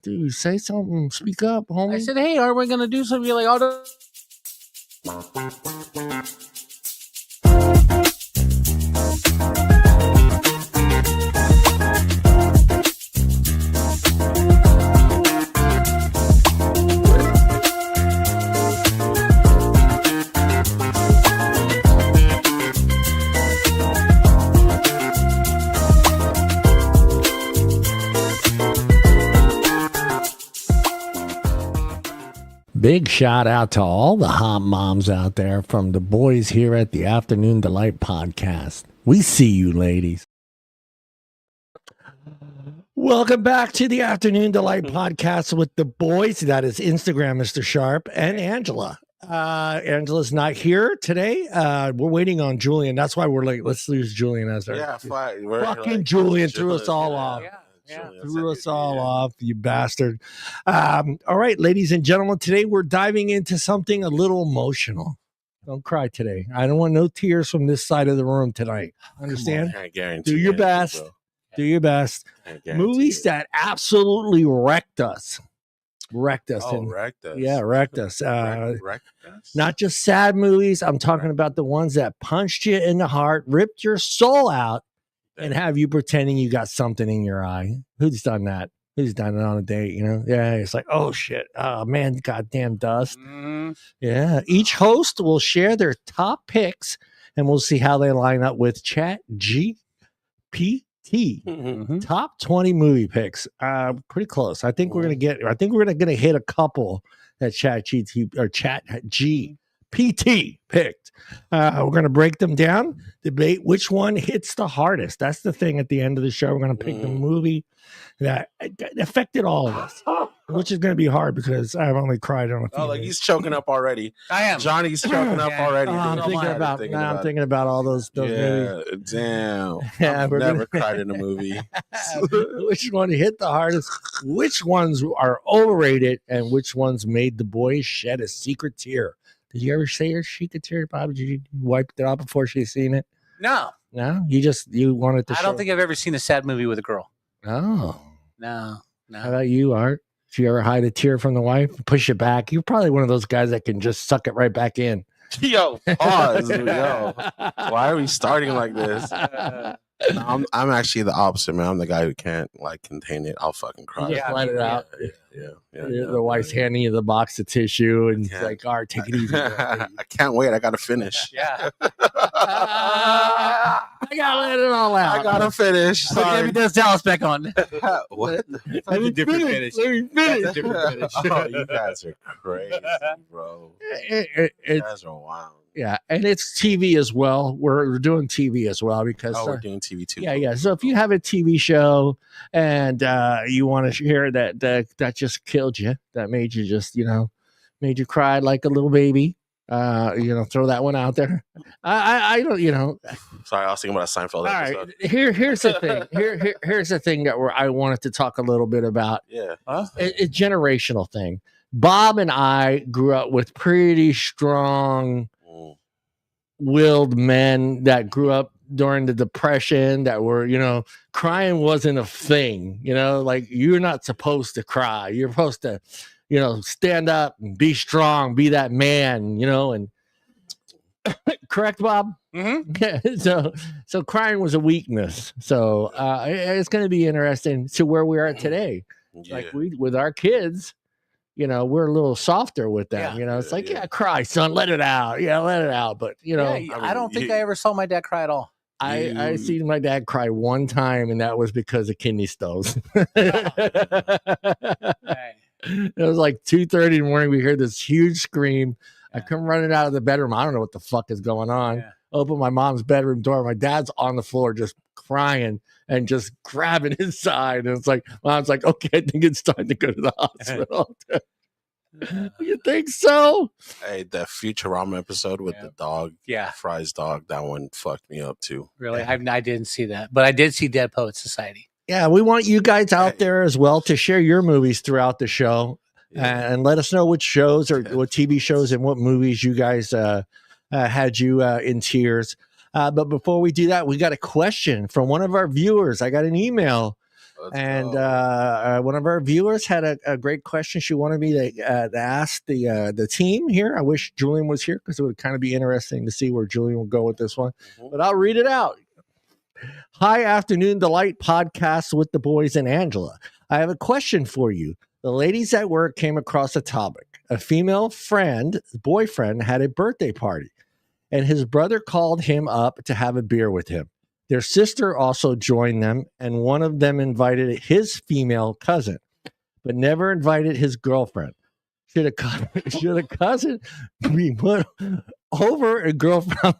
Dude, say something. Speak up, homie. I said, hey, are we going to do something? You're like, oh, Big shout out to all the hot moms out there from the boys here at the Afternoon Delight podcast. We see you, ladies. Welcome back to the Afternoon Delight podcast with the boys. That is Instagram, Mr. Sharp, and Angela. Angela's not here today. We're waiting on Julian. That's why we're like, let's lose Julian as our. Yeah, fine. Fucking Julian threw us all off. Yeah. Threw us all off, you bastard. All right, ladies and gentlemen, today we're diving into something a little emotional. Don't cry today. I don't want no tears from this side of the room tonight. Understand? I guarantee. Do your best. Bro. Do your best. Movies that absolutely wrecked us. Wrecked us. Wrecked us. Yeah, wrecked us. Wrecked us. Not just sad movies. I'm talking about the ones that punched you in the heart, ripped your soul out, and have you pretending you got something in your eye. Who's done that? Who's done it on a date, you know? Yeah, it's like, oh, shit. Oh, man, goddamn dust. Yeah. Each host will share their top picks, and we'll see how they line up with Chat GPT. Top 20 movie picks. Pretty close. I think we're gonna hit a couple that Chat GPT picked. We're gonna break them down, debate which one hits the hardest. That's the thing at the end of the show. We're gonna pick the movie that affected all of us, which is gonna be hard because I've only cried on a few. Oh, like he's choking up already. I am. Johnny's choking up already. I'm thinking about all those movies. Damn. Yeah, I've never cried in a movie. Which one hit the hardest? Which ones are overrated, and which ones made the boys shed a secret tear? Did you ever say her secret tear, Bob? Did you wipe it out before she's seen it? No. No? You wanted to I don't think I've ever seen a sad movie with a girl. Oh. No. How about you, Art? If you ever hide a tear from the wife, push it back. You're probably one of those guys that can just suck it right back in. Yo, pause. Yo, why are we starting like this? I'm actually the opposite, man. I'm the guy who can't like contain it. I'll fucking cry. You just let it out. Yeah. The wife's handing you the box of tissue and it's like, all right, take it easy. I can't wait. I gotta finish. Yeah. I gotta let it all out. I gotta finish. Put Debbie Does Dallas back on. What? Let me finish. Oh, you guys are crazy, bro. You guys are wild. Yeah, and it's TV as well. We're doing TV as well because we're doing TV too. Yeah. So if you have a TV show and you want to share that just killed you, that made you just made you cry like a little baby, throw that one out there. I don't. Sorry, I was thinking about a Seinfeld episode. All right, here's the thing. Here's the thing that I wanted to talk a little bit about. Yeah, a generational thing. Bob and I grew up with pretty strong willed men that grew up during the Depression that were, crying wasn't a thing, like you're not supposed to cry. You're supposed to, stand up and be strong, be that man, and correct, Bob? Mm-hmm. Yeah. So crying was a weakness. So it's going to be interesting to where we are today. Yeah. Like with our kids, we're a little softer with them. It's like, cry, son, let it out. Yeah, let it out. But I don't think I ever saw my dad cry at all. I seen my dad cry one time, and that was because of kidney stones. It was like 2:30 in the morning. We heard this huge scream. I come running out of the bedroom. I don't know what the fuck is going on. Yeah. Open my mom's bedroom door. My dad's on the floor just crying and just grabbing his side. And it's like, mom's like, okay, I think it's time to go to the hospital. You think so? Hey, that Futurama episode with the dog, Fry's dog, that one fucked me up too. Really? I didn't see that, but I did see Dead Poets Society. Yeah, we want you guys out there as well to share your movies throughout the show and let us know which shows or what TV shows and what movies you guys had you in tears. But before we do that, we got a question from one of our viewers. I got an email And one of our viewers had a great question. She wanted me to ask the team here. I wish Julian was here because it would kind of be interesting to see where Julian will go with this one. But I'll read it out. Hi, Afternoon Delight podcast with the boys and Angela. I have a question for you. The ladies at work came across a topic. A female boyfriend had a birthday party, and his brother called him up to have a beer with him. Their sister also joined them, and one of them invited his female cousin, but never invited his girlfriend. Should a cousin be put over a girlfriend?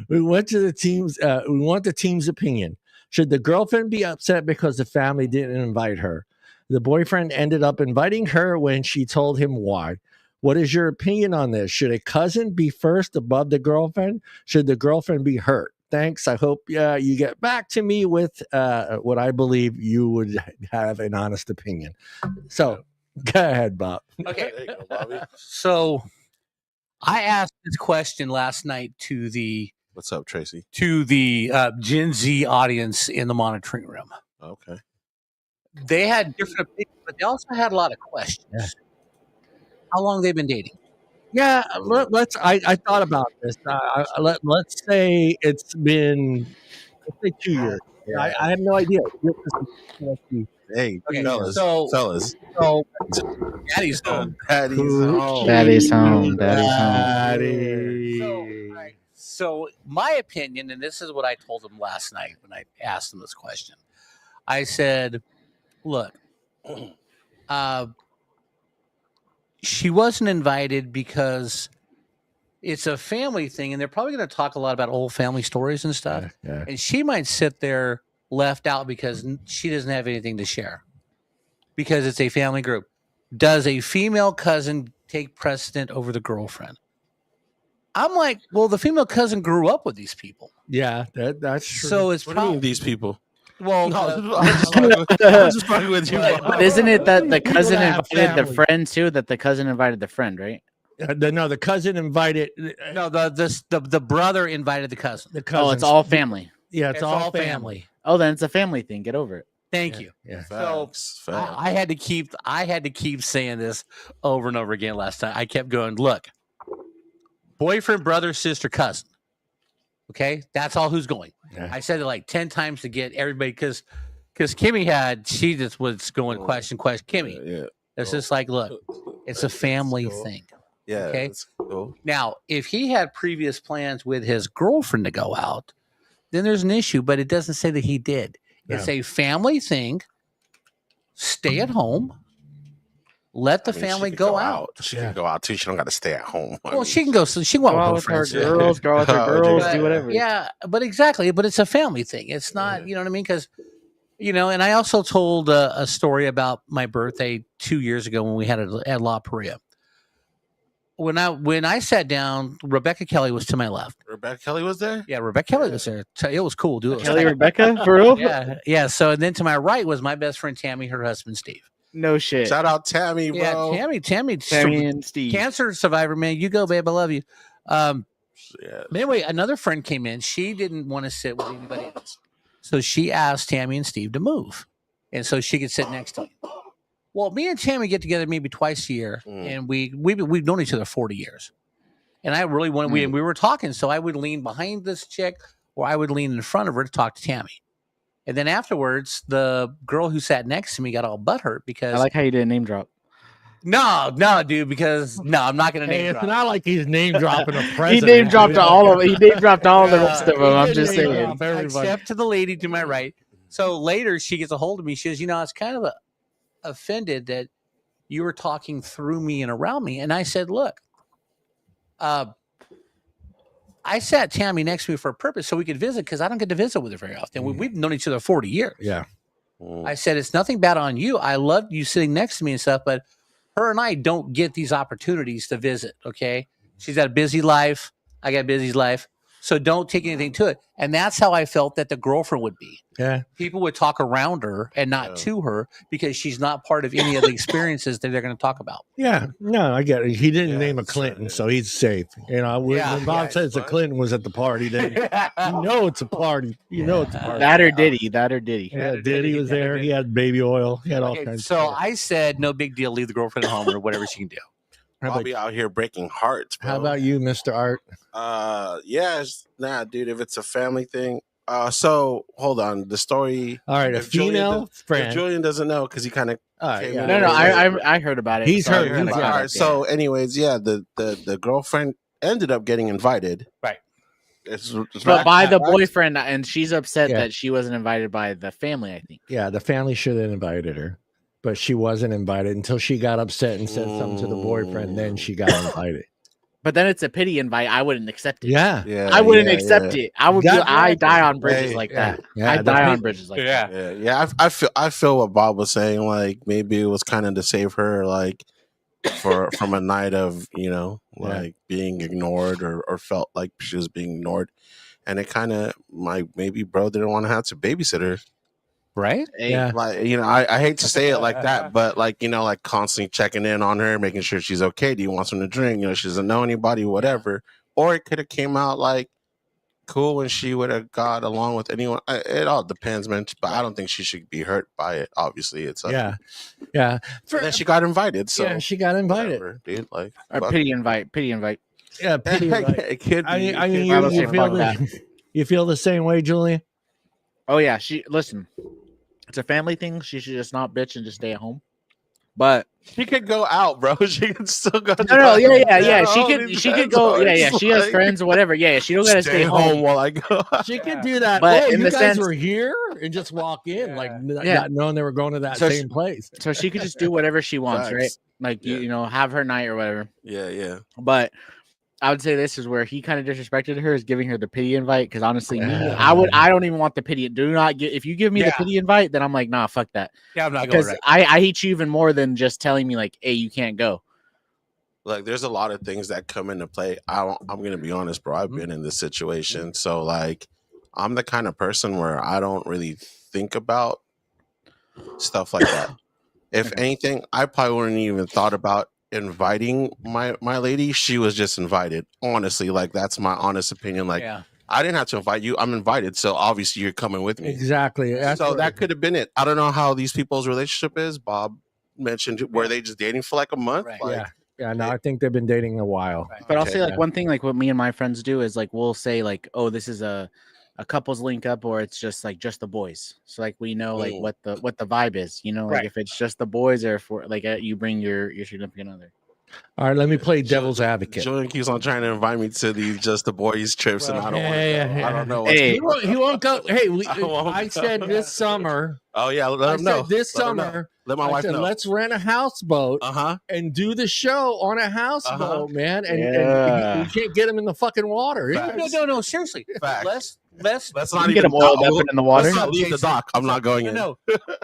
We want the team's opinion. Should the girlfriend be upset because the family didn't invite her? The boyfriend ended up inviting her when she told him why. What is your opinion on this? Should a cousin be first above the girlfriend? Should the girlfriend be hurt? Thanks. I hope you get back to me with what I believe you would have an honest opinion. So go ahead, Bob. Okay. There you go, Bobby. So I asked this question last night to the What's up, Tracy? Gen Z audience in the monitoring room. Okay. They had different opinions, but they also had a lot of questions. Yeah. How long they've been dating? Yeah, let's. I thought about this. Let's say it's been 2 years. Yeah. I have no idea. Hey, Okay, fellas. so- fellas. So, Daddy's home. Daddy's home. Daddy's home. Daddy's home. Daddy. So, my opinion, and this is what I told him last night when I asked him this question. I said, "Look, she wasn't invited because it's a family thing, and they're probably going to talk a lot about old family stories and stuff. Yeah. And she might sit there left out because she doesn't have anything to share because it's a family group. Does a female cousin take precedent over the girlfriend?" I'm like, well, the female cousin grew up with these people, Yeah, that's true. so it's What do you mean, probably these people? well. I'm just fucking with you. But isn't it that the People cousin that have invited the family. friend too? That the cousin invited the friend, right? The cousin invited No, the brother invited the cousin. the cousin. Oh, it's all family. Yeah, it's all family. Oh, then it's a family thing. Get over it. Thank you. Yeah. Facts. I had to keep saying this over and over again last time. I kept going, look, boyfriend, brother, sister, cousin. Okay, that's all who's going. Yeah. I said it like 10 times to get everybody because Kimmy she just was going question. Kimmy, Yeah. it's just like, look, it's a family thing. Yeah. Okay. That's cool. Now, if he had previous plans with his girlfriend to go out, then there's an issue, but it doesn't say that he did. It's a family thing. Stay at home. Let the I mean, she family could go out. She Yeah. can go out too. She don't got to stay at home. I Well, mean, she can go. So she can go Go out out with with her her friends. girls. Go out with her Oh, girls. But- Do whatever. Yeah, but exactly. But it's a family thing. It's not, you know what I mean? Because, and I also told a story about my birthday 2 years ago when we had it at La Paria. When I sat down, Rebecca Kelly was to my left. Rebecca Kelly was there. Yeah, Rebecca Kelly was there. It was cool, dude. It was Kelly tight. Rebecca for real? Yeah. So and then to my right was my best friend Tammy, her husband Steve. No shit. Shout out Tammy, bro. Yeah, Tammy, Tammy and Steve. cancer survivor, man. You go, babe. I love you. Yeah. But anyway, another friend came in. She didn't want to sit with anybody else. So she asked Tammy and Steve to move. And so she could sit next to me. Well, me and Tammy get together maybe twice a year. And we've known each other 40 years. And I really wanted, we were talking. So I would lean behind this chick or I would lean in front of her to talk to Tammy. And then afterwards, the girl who sat next to me got all butthurt because I like how you didn't name drop. no, dude, because I'm not going to Hey, name it's drop. not like he's name dropping a He president. name dropped all of. He name dropped all the rest of them. I'm He just did name saying. drop everybody. Except to the lady to my right. So later she gets a hold of me. She says, I was kind of offended that you were talking through me and around me. And I said, look, I sat Tammy next to me for a purpose so we could visit because I don't get to visit with her very often. We've known each other 40 years. Yeah. I said, it's nothing bad on you. I love you sitting next to me and stuff, but her and I don't get these opportunities to visit. Okay. She's got a busy life. I got a busy life. So don't take anything to it. And that's how I felt that the girlfriend would be. Yeah. People would talk around her and not to her because she's not part of any of the experiences that they're going to talk about. Yeah. No, I get it. He didn't name a Clinton, so he's safe. You know, when Bob says the Clinton was at the party, then you know it's a party. You know it's a party. That or Diddy. Yeah, Diddy was there. He had baby oil. He had all kinds so of stuff. I said, no big deal. Leave the girlfriend at home or whatever she can do. I'll be out here breaking hearts, bro. How about you, Mr. Art? Dude, if it's a family thing. So hold on. The story. All right, a female friend. If Julian doesn't know because he kind of yeah. No, I heard about it. He's heard. All right. So, anyways, the girlfriend ended up getting invited. Right. But by the boyfriend, and she's upset that she wasn't invited by the family, I think. Yeah, the family should have invited her, but she wasn't invited until she got upset and said something to the boyfriend. Then she got invited. But then it's a pity invite. I wouldn't accept it. Yeah. I wouldn't accept it. I would. I die on bridges like that. Yeah, I die on bridges like that. Yeah. I feel what Bob was saying. Like maybe it was kind of to save her, like from a night of like being ignored or felt like she was being ignored, and it kind of like maybe bro didn't want to have to babysit her. Right? Yeah. Like, I hate to say it like that, but like, like constantly checking in on her, making sure she's okay. Do you want something to drink? She doesn't know anybody, whatever. Or it could have came out like cool and she would have got along with anyone. It all depends, man. But I don't think she should be hurt by it. Obviously, it's yeah. Then she got invited. So yeah, she got invited. Whatever, dude. Like pity invite. Yeah, pity invite. It could be. I mean, you feel the same way, Julian? Oh yeah, listen. It's a family thing. She should just not bitch and just stay at home. But she could go out, bro. She could still go. Yeah. She could go. Yeah. She has friends or whatever. Yeah. She don't gotta stay home while I go. She can do that. But in you the guys sense, were here and just walk in, not knowing they were going to that same place. So she could just do whatever she wants, right? Like have her night or whatever. Yeah. But I would say this is where he kind of disrespected her, is giving her the pity invite. Because honestly, I don't even want the pity. Do not get. If you give me the pity invite, then I'm like, nah, fuck that. Yeah, I'm not going. Because I hate you even more than just telling me like, hey, you can't go. Like, there's a lot of things that come into play. I'm gonna be honest, bro. I've been in this situation, so like, I'm the kind of person where I don't really think about stuff like that. If anything, I probably wouldn't even thought about inviting my lady. She was just invited, honestly. Like, that's my honest opinion. Like, I didn't have to invite you, I'm invited, so obviously you're coming with me. Exactly. So that could have been it. I don't know how these people's relationship is. Bob mentioned, were they just dating for like a month? Right. Like, no, I think they've been dating a while. But I'll say like one thing, like what me and my friends do is like we'll say like, oh, this is a couple's link up, or it's just the boys. So like we know like what the vibe is, like if it's just the boys, or for like you bring your significant other. All right, let me play devil's advocate. Julian keeps on trying to invite me to these just the boys trips, and I don't want to go. I don't know. He won't go. Hey, I said this summer. Oh yeah, let him know. This summer, let my wife know. Let's rent a houseboat and do the show on a houseboat, man. And you can't get him in the fucking water. No, seriously. Let's not get them oiled up in the water. Let's not leave the dock. I'm not going in. No.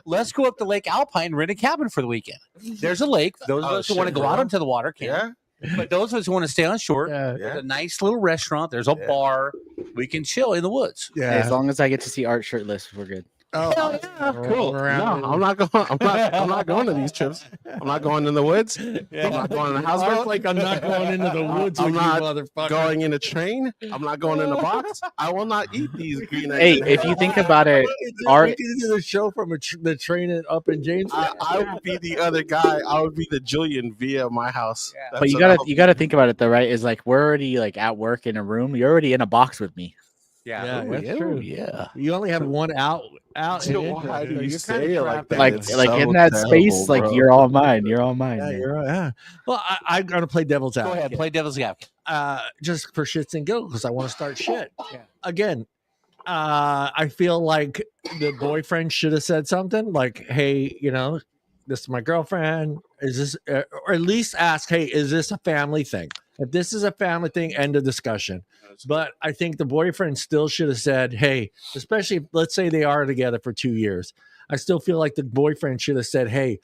Let's go up to Lake Alpine, rent a cabin for the weekend. There's a lake. Those of us who want to go out into the water can. But those of us who want to stay on shore, there's a nice little restaurant. There's a bar. We can chill in the woods. Yeah. As long as I get to see Art shirtless, we're good. Oh, hell yeah, cool. No, I'm not going. I'm not going to these trips. I'm not going in the woods. I'm not going in the houseboat. Like I'm not going into the woods. I'm not going in a train. I'm not going in a box. I will not eat these green eggs. Hey, if you think about it, Art, we can do the show from the train up in James. I would be the other guy. I would be the Julian via my house. Yeah. But you gotta think about it though, right? Is like we're already like at work in a room. You're already in a box with me. Yeah, that's true. Yeah, you only have one out. Why do you say it like that? Like in that space, like you're all mine. You're all mine. Yeah, you're right. Well, I'm gonna play devil's advocate. Go ahead, play devil's advocate. Just for shits and giggles, because I want to start shit. Again, I feel like the boyfriend should have said something like, "Hey, this is my girlfriend. Is this?" Or at least ask, "Hey, is this a family thing?" If this is a family thing, end of discussion. But I think the boyfriend still should have said, hey, especially if, let's say they are together for 2 years. I still feel like the boyfriend should have said, hey,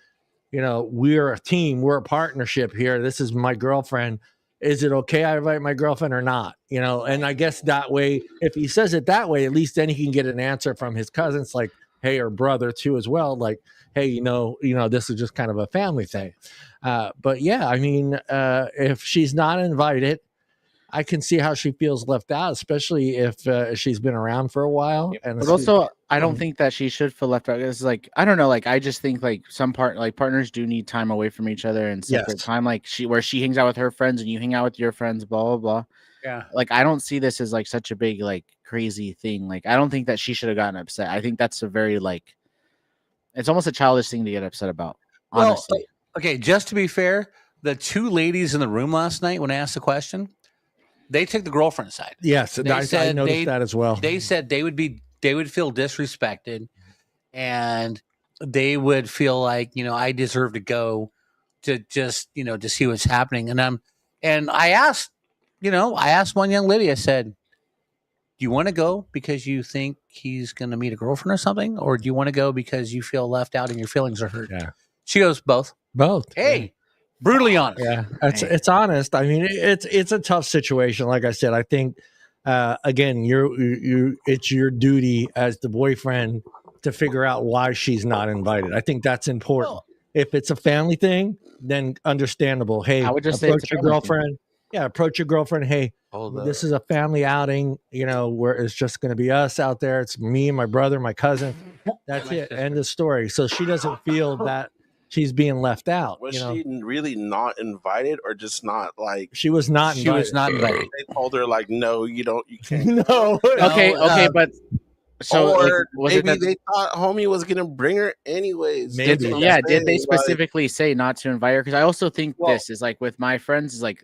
we're a team. We're a partnership here. This is my girlfriend. is it okay I invite my girlfriend or not? You know, and I guess that way, if he says it that way, at least then he can get an answer from his cousins, like, hey, or brother too as well, like, hey, you know, this is just kind of a family thing. But yeah, I mean, if she's not invited, I can see how she feels left out, especially if she's been around for a while. And but also, I don't think that she should feel left out. It's like, I don't know. Like, I just think like partners do need time away from each other and separate time. Like where she hangs out with her friends and you hang out with your friends, blah, blah, blah. Yeah. Like, I don't see this as like such a big, like crazy thing. Like, I don't think that she should have gotten upset. I think that's a very like, it's almost a childish thing to get upset about. Honestly. Well, okay. Just to be fair, the 2 ladies in the room last night, when I asked the question, they took the girlfriend side. Yes, I noticed that as well. They said they would feel disrespected, and they would feel like, I deserve to go to just, to see what's happening. And I asked one young lady, I said, do you want to go because you think he's going to meet a girlfriend or something? Or do you want to go because you feel left out and your feelings are hurt? Yeah. She goes, both. Hey, yeah. Brutally honest. Yeah, it's honest. I mean, it's a tough situation. Like I said, I think again, it's your duty as the boyfriend to figure out why she's not invited. I think that's important. Well, if it's a family thing, then understandable. Hey, I would just approach your girlfriend. Yeah, approach your girlfriend. Hey, this is a family outing. Where it's just going to be us out there. It's me, my brother, my cousin. That's it. End of story. So she doesn't feel that she's being left out. Was she really not invited, or just not like? She was not. She was not invited. They told her like, no, you can't. No. Okay, but so or maybe they thought homie was gonna bring her anyways. Maybe. Did they specifically say not to invite her? Because I also think this is like with my friends, is like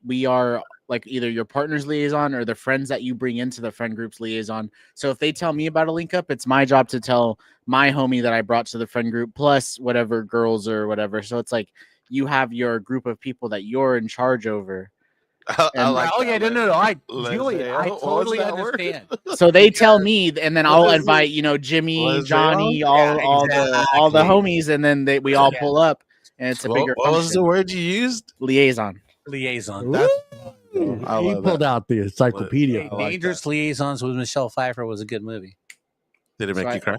we are like either your partner's liaison or the friends that you bring into the friend group's liaison. So if they tell me about a link up, it's my job to tell my homie that I brought to the friend group plus whatever girls or whatever. So it's like you have your group of people that you're in charge over. I Julian, I totally understand. So they tell me, and then I'll invite, Jimmy, Johnny, all the homies, and then we all pull up, and it's a bigger. What was the word you used? Liaison. He pulled out the encyclopedia. Dangerous Liaisons with Michelle Pfeiffer was a good movie. Did it make you cry?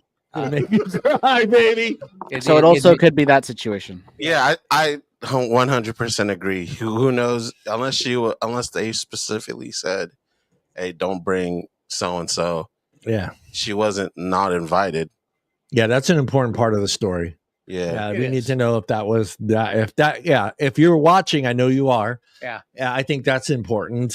Make you cry, baby. So it also could be that situation. Yeah, I 100% agree. Who knows? Unless they specifically said, "Hey, don't bring so and so." Yeah, she wasn't not invited. Yeah, that's an important part of the story. Yeah, we need to know if that was that. If you're watching, I know you are. Yeah, I think that's important.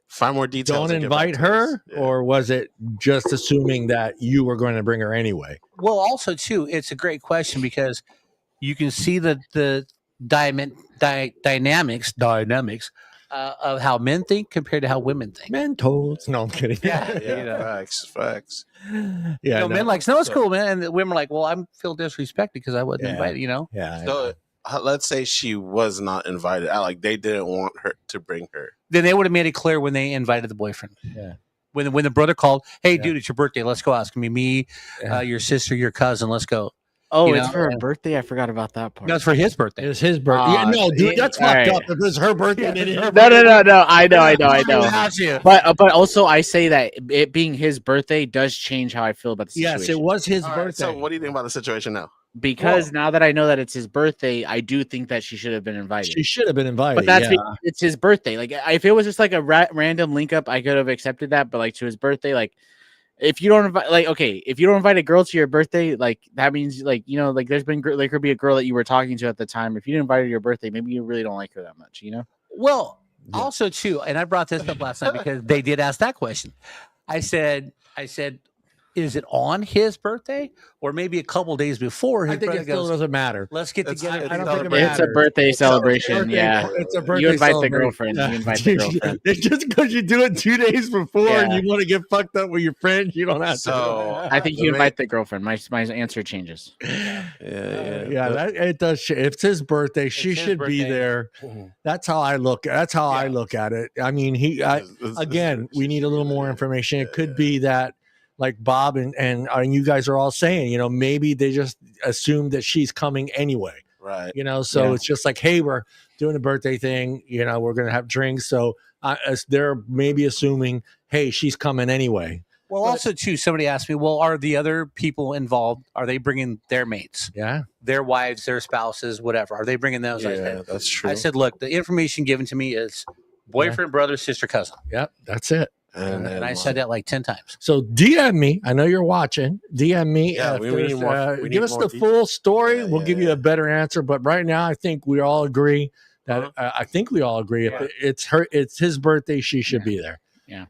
Find more details. Don't invite her, or was it just assuming that you were going to bring her anyway? Well, also too, it's a great question because you can see the dynamics of how men think compared to how women think. Mentals. No, I'm kidding. Facts. Yeah, men like, no, it's cool, man, and the women are like, well, I feel disrespected because I wasn't invited. Yeah. So let's say she was not invited. Like they didn't want her to bring her. Then they would have made it clear when they invited the boyfriend. Yeah. When the brother called, hey, dude, it's your birthday. Let's go out. It's gonna be me, your sister, your cousin. Let's go. Oh, it's for her birthday. I forgot about that part. No, it's for his birthday. It's his birthday. No, dude, that's fucked up. If it was her birthday, No. I know. But also, I say that it being his birthday does change how I feel about the situation. Yes, it was his birthday. So, what do you think about the situation now? Because now that I know that it's his birthday, I do think that she should have been invited. She should have been invited. But that's because it's his birthday. Like, if it was just like a random link up, I could have accepted that. But like to his birthday, like. If you don't invite, if you don't invite a girl to your birthday, like that means, there could be a girl that you were talking to at the time. If you didn't invite her to your birthday, maybe you really don't like her that much, Well, also too, and I brought this up last night because they did ask that question. I said, is it on his birthday or maybe a couple days before? I think it still doesn't matter. Let's get together. I don't think it matters. It's a birthday celebration. It's a birthday. You invite the girlfriend. You invite the girlfriend. It's just because you do it 2 days before and you want to get fucked up with your friends, you don't have to. I think you invite the girlfriend. My answer changes. It does. If it's his birthday, she should be there. That's how I look. I look at it. I mean, again, we need a little more information. It could be that. Like Bob and you guys are all saying, maybe they just assumed that she's coming anyway. Right. You know, so Yeah. it's just like, hey, we're doing a birthday thing. You know, we're gonna have drinks. So they're maybe assuming, hey, she's coming anyway. Well, But- also too, somebody asked me, well, are the other people involved? Are they bringing their mates, Yeah. their wives, their spouses, whatever? Are they bringing those? Yeah, that's true. I said, look, the information given to me is boyfriend, brother, sister, cousin. Yep. That's it. and I said that like 10 times. So DM me. I know you're watching. DM me. Yeah, if we there's, need more- we give need us more the details. full story. Yeah, we'll yeah, give you yeah. a better answer. But right now, I think we all agree that I think we all agree if it's his birthday, she should be there. Yeah.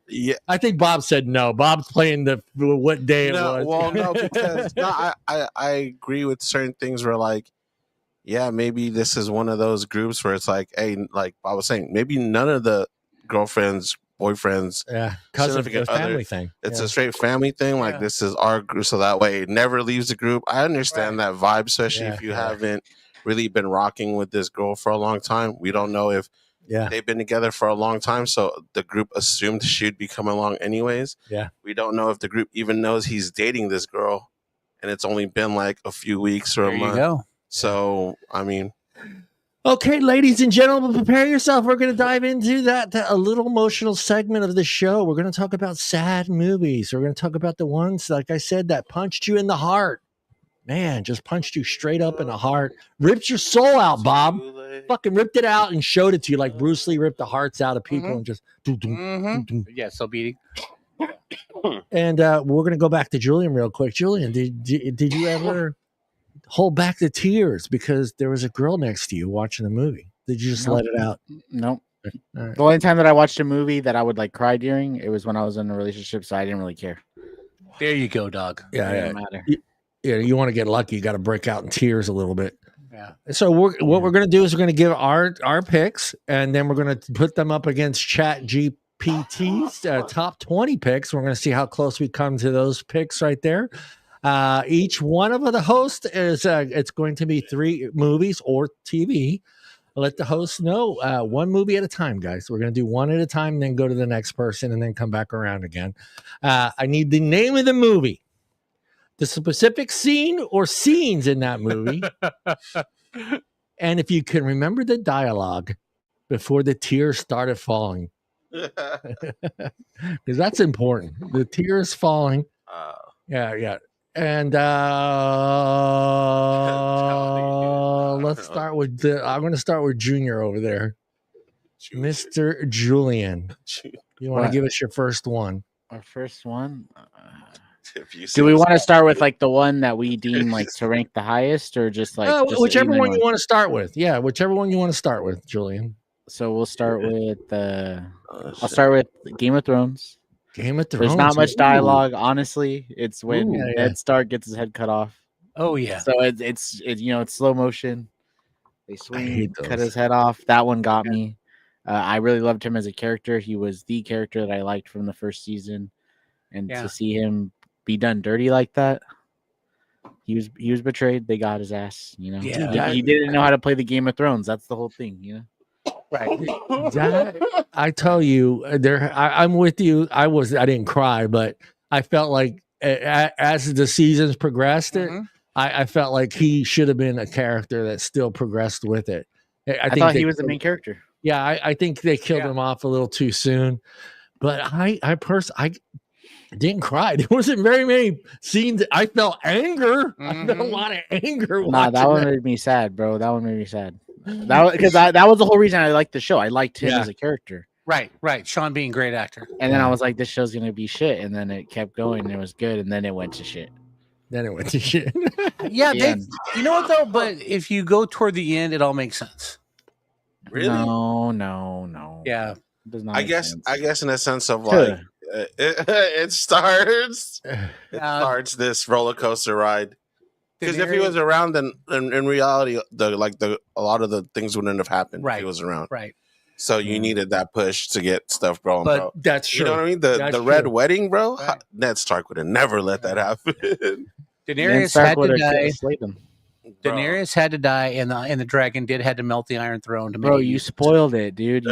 I think Bob said no. Bob's playing what day it was. Well, no, because I agree with certain things where like, yeah, maybe this is one of those groups where it's like, hey, like Bob was saying, maybe none of the girlfriends, boyfriends, cousin, significant family other, thing. it's a straight family thing. Like this is our group, so that way it never leaves the group. I understand that vibe, especially if you haven't really been rocking with this girl for a long time. We don't know if they've been together for a long time, so the group assumed she'd be coming along anyways. Yeah. We don't know if the group even knows he's dating this girl, and it's only been like a few weeks or a month. You go. So, I mean, Okay, ladies and gentlemen, prepare yourself. We're going to dive into that a little emotional segment of the show. We're going to talk about sad movies. We're going to talk about the ones, like I said, that punched you in the heart. Man, just punched you straight up in the heart. Ripped your soul out, Bob. Fucking ripped it out and showed it to you like Bruce Lee ripped the hearts out of people and just. Yeah, so beating. And we're going to go back to Julian real quick. Julian, did you ever hold back the tears because there was a girl next to you watching the movie? Did you just let it out? Nope. Right. The only time that I watched a movie that I would like cry during, it was when I was in a relationship, so I didn't really care. There you go, dog. It didn't matter. Yeah, you want to get lucky, you got to break out in tears a little bit. Yeah. So what we're going to do is we're going to give our picks, and then we're going to put them up against Chat GPT's top 20 picks. We're going to see how close we come to those picks right there. Each one of the hosts is it's going to be 3 movies or TV. Let the host know one movie at a time, guys. We're going to do one at a time, then go to the next person, and then come back around again. I need the name of the movie, the specific scene or scenes in that movie, and if you can remember the dialogue before the tears started falling, because that's important. The tears falling. Yeah. And let's start with I'm going to start with Junior over there. Mr. Julian. You want to give us your first one? Our first one? Do we want to start with like the one that we deem like to rank the highest, or just like whichever one you want to start with? Yeah, whichever one you want to start with, Julian. So we'll start with I'll start with Game of Thrones. Game of Thrones. There's not much dialogue, honestly. It's when Ned Stark gets his head cut off. Oh yeah. So it's it's slow motion. They swing, cut his head off. That one got me. I really loved him as a character. He was the character that I liked from the first season, and to see him be done dirty like that, he was betrayed. They got his ass. You know, he didn't know how to play the Game of Thrones. That's the whole thing. You know. Right. I tell you, I'm with you. I didn't cry, but I felt like as the seasons progressed, I felt like he should have been a character that still progressed with it. I thought he was the main character. Yeah, I think they killed him off a little too soon. But I didn't cry. There wasn't very many scenes. I felt anger. I felt a lot of anger. Nah, that one made me sad, bro. That one made me sad. Because that was the whole reason I liked the show. I liked him as a character. Right. Sean being a great actor. And then I was like, this show's gonna be shit. And then it kept going and it was good. And then it went to shit. You know what though? But if you go toward the end, it all makes sense. Really? No. Yeah. It does not I guess in a sense of like it starts this roller coaster ride. Because if he was around, then in reality, a lot of the things wouldn't have happened if he was around. Right. So you needed that push to get stuff going, bro. That's true. You know what I mean? The Red Wedding, bro. Right. Ned Stark would have never let that happen. Daenerys had to die. Daenerys had to die, and the dragon did had to melt the Iron Throne to make Bro, it you use it. spoiled it, dude.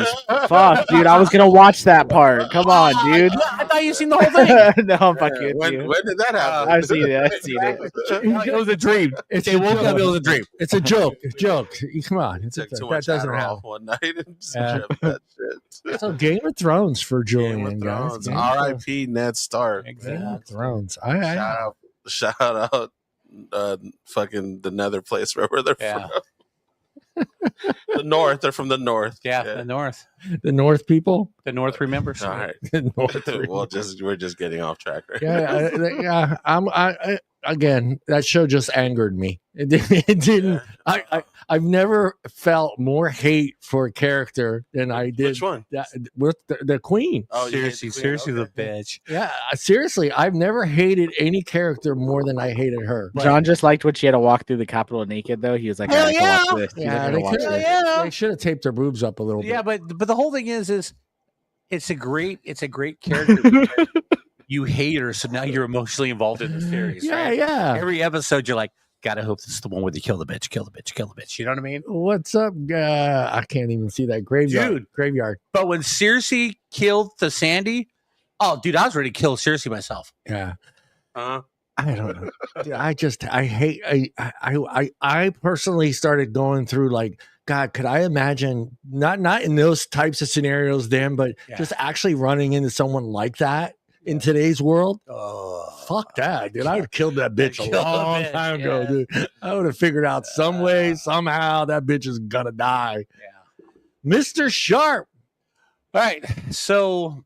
Fuck, dude. I was gonna watch that part. Come on, dude. I thought you seen the whole thing. No, I'm fucking with when you. did that happen? I've seen it. I've seen it. It was a dream. It's They a woke up. joke. It was a dream. It's a joke. It's a joke. Come on. It's Took too that much doesn't Adderall happen. one night and just Yeah. tripped that shit. So Game of Thrones for Game Julian, of guys. Thrones. Game of R.I.P. Ned Stark. Game of Thrones. Shout out, fucking the Nether place wherever they're Yeah. from. The North. They're from the North. Yeah, the North. the North people. The North remembers. All right. The North. Well, we're just getting off track right Yeah, again, that show just angered me. It didn't. I've never felt more hate for a character than I did. Which one? With the Queen. Oh, you hate Seriously, the Queen? the bitch. Yeah, seriously, I've never hated any character more than I hated her. John just liked when she had to walk through the Capitol naked, though. He was like, Hell I can watch this. He's like, Yeah, I they can watch could this. they should have taped their boobs up a little bit. Yeah, but the whole thing is it's a great character. You hate her, so now you're emotionally involved in the series. Yeah, right? yeah. Every episode, you're like, gotta hope this is the one where they kill the bitch, kill the bitch, kill the bitch. You know what I mean? What's up? I can't even see that graveyard. Dude. Graveyard. But when Cersei killed the Sandy, oh, dude, I was ready to kill Cersei myself. Yeah. Uh-huh. I don't know. Dude, I hate. I personally started going through like, God, could I imagine not in those types of scenarios then, but Yeah. just actually running into someone like that in today's world? Oh, Fuck that, dude. I would have killed that bitch a Kill the long bitch, time ago, yeah. dude. I would have figured out some way, somehow that bitch is gonna die. Yeah. Mr. Sharp. All right. So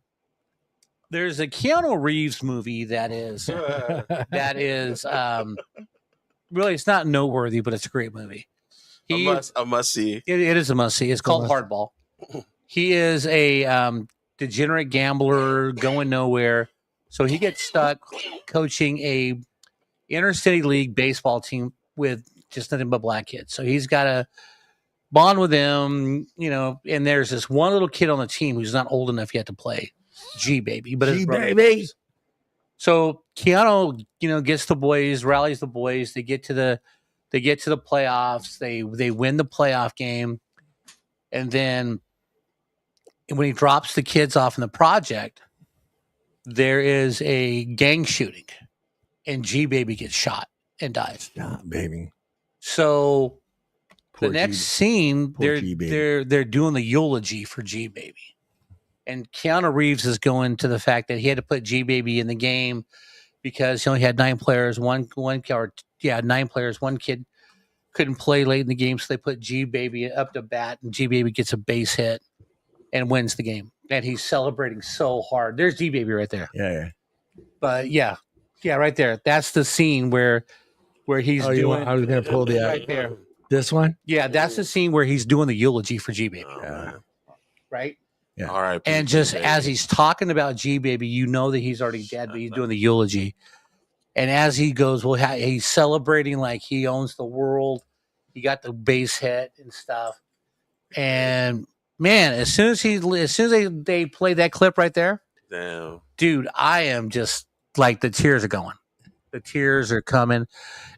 there's a Keanu Reeves movie that is really, it's not noteworthy, but it's a great movie. A must see. It is a must see. It's called Hardball. He is a degenerate gambler going nowhere. So he gets stuck coaching a intercity league baseball team with just nothing but black kids. So he's got to bond with them, you know, and there's this one little kid on the team who's not old enough yet to play G baby, but his brother G-Baby. is. So Keanu, you know, gets the boys, rallies the boys. They get to the playoffs. They win the playoff game, and then when he drops the kids off in the project, there is a gang shooting, and G baby gets shot and dies. Nah, baby. So Poor the next G- scene, poor G-Baby. they're doing the eulogy for G baby, and Keanu Reeves is going to the fact that he had to put G baby in the game because he only had 9 players. 9 players. One kid couldn't play late in the game, so they put G baby up to bat, and G baby gets a base hit and wins the game. And he's celebrating so hard. There's G baby right there. Yeah. But yeah, right there. That's the scene where he's Oh, doing. I was gonna pull the right there. this one. Yeah, that's the scene where he's doing the eulogy for G baby. Oh, man. Right. Yeah. All right. And just as he's talking about G baby, you know that he's already dead, but he's doing the eulogy. And as he goes, well, he's celebrating like he owns the world. He got the base hit and stuff. And man, as soon as they play that clip right there, Damn. dude, I am just like the tears are going. The tears are coming.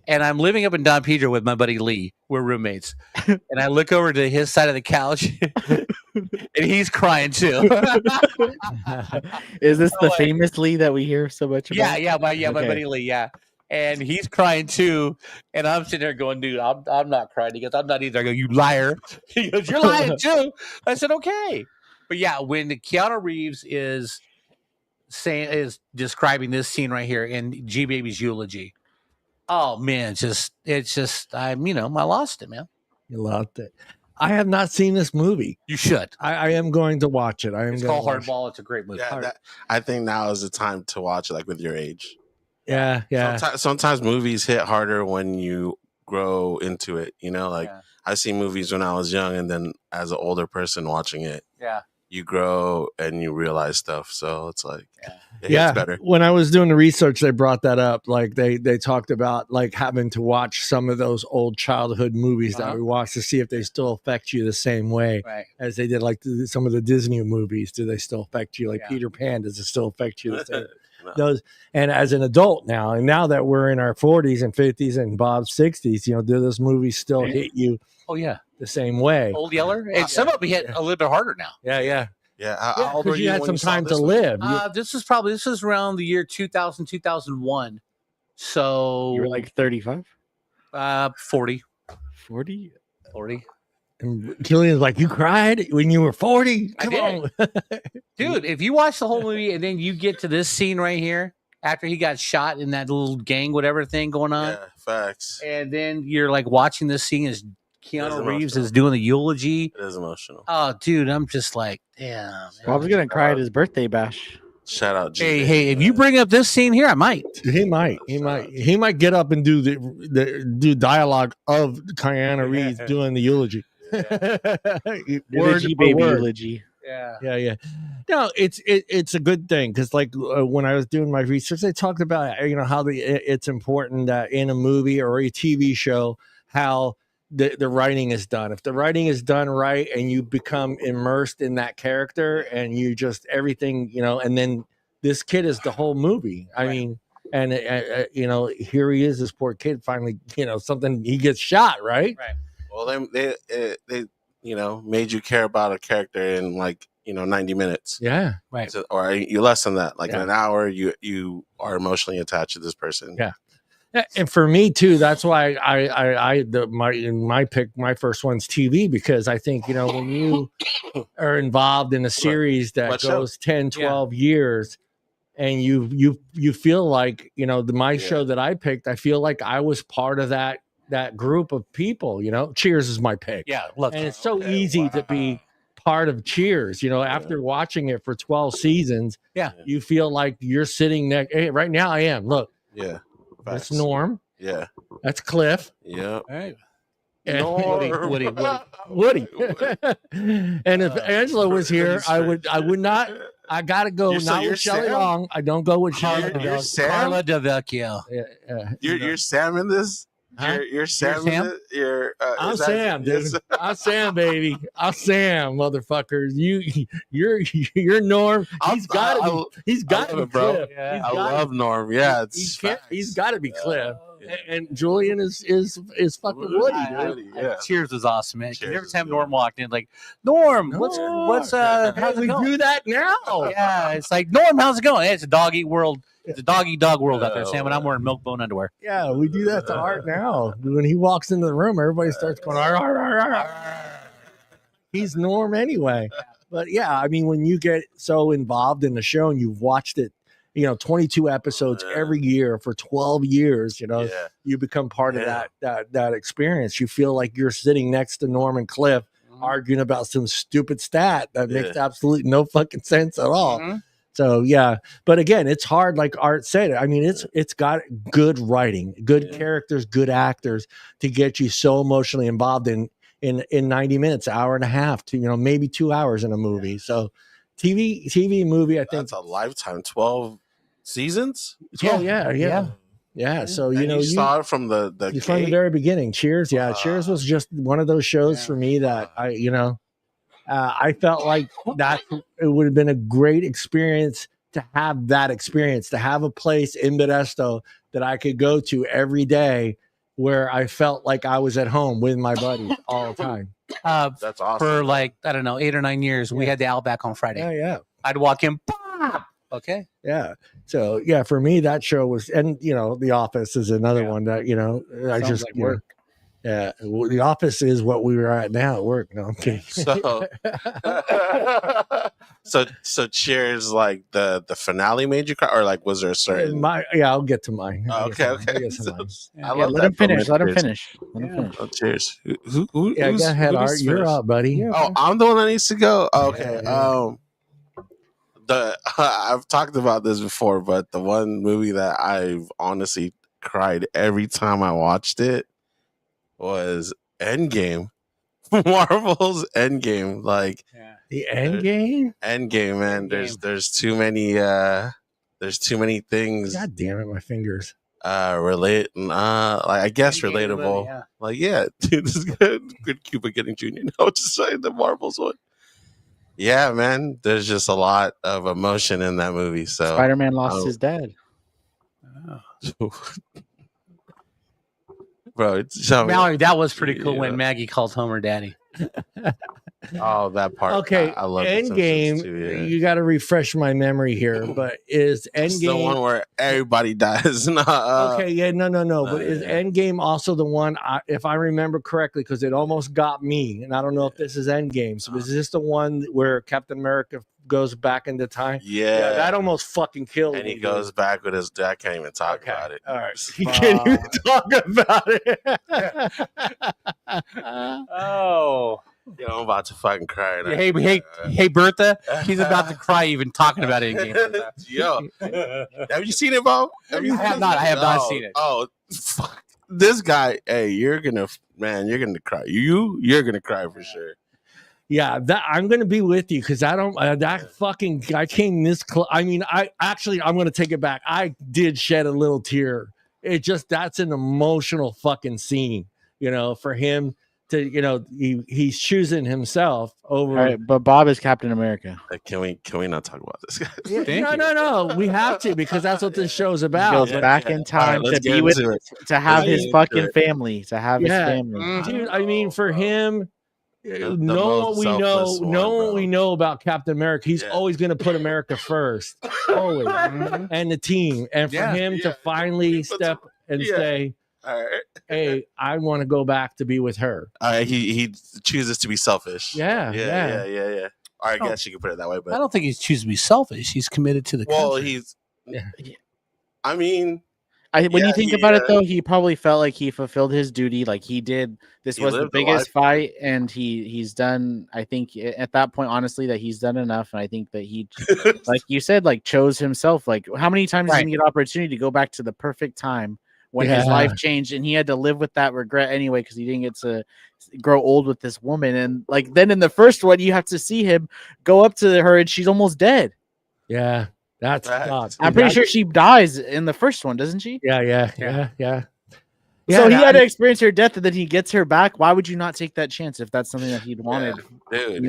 And I'm living up in Don Pedro with my buddy Lee. We're roommates. And I look over to his side of the couch and he's crying too. Is this the famous Lee that we hear so much about? my Okay. buddy Lee, yeah. And he's crying too. And I'm sitting there going, dude, I'm not crying. He goes, I'm not either. I go, you liar. He goes, you're lying too. I said, okay. But yeah, when Keanu Reeves is describing this scene right here in G Baby's eulogy, oh man, it's just I lost it, man. You loved it. I have not seen this movie. You should. I am going to watch it. It's called Hardball. It's a great movie. Yeah, I think now is the time to watch it, like with your age. Yeah. Sometimes movies hit harder when you grow into it. You know, like Yeah. I see movies when I was young, and then as an older person watching it, Yeah. you grow and you realize stuff. So it's like, it Yeah. hits better. When I was doing the research, they brought that up. Like they talked about like having to watch some of those old childhood movies that we watched to see if they still affect you the same way Right. as they did like some of the Disney movies. Do they still affect you? Like Yeah. Peter Pan, does it still affect you the same? those. And as an adult now, and now that we're in our 40s and 50s and Bob's 60s, do those movies still hit you? Oh yeah, the same way. Old Yeller, and some of them hit a little bit harder now. Yeah. How old were Because you you had when some you saw time to this one? live. This was around the year 2000, 2001. So You were like 35? 40. 40? And Julian's like, you cried when you were 40? Come on. Dude, if you watch the whole movie and then you get to this scene right here, after he got shot in that little gang, whatever thing going on. Yeah, facts. And then you're like watching this scene as Keanu Reeves emotional. is doing the eulogy. It is emotional. Oh, dude, I'm just like, damn. Bob's going to cry at his birthday bash. Shout out, Hey, if you bring up this scene here, I might. He might get up and do dialogue of Keanu Reeves doing the eulogy. Eulogy, baby, eulogy. Yeah. No, it's a good thing because when I was doing my research, they talked about how it's important that in a movie or a TV show how the writing is done. If the writing is done right and you become immersed in that character and you just everything, and then this kid is the whole movie. I mean, and here he is, this poor kid finally, something, he gets shot, right? Well, they made you care about a character in 90 minutes. Yeah. Right. So, or you less than that. In an hour, you are emotionally attached to this person. Yeah. And for me too, that's why my first one's TV, because I think, when you are involved in a series that goes 10, 12 years and you feel like, my show that I picked, I feel like I was part of that group of people. Cheers is my pick. Yeah. And it's so easy to be part of Cheers, after watching it for 12 seasons. Yeah. You feel like you're sitting next. Hey, right now I am. Look. Yeah. That's Norm. Yeah. That's Cliff. Yeah. Right. Woody. And if Angela was here, I would not. I gotta go. Not with Shelley Long. I don't go with Shelley Long. You're Sam? Carla DeVecchio. You're Sam in this? Huh? You're Sam. I'm Sam, dude. I'm Sam, baby. I'm Sam, motherfuckers. You're Norm. He's got to be Cliff. Yeah. I love Norm. Yeah, he's got to be Cliff. And Julian is fucking Woody. Cheers is awesome, man. Every time Norm walked in, like, Norm, how's it going? Do that now. Yeah, it's like, Norm, how's it going? Hey, it's a dog eat world. It's a dog eat dog world out there, Sam, and I'm wearing milk bone underwear. Yeah, we do that to Art now. When he walks into the room, everybody starts going, ar, ar, ar, ar. He's Norm anyway. But yeah, I mean, when you get so involved in the show and you've watched it, 22 episodes every year for 12 years, you become part of that experience. You feel like you're sitting next to Norm and Cliff arguing about some stupid stat that makes absolutely no fucking sense at all. So yeah, but again, it's hard, like Art said. I mean, it's got good writing, good characters, good actors to get you so emotionally involved in 90 minutes, hour and a half to maybe 2 hours in a movie. So TV movie, I think that's a lifetime. 12 seasons. Yeah. So you saw it from the from the very beginning. Cheers, Cheers was just one of those shows for me that I felt like that it would have been a great experience to have that experience, to have a place in Modesto that I could go to every day where I felt like I was at home with my buddies all the time. That's awesome. For 8 or 9 years, we had the Outback on Friday. Yeah. I'd walk in, pop. Okay. Yeah. So yeah, for me, that show was, and The Office is another one that, I just like work. Yeah, The Office is what we were at now at work. No, I'm kidding. So Cheers, like the finale made you cry, or was there a certain? I'll get to mine. Okay. I love let him finish. Let him finish. Oh, Cheers. Who go ahead, Art. You're up, buddy. Yeah, oh, I'm the one that needs to go. Okay. I've talked about this before, but the one movie that I've honestly cried every time I watched it was Endgame. Marvel's Endgame. The Endgame? Endgame, man. There's too many things. God damn it, my fingers. I guess relatable. Dude, this is good. Good Cuba getting Junior. No, just saying the Marvel's one. Yeah, man. There's just a lot of emotion in that movie. So Spider-Man lost his dad. Bro, Mallory, that was pretty cool when Maggie called Homer daddy. Oh, that part. Okay, I love Endgame. too, yeah. You got to refresh my memory here, but is Endgame it's the one where everybody dies? Okay, yeah, no. But is Endgame also the one? If I remember correctly, because it almost got me, and I don't know if this is Endgame. So is this the one where Captain America goes back into time? Yeah, that almost fucking killed me. And he goes back with his dad. I can't even talk about it. All right, he can't even talk about it. Oh. Yo, I'm about to fucking cry. Hey, Bertha. He's about to cry even talking about it in game. Yo, have you seen it, Bo? I have not seen it. Oh, fuck. This guy, hey, you're gonna cry. You're gonna cry for sure. Yeah, I'm gonna be with you because I don't. I came this close. I mean, I'm gonna take it back. I did shed a little tear. That's an emotional fucking scene, for him. He's choosing himself over. All right, but Bob is Captain America. Can we not talk about this guy? No. We have to because that's what this show's about. He goes back in time to be with, to have his fucking family, to have his family. Dude, I mean, for him, knowing what we know about Captain America, he's always going to put America first, always, and the team, and for him to finally step and say. Hey, I want to go back to be with her. He chooses to be selfish. Yeah. All right, I guess you can put it that way, but I don't think he's choosing to be selfish. He's committed to the country. I mean, when you think about it, though, he probably felt like he fulfilled his duty. Like he did. This was the biggest fight, and he's done. I think at that point, honestly, that he's done enough. And I think that he, like you said, like chose himself. Like how many times did he get opportunity to go back to the perfect time when his life changed, and he had to live with that regret anyway because he didn't get to grow old with this woman. And like then in the first one, you have to see him go up to her, and she's almost dead. Yeah, that's nuts. I'm pretty sure she dies in the first one, doesn't she? Yeah. So he had to experience her death, and then he gets her back. Why would you not take that chance if that's something that he'd wanted? Dude,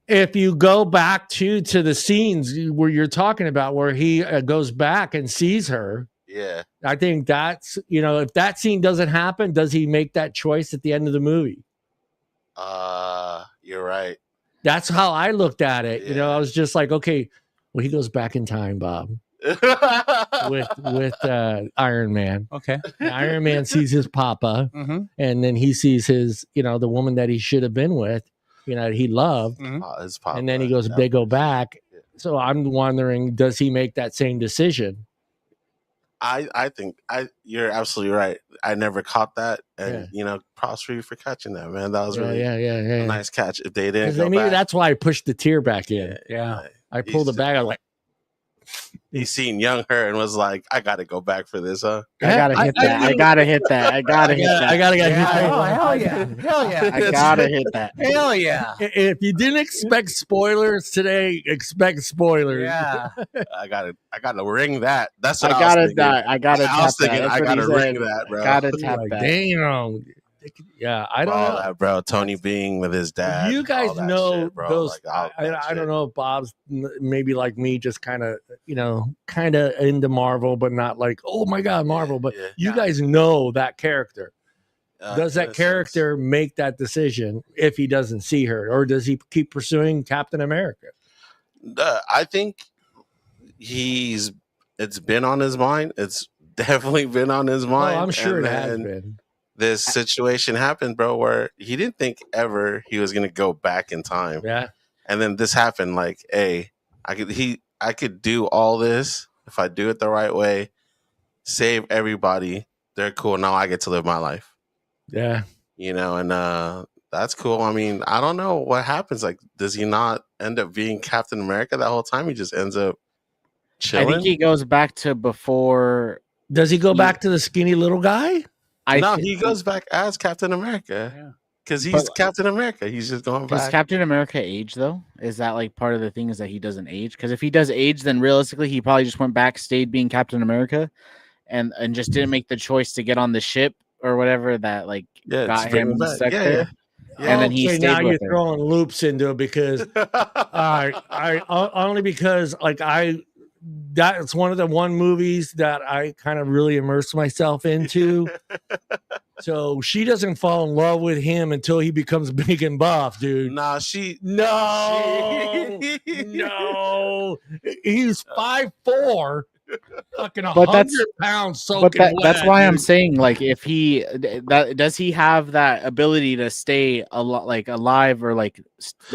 if you go back to the scenes where you're talking about where he goes back and sees her. Yeah, I think that's if that scene doesn't happen, does he make that choice at the end of the movie? You're right. That's how I looked at it. Yeah. I was just like, okay, well, he goes back in time, Bob, with Iron Man. Okay, and Iron Man sees his papa, and then he sees his, the woman that he should have been with, he loved, his papa, and then he goes, they go back. So I'm wondering, does he make that same decision? I think you're absolutely right. I never caught that, and props for you for catching that, man. That was really a nice catch. If they didn't, maybe that's why I pushed the tear back in. I pulled it back. I was like, he seen young her and was like, I gotta go back for this, huh? I gotta hit that. I gotta hit that. I gotta hit that. I gotta hit that. Oh, hell yeah. I gotta hit that. Hell yeah. If you didn't expect spoilers today, expect spoilers. Yeah. I gotta ring that. That's what I gotta die. I gotta tap that. I gotta ring that, bro. I gotta tap that. Damn. Yeah, I don't know that, bro. Tony being with his dad. You guys know shit, bro. those. I don't know if Bob's maybe like me, just kind of into Marvel, but not like, oh my god, Marvel. But you guys know that character. Does that character make that decision if he doesn't see her, or does he keep pursuing Captain America? I think it's been on his mind. It's definitely been on his mind. Oh, I'm sure it has been. This situation happened, bro, where he didn't think ever he was gonna go back in time. Yeah. And then this happened, like, hey, I could do all this if I do it the right way, save everybody. They're cool. Now I get to live my life. Yeah. And that's cool. I mean, I don't know what happens. Like, does he not end up being Captain America that whole time? He just ends up chilling. I think he goes back to before. Does he go back to the skinny little guy? He goes back as Captain America because he's Captain America. He's just going back. Does Captain America age though? Is that like part of the thing? Is that he doesn't age? Because if he does age, then realistically he probably just went back, stayed being Captain America, and just didn't make the choice to get on the ship or whatever that got him stuck there. And then he okay, stayed now with you're her. throwing loops into it because I only because like that's one of the movies that I kind of really immersed myself into. So she doesn't fall in love with him until he becomes big and buff, dude. Nah, No, he's 5'4", fucking But 100 pounds soaking wet. that's why I'm dude. saying, like, if he does he have that ability to stay alive or like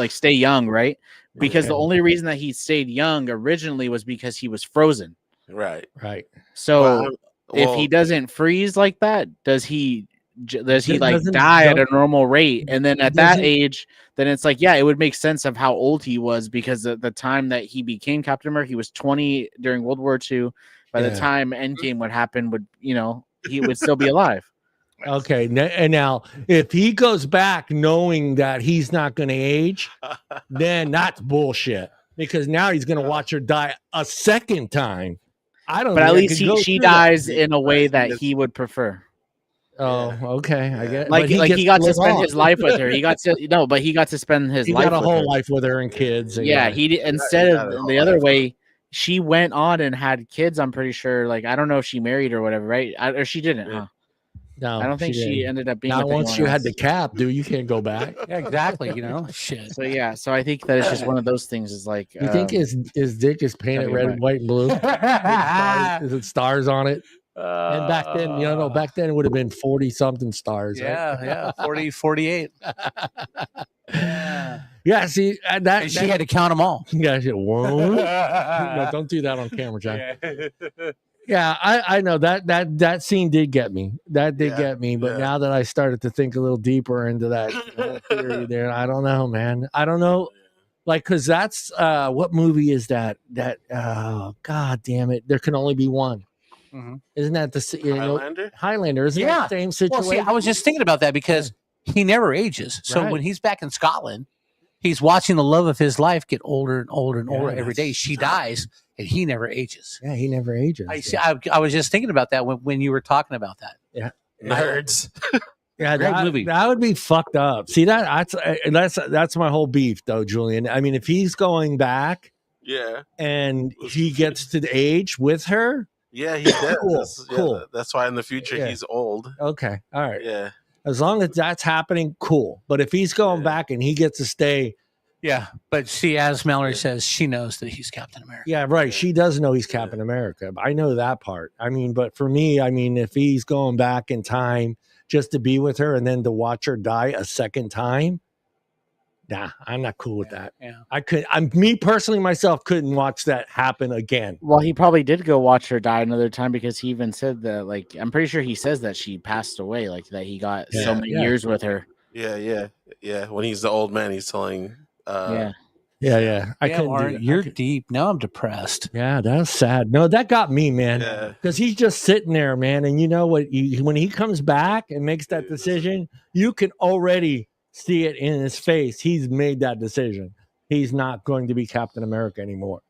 stay young, right? Because the only reason that he stayed young originally was because he was frozen. right. So if he doesn't freeze like that, does he like die at a normal rate? And then at that age, then it's like, yeah, it would make sense of how old he was, because at the time that he became Captain America, he was 20 during World War II. By the time Endgame would happen, he would still be alive. Okay, and now if he goes back knowing that he's not going to age, then that's bullshit, because now he's going to watch her die a second time. I don't. But at think I least could go she through that. dies in a way that he would prefer. Oh, okay. I get Like he got to spend his life with her. He got to but he got to spend his life. Got a with whole her. life with her and kids. Yeah, he instead of the other way, she went on and had kids. I'm pretty sure. Like, I don't know if she married or whatever, right? Or she didn't, huh? No, I don't think she ended up being. Not with once you else. had the cap, dude. You can't go back. Yeah, exactly. Shit. So yeah, so I think that it's just one of those things. Is like, you think his dick is painted red, white, and blue? Is it stars on it? And back then, back then it would have been 40 something stars. Yeah, 40, 48. Yeah, see that she had to count them all. Yeah, no, don't do that on camera, John. Yeah, I know that scene did get me. That did get me. But now that I started to think a little deeper into that theory there, I don't know, man. I don't know. Like, because that's what movie is that? God damn it. There can only be one. Mm-hmm. Isn't that the Highlander? Isn't that the same situation? Well, see, I was just thinking about that because he never ages. So when he's back in Scotland, he's watching the love of his life get older and older and older every day. She dies, and he never ages. Yeah, he never ages. I was just thinking about that when you were talking about that. Yeah, nerds. Yeah, that would be fucked up. See, that's my whole beef, though, Julian. I mean, if he's going back, and he gets to the age with her. Yeah, he does. Cool. That's why in the future he's old. Okay. All right. Yeah. As long as that's happening, cool. But if he's going back and he gets to stay. Yeah. But see, as Mallory says, she knows that he's Captain America. Yeah, right. Yeah. She does know he's Captain America. I know that part. I mean, but for me, if he's going back in time just to be with her and then to watch her die a second time, nah, I'm not cool with that. Yeah. Me personally, myself couldn't watch that happen again. Well, he probably did go watch her die another time, because he even said that, like, I'm pretty sure he says that she passed away, like that he got so many years with her. Yeah. When he's the old man, he's telling. Yeah. I couldn't. You're deep. Now I'm depressed. Yeah, that's sad. No, that got me, man. Because he's just sitting there, man. And you know what? When he comes back and makes that decision, you can already see it in his face. He's made that decision. He's not going to be Captain America anymore.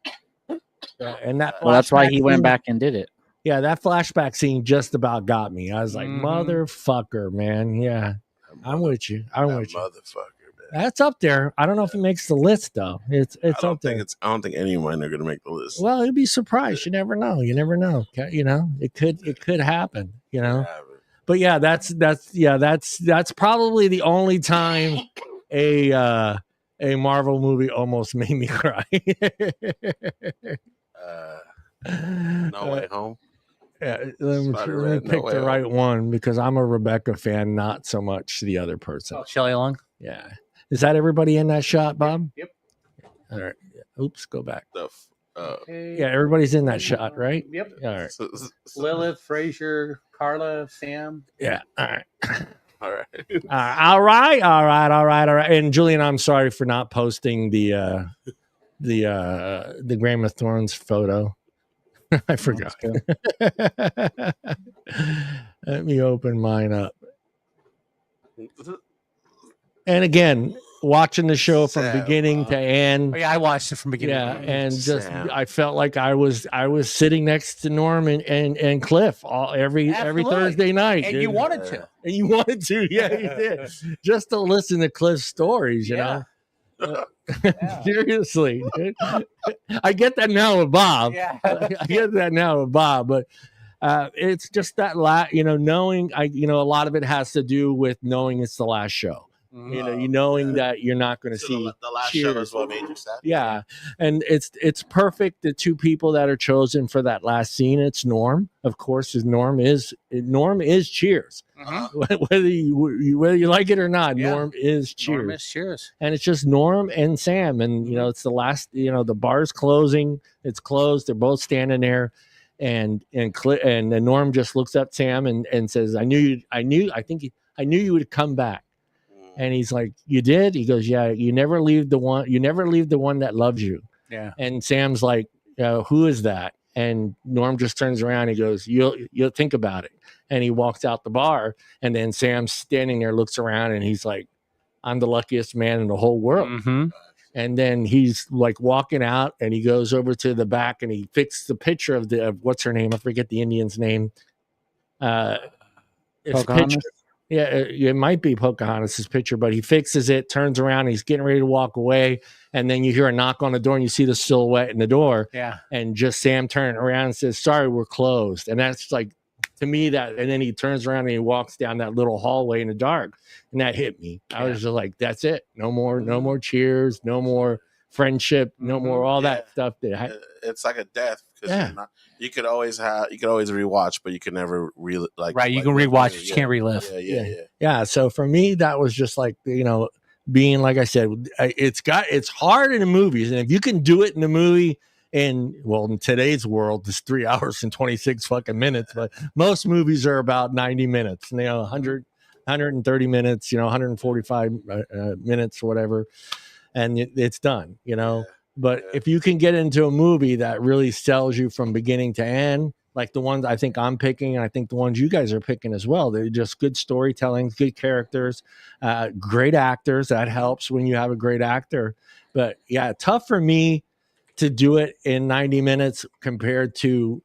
And that's why he went back and did it. Yeah, that flashback scene just about got me. I was like, motherfucker, man. Yeah, I'm with you. Motherfucker, man. That's up there. I don't know if it makes the list though. It's up there. I don't think any of mine are going to make the list. Well, you'd be surprised. You never know. It could happen. But yeah, that's probably the only time a Marvel movie almost made me cry. No Way Home. Yeah, let me pick the right one, because I'm a Rebecca fan, not so much the other person. Oh, Shelley Long. Yeah, is that everybody in that shot, Bob? Yep. All right. Oops, go back. Okay. Yeah, everybody's in that shot, right? Yep. All right. Lilith, Frazier, Carla, Sam. Yeah. All right. All right. All right. And Julian, I'm sorry for not posting the Game of Thrones photo. I forgot. Let me open mine up. And again, watching the show from Sam, beginning to end. Oh, yeah, I watched it from beginning. Yeah, to end. and just Sam. I felt like I was sitting next to Norm and Cliff every Absolutely. Thursday night, And dude. you wanted to. And you wanted to, yeah, you did, just to listen to Cliff's stories, you know. Yeah. Seriously, dude. I get that now with Bob. Yeah. I get that now with Bob, but it's just that knowing a lot of it has to do with knowing it's the last show. You knowing that you're not going to see the last Cheers. show is what made you sad. Yeah, and it's perfect. The two people that are chosen for that last scene, it's Norm, of course. Norm is Cheers. Whether you like it or not, Yeah. Norm is Cheers. Norm is Cheers. And it's just Norm and Sam, and it's the last. The bar's closing. It's closed. They're both standing there, and then Norm just looks at Sam and says, I knew you would come back." And he's like, "You did?" He goes, "Yeah, you never leave the one that loves you." Yeah. And Sam's like, "Who is that?" And Norm just turns around. And he goes, "You'll think about it." And he walks out the bar. And then Sam's standing there, looks around, and he's like, "I'm the luckiest man in the whole world." Mm-hmm. And then he's like walking out, and he goes over to the back, and he fixed the picture of what's her name? I forget the Indian's name. It's picture. Yeah, it might be Pocahontas' picture, but he fixes it, turns around, he's getting ready to walk away, and then you hear a knock on the door, and you see the silhouette in the door. Yeah. And just Sam turning around and says, "Sorry, we're closed." And that's like, to me, that, and then he turns around and he walks down that little hallway in the dark, and that hit me. I was just like, that's it. No more Cheers, no more friendship, no more all that stuff. It's like a death. Yeah. You could always rewatch, but you could never you can rewatch, but you can't relive. Yeah. So for me, that was just like, being, like I said, it's hard in the movies. And if you can do it in the movie in today's world, it's 3 hours and 26 fucking minutes, but most movies are about 90 minutes, 130 minutes, 145 minutes or whatever. And it's done, But if you can get into a movie that really sells you from beginning to end, like the ones I think I'm picking, and I think the ones you guys are picking as well, they're just good storytelling, good characters, great actors. That helps when you have a great actor. But yeah, tough for me to do it in 90 minutes compared to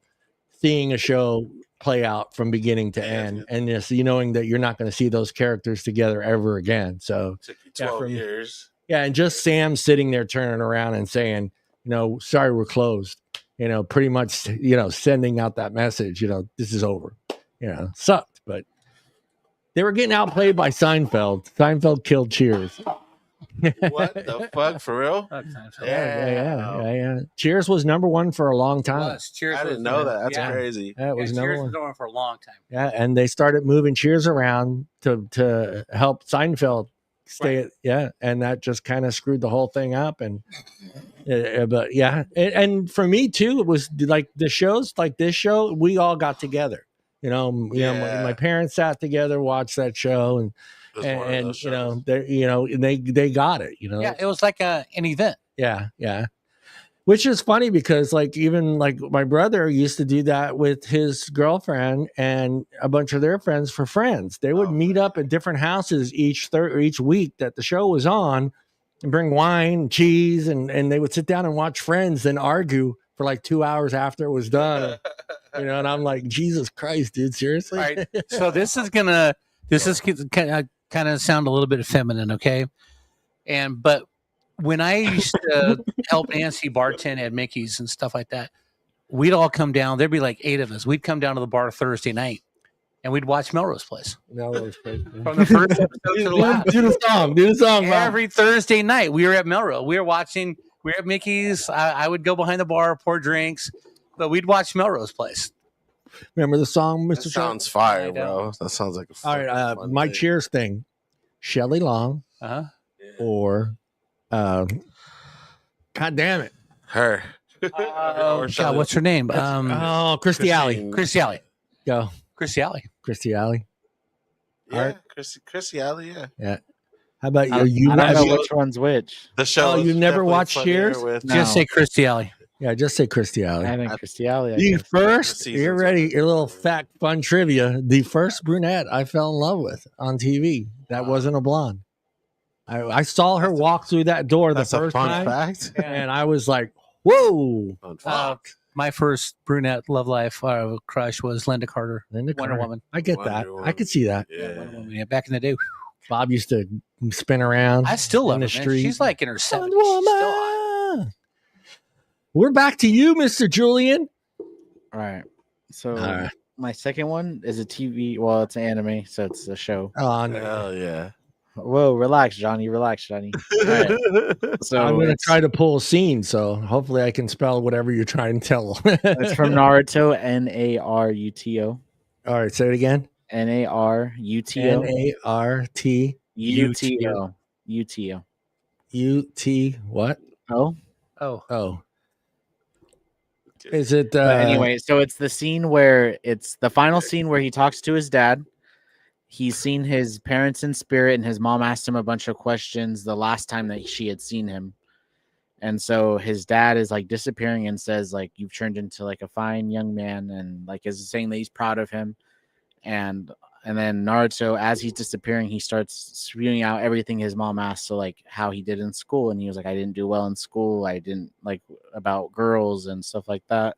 seeing a show play out from beginning to end, and just knowing that you're not going to see those characters together ever again. So it took you 12 years. Yeah, and just Sam sitting there turning around and saying, "Sorry, we're closed." Pretty much, sending out that message, this is over. Sucked, but they were getting outplayed by Seinfeld. Seinfeld killed Cheers. What the fuck, for real? Yeah. Cheers was number one for a long time. Cheers. I didn't know that. That's crazy. Yeah, it was Cheers number was number one for a long time. Yeah, and they started moving Cheers around to help Seinfeld stay. Right. And that just kind of screwed the whole thing up. And but yeah, and for me too, it was like the shows like this show. We all got together. My parents sat together, watched that show, and they got it. Yeah, it was like an event. Yeah. Which is funny because even my brother used to do that with his girlfriend and a bunch of their friends for Friends. They would meet up at different houses each week that the show was on and bring wine and cheese and they would sit down and watch Friends and argue for like 2 hours after it was done. And I'm like, Jesus Christ, dude, seriously? All right. So this is kind of sound a little bit feminine, okay? But when I used to help Nancy bartend at Mickey's and stuff like that, we'd all come down. There'd be like 8 of us. We'd come down to the bar Thursday night, and we'd watch Melrose Place. Melrose Place. From the first episode to the last. Do the song. Every Thursday night, we were at Melrose. We were at Mickey's. I would go behind the bar, pour drinks, but we'd watch Melrose Place. Remember the song, Mr. That sounds fire, bro. That sounds like a all right. My Cheers thing, Shelley Long, or God damn it, her. God, what's her name? Christy Alley. Christy Alley. Go. Christy Alley. Christy Alley. Yeah, Christy Alley. Yeah. How about you? I don't know which one's which. The show. Oh, you never watched Cheers? Just say Christy Alley. Yeah, just say Christy Alley. I think Christy Alley. The first, you're ready, your little fact, fun trivia. The first brunette I fell in love with on TV that wasn't a blonde. I saw her walk through that door the That's a first fun time, fact. and I was like, "Whoa!" Fun fact. My first brunette love life crush was Linda Carter, Linda Wonder Carter. Woman. I get Wonder that. I Woman. could see that. Yeah. Wonder Woman. Yeah, back in the day. Bob used to spin around. I still love in her, the man. street. She's like in her 70s. Wonder She's still hot. Woman. We're back to you, Mr. Julian. All right. So All right. my second one is a TV. Well, it's an anime, so it's a show. Oh, no. Hell yeah. Whoa, relax, Johnny. Relax, Johnny. All right. So I'm going to it's, try to pull a scene, so hopefully I can spell whatever you're trying to tell. it's from Naruto. Naruto. All right, say it again. Naruto. Nartuto. Uto. UT what? Oh. Oh. Is it But anyway, so it's the scene where it's the final scene where he talks to his dad. He's seen his parents in spirit, and his mom asked him a bunch of questions the last time that she had seen him. And so his dad is like disappearing and says, like, you've turned into like a fine young man, and like is saying that he's proud of him. And then Naruto, as he's disappearing, he starts spewing out everything his mom asked, so like how he did in school, and he was like, I didn't do well in school, I didn't like about girls and stuff like that.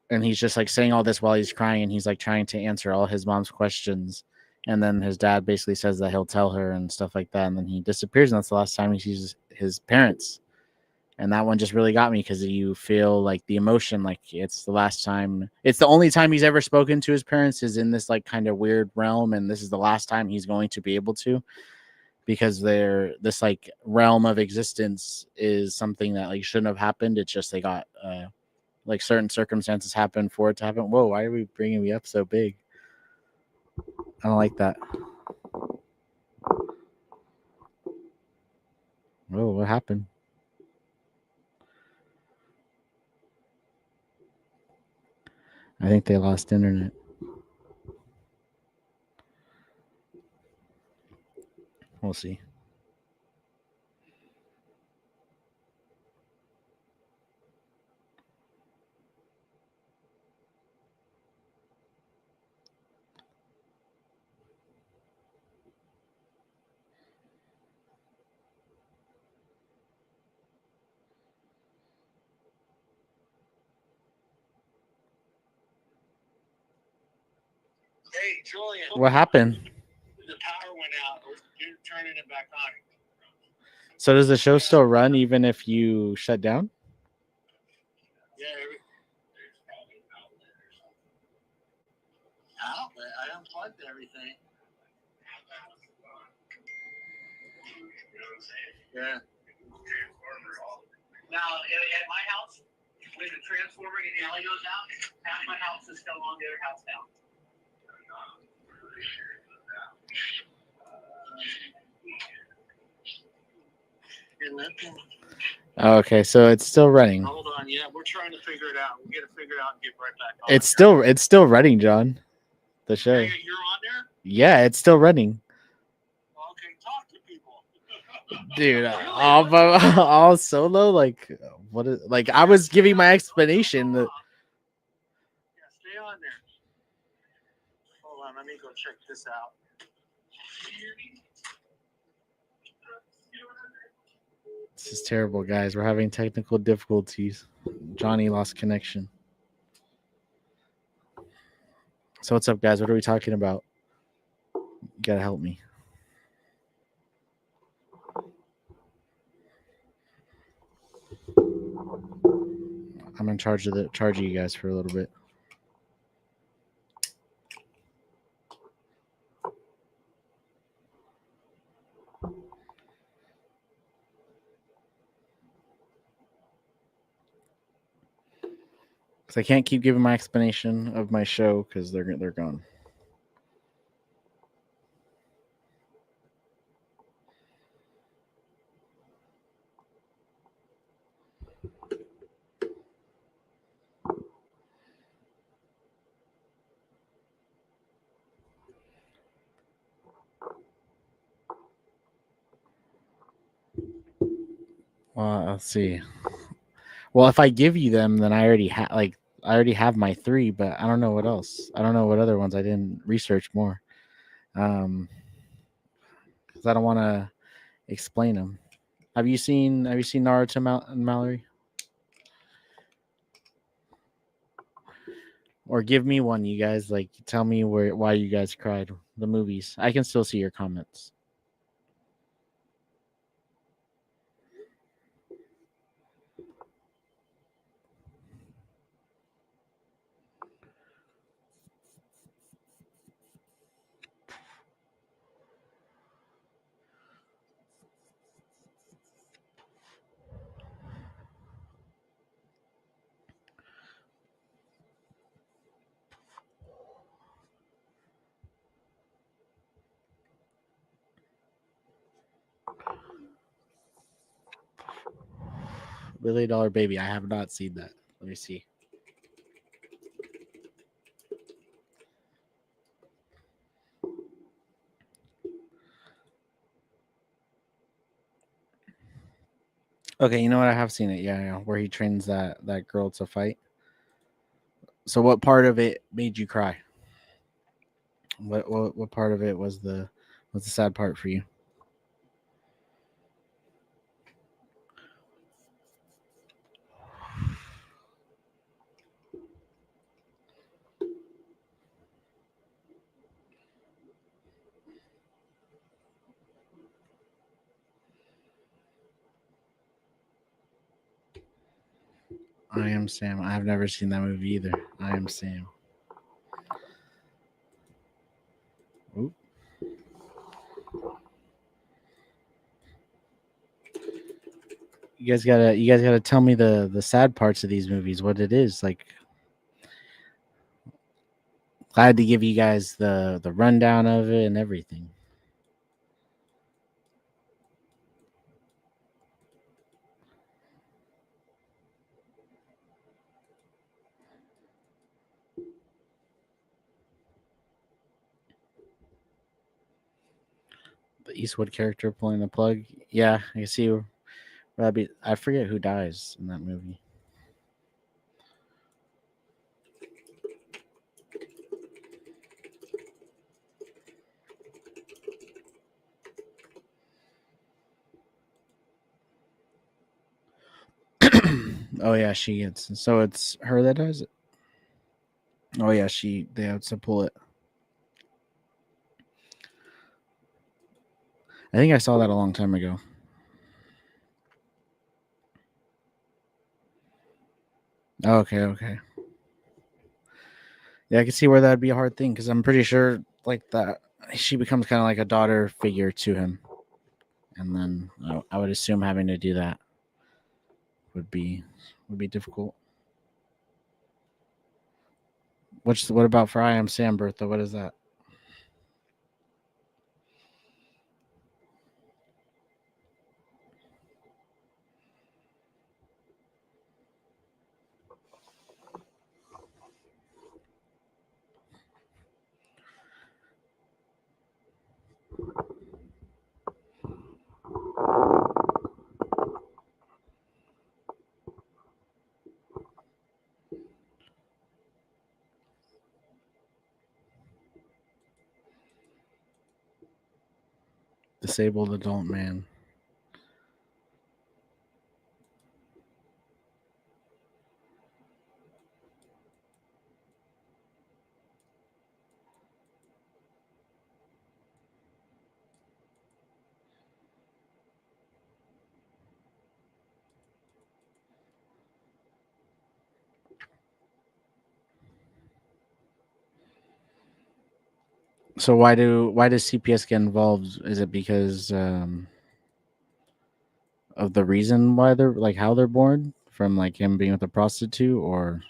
And he's just like saying all this while he's crying, and he's like trying to answer all his mom's questions. And then his dad basically says that he'll tell her and stuff like that, and then he disappears, and that's the last time he sees his parents. And that one just really got me because you feel like the emotion, like it's the last time, it's the only time he's ever spoken to his parents is in this like kind of weird realm. And this is the last time he's going to be able to, because they're this like realm of existence is something that like shouldn't have happened. It's just, they got like certain circumstances happen for it to happen. Whoa, why are we bringing me up so big? I don't like that. Whoa, what happened? I think they lost internet. We'll see. Hey, Julian. What happened? The power went out. You're turning it back on. So does the show still run even if you shut down? Yeah. Outlet. I unplugged everything. Yeah. Now, at my house, when the transformer in the alley goes out, half my house is still on, the other house down. Okay, so it's still running. Hold on, yeah, we're trying to figure it out. We'll get it figured out and get right back on. It's still running, John. The show. Hey, you're on there? Yeah, it's still running. Okay, talk to people. Dude, all solo, like what is, like I was giving my explanation that Yeah, stay on there. Hold on, let me go check this out. this is terrible, guys. We're having technical difficulties. Johnny lost connection. So what's up, guys? What are we talking about? You gotta help me. I'm in charge of you guys for a little bit. Because I can't keep giving my explanation of my show because they're gone. Well, let's see. Well, if I give you them, then I already have my 3, but I don't know what else. I don't know what other ones. I didn't research more. Because I don't want to explain them. Have you seen Naruto, Mallory? Or give me one, you guys. Like, tell me why you guys cried. The movies. I can still see your comments. $1 Billion Baby. I have not seen that. Let me see. Okay, you know what? I have seen it. Yeah, where he trains that girl to fight. So, what part of it made you cry? What part of it was the sad part for you? I Am Sam. I've never seen that movie either. I Am Sam. Oop. You guys gotta tell me the sad parts of these movies. What it is like. Glad to give you guys the rundown of it and everything. The Eastwood character pulling the plug. Yeah, I see. I forget who dies in that movie. Oh yeah, she gets. So it's her that does it. Oh yeah, they have to pull it. I think I saw that a long time ago. Okay. Yeah, I can see where that'd be a hard thing because I'm pretty sure like that she becomes kind of like a daughter figure to him, and then I would assume having to do that would be difficult. What about for I Am Sam, Bertha? What is that? Disabled adult man. So why does CPS get involved? Is it because of the reason why they're like how they're born from like him being with a prostitute or?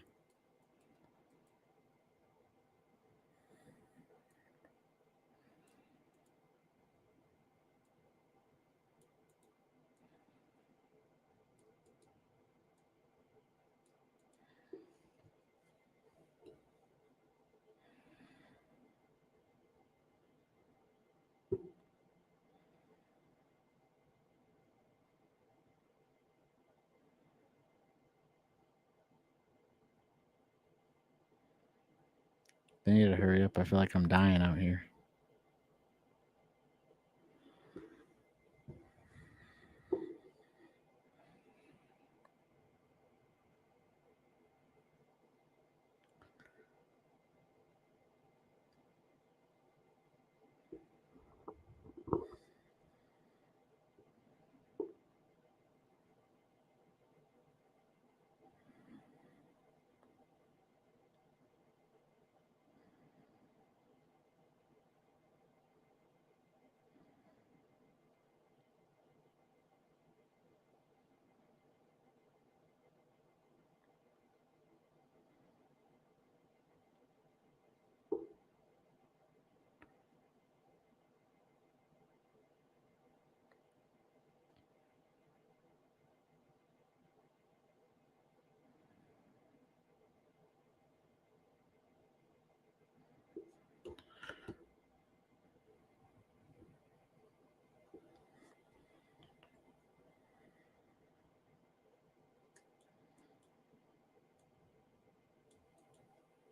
They need to hurry up. I feel like I'm dying out here.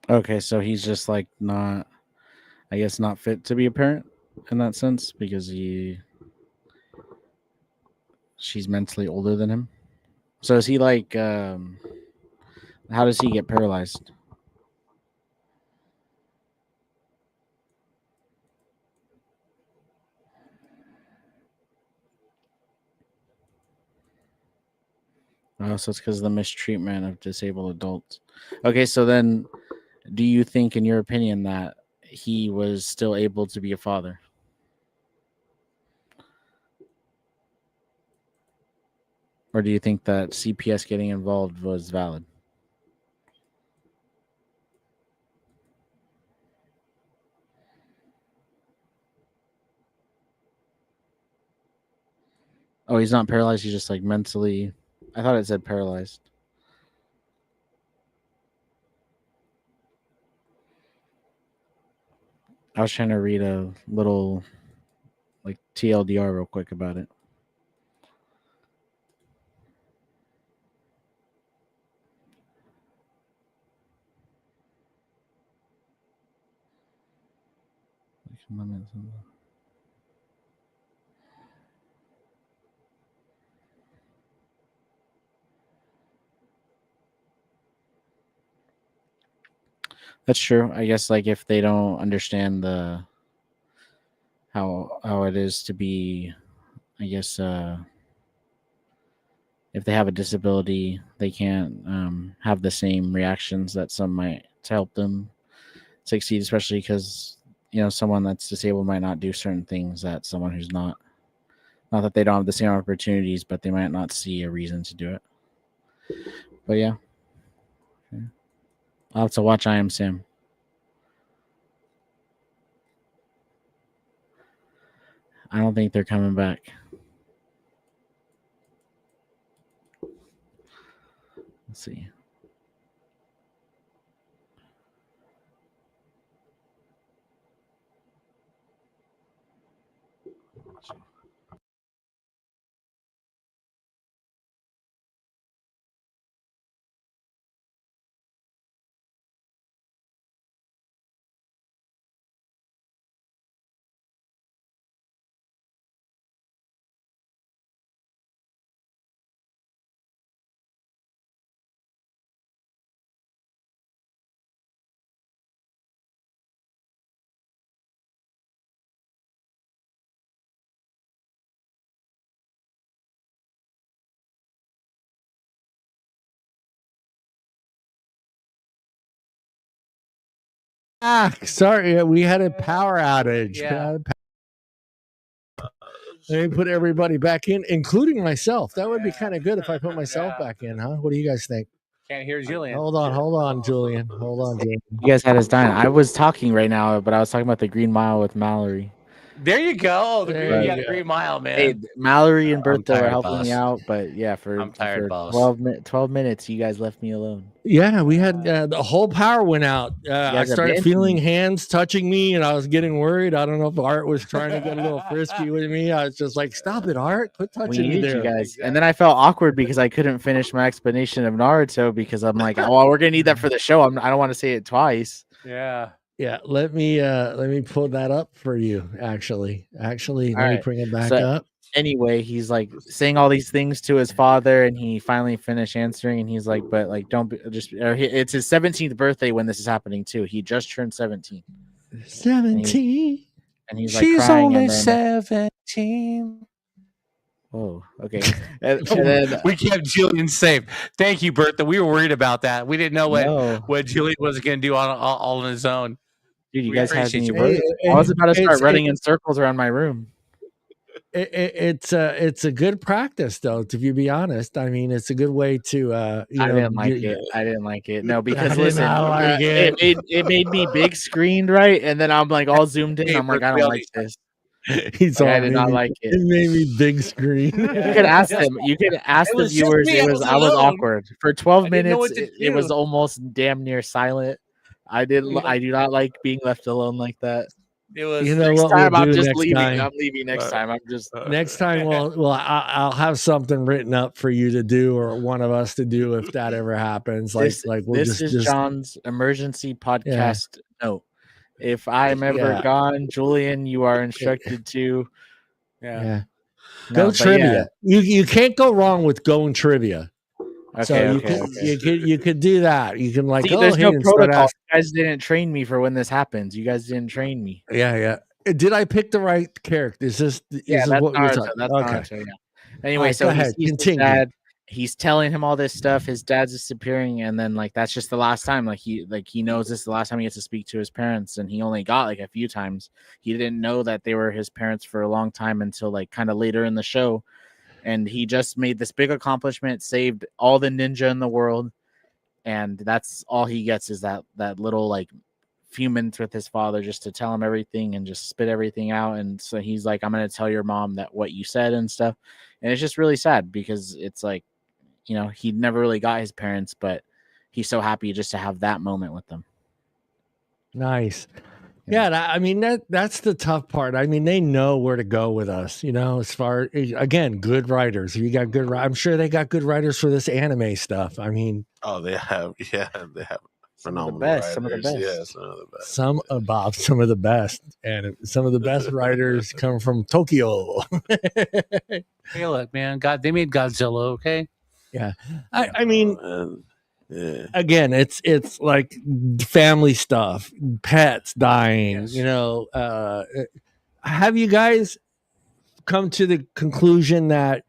Okay, so he's just like not, I guess, not fit to be a parent in that sense because she's mentally older than him. So is he like, how does he get paralyzed? Oh, so it's because of the mistreatment of disabled adults. Okay, so then do you think, in your opinion, that he was still able to be a father? Or do you think that CPS getting involved was valid? Oh, he's not paralyzed. He's just like mentally. I thought it said paralyzed. I was trying to read a little like TLDR real quick about it. That's true. I guess like if they don't understand the how it is to be, I guess if they have a disability, they can't have the same reactions that some might to help them succeed, especially because someone that's disabled might not do certain things that someone who's not. Not that they don't have the same opportunities, but they might not see a reason to do it. But yeah, I'll have to watch I Am Sam. I don't think they're coming back. Let's see. Sorry, we had a power outage. Yeah. Let me put everybody back in, including myself. That would be kind of good if I put myself back in, huh? What do you guys think? Can't hear Julian. Hold on, Julian. Hold on, Julian. You guys had us dying. I was talking right now, but I was talking about the Green Mile with Mallory. There you go. The There you go. Green Mile, man. Hey, Mallory and Bertha were tired, helping boss. me out, but yeah, for I'm tired, boss. 12 minutes, you guys left me alone. Yeah, we had the whole power went out. I guys started abandoned feeling me. hands touching me, and I was getting worried. I don't know if Art was trying to get a little frisky with me. I was just like, "Stop it, Art! Quit We touching me needed there." you guys, and then I felt awkward because I couldn't finish my explanation of Naruto because I'm like, "Oh, we're gonna need that for the show." I don't want to say it twice. Yeah. Yeah, let me pull that up for you. Actually, let me right. bring it back So- up. Anyway, he's like saying all these things to his father, and he finally finished answering. And he's like, "But like, don't be, just." It's his 17th birthday when this is happening too. He just turned 17. 17. And he's like She's crying. only And then, 17. oh, okay. and then We kept Julian safe. Thank you, Bertha. We were worried about that. We didn't know what Julian was going to do all on his own. Dude, you We guys had appreciate me you, worried. I was about to start running in circles around my room. It's a good practice, though. To be honest, I mean, it's a good way to I didn't like it. No, because listen, like it made me big screened, right? And then I'm like all zoomed in. I'm like, I don't like this. He's Like, all I did not like it. It made me big screen. You could ask them. You could ask the viewers. I was awkward for 12 minutes. It was almost damn near silent. I do not like being left alone like that. It was. You know Next what time we'll I'm do just next leaving. time? I'm leaving next time. I'm just Next time, I'll have something written up for you to do, or one of us to do, if that ever happens. We'll this is John's emergency podcast note. If I'm ever gone, Julian, you are instructed to go No, but trivia. You can't go wrong with going trivia. Okay, you could do that. You can See, there's no protocol. You guys didn't train me for when this happens. You guys didn't train me. Yeah. Did I pick the right character? Is this what we're talking? That's Okay. Anyway, right, so go he ahead. sees his Continue. dad. He's telling him all this stuff. His dad's disappearing, and then like that's just the last time. He knows this is the last time he gets to speak to his parents, and he only got like a few times. He didn't know that they were his parents for a long time until like kind of later in the show. And he just made this big accomplishment, saved all the ninja in the world, and that's all he gets is that little like few minutes with his father just to tell him everything and just spit everything out. And so he's like, I'm gonna tell your mom that what you said and stuff. And it's just really sad because it's like, you know, he never really got his parents, but he's so happy just to have that moment with them. Nice. Yeah, that's the tough part. I mean, they know where to go with us, you know, as far again, good writers. You got good, I'm sure they got good writers for this anime stuff. I mean, they have phenomenal best, writers. some of the best. Yeah, some of the best. Some of the best, and some of the best writers come from Tokyo. Hey, look, man, they made Godzilla, okay? Yeah, I mean. Yeah. Again, it's like family stuff, pets dying. Yes. You know, have you guys come to the conclusion that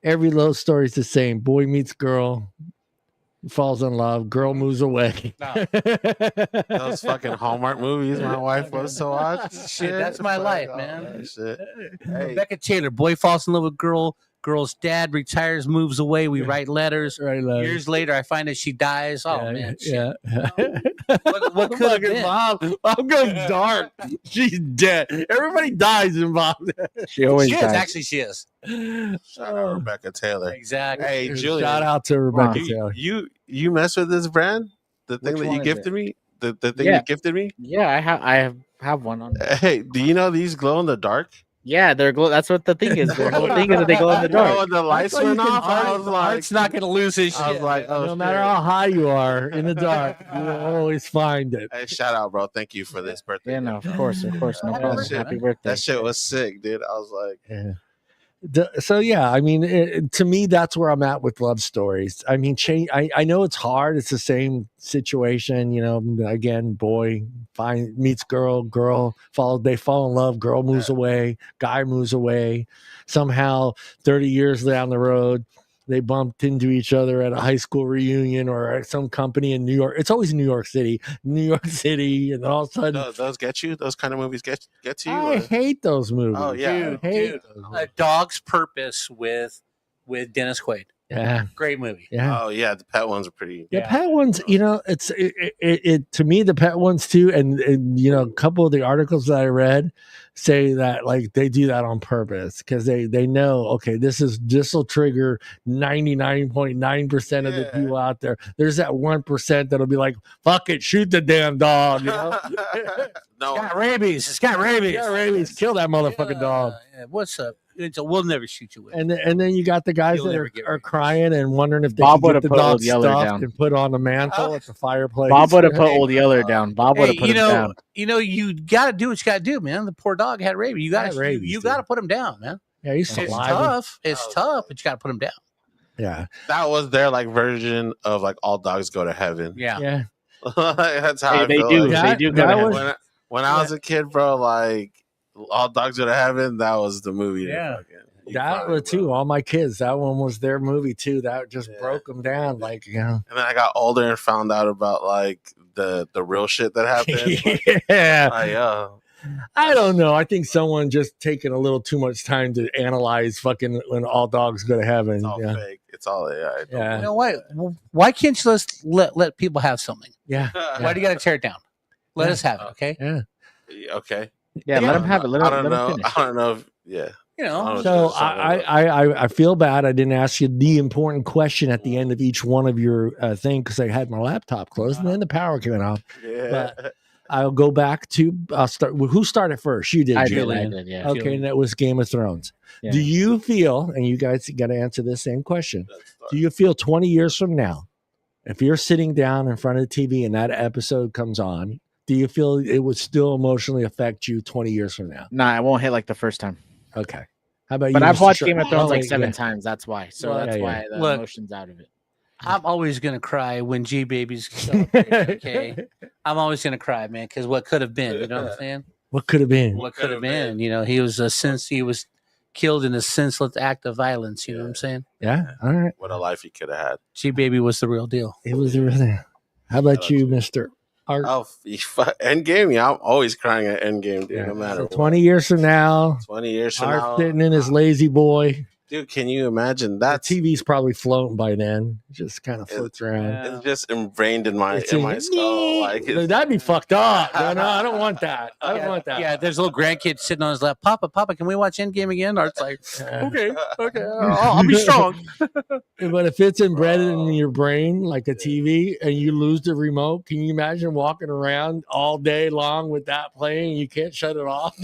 every love story is the same? Boy meets girl, falls in love, girl moves away. No. Those fucking Hallmark movies my wife loves to watch. Shit, that's my life, man. That shit. Rebecca Taylor, boy falls in love with girl. Girl's dad retires, moves away. We write letters. Years later, I find that she dies. Oh man, shit. What could have been? Bob goes dark. She's dead. Everybody dies involved. She always dies. Actually, she is. Shout out Rebecca Taylor. Exactly. Hey, Julian. Shout out to Rebecca Taylor. You mess with this brand? The thing Which that one you is gifted it? me? The thing you gifted me? Yeah, I have one on. Hey, do you know these glow in the dark? Yeah, they're glow. That's what the thing is. Their whole thing is that they glow in the dark. When the lights went off, I was like, Art's not gonna lose his shit. I was like, oh, No matter how high you are in the dark, you will always find it. Hey, shout out, bro. Thank you for this birthday. Yeah, no, of course, no problem. shit, Happy birthday. That shit was sick, dude. I was like, Yeah. So yeah, I mean, to me, that's where I'm at with love stories. I mean, I know it's hard. It's the same situation, you know. Again, boy meets girl, they fall in love, girl moves away, guy moves away. Somehow, 30 years down the road, they bumped into each other at a high school reunion or at some company in New York. It's always New York City, and all of a sudden, those get you. Those kind of movies get to you. I hate those movies. Oh yeah, Dude, A Dog's Purpose with Dennis Quaid. Yeah, Great movie. yeah. Oh yeah, the pet ones are pretty. The pet ones, you know, it to me, the pet ones too, and you know, a couple of the articles that I read say that like they do that on purpose because they know, okay, this will trigger 99.9% of the people out there. There's that 1% that'll be like, fuck it, shoot the damn dog, you know. No, It's got rabies. It's got rabies. Kill that motherfucking dog. Yeah, what's up? We'll never shoot you with. And then you got the guys You'll that never get are rabies. crying and wondering if they Bob can would get have the put dog Old Yeller stuffed down. and put on a mantle at the fireplace. Bob would have put Old Yeller down. Bob would have put him down. You got to do what you got to do, man. The poor dog had rabies. You got to put him down, man. Yeah, he's It's alive. tough. It's tough, but you got to put him down. Yeah, that was their like version of like all dogs go to heaven. Yeah. That's how I They feel do. like. They do go to heaven. When I was a kid, bro, like all dogs go to heaven. That was the movie. Yeah. That was too. All my kids. That one was their movie too. That just broke them down. Like, you know. And then I got older and found out about like the real shit that happened. Yeah. I I don't know. I think someone just taking a little too much time to analyze fucking when all dogs go to heaven. It's all fake. It's all AI. Yeah. You know why? Why can't you just let people have something? Yeah. Why do you got to tear it down? Let us have it, okay? Yeah. Okay. Yeah, let him have it. I don't know. I don't know. If, yeah. You know. So I feel bad. I didn't ask you the important question at the end of each one of your thing because I had my laptop closed and then the power came off. Yeah. But I'll go back to start. Who started first? You did. I Julian. did. Yeah. Okay, Julian. and that was Game of Thrones. Yeah. Do you feel? And you guys got to answer the same question. Do you feel 20 years from now, if you're sitting down in front of the TV and that episode comes on, do you feel it would still emotionally affect you 20 years from now? Nah, it won't hit like the first time. Okay. How about you? But I've Mr. watched Sher- Game of Thrones Oh, like 7 yeah. times. That's why. So Well, that's yeah, why the Look. emotion's out of it. I'm always gonna cry when G Baby's celebrating, okay. I'm always gonna cry, man, because what could have been, you know what I'm saying? What could have been? What could have been? You know, he was killed in a senseless act of violence. You know what I'm saying? Yeah. All right. What a life he could have had. G Baby was the real deal. It was everything. How about you, Mr. Art? Oh, Endgame. Yeah, I'm always crying at Endgame, dude. Yeah. No matter So what. 20 years from now, 20 years from Art now, sitting in his lazy boy. dude. Can you imagine The that? TV's probably floating by then. It just kind of floats around. Yeah. It's just ingrained in my It's skull. Like that'd be fucked up. No, I don't want that. I don't want that. Yeah, there's a little grandkid sitting on his lap. Papa, can we watch Endgame again? Art's like, okay, I'll be strong. But if it's embedded in your brain like a TV and you lose the remote, can you imagine walking around all day long with that playing and you can't shut it off?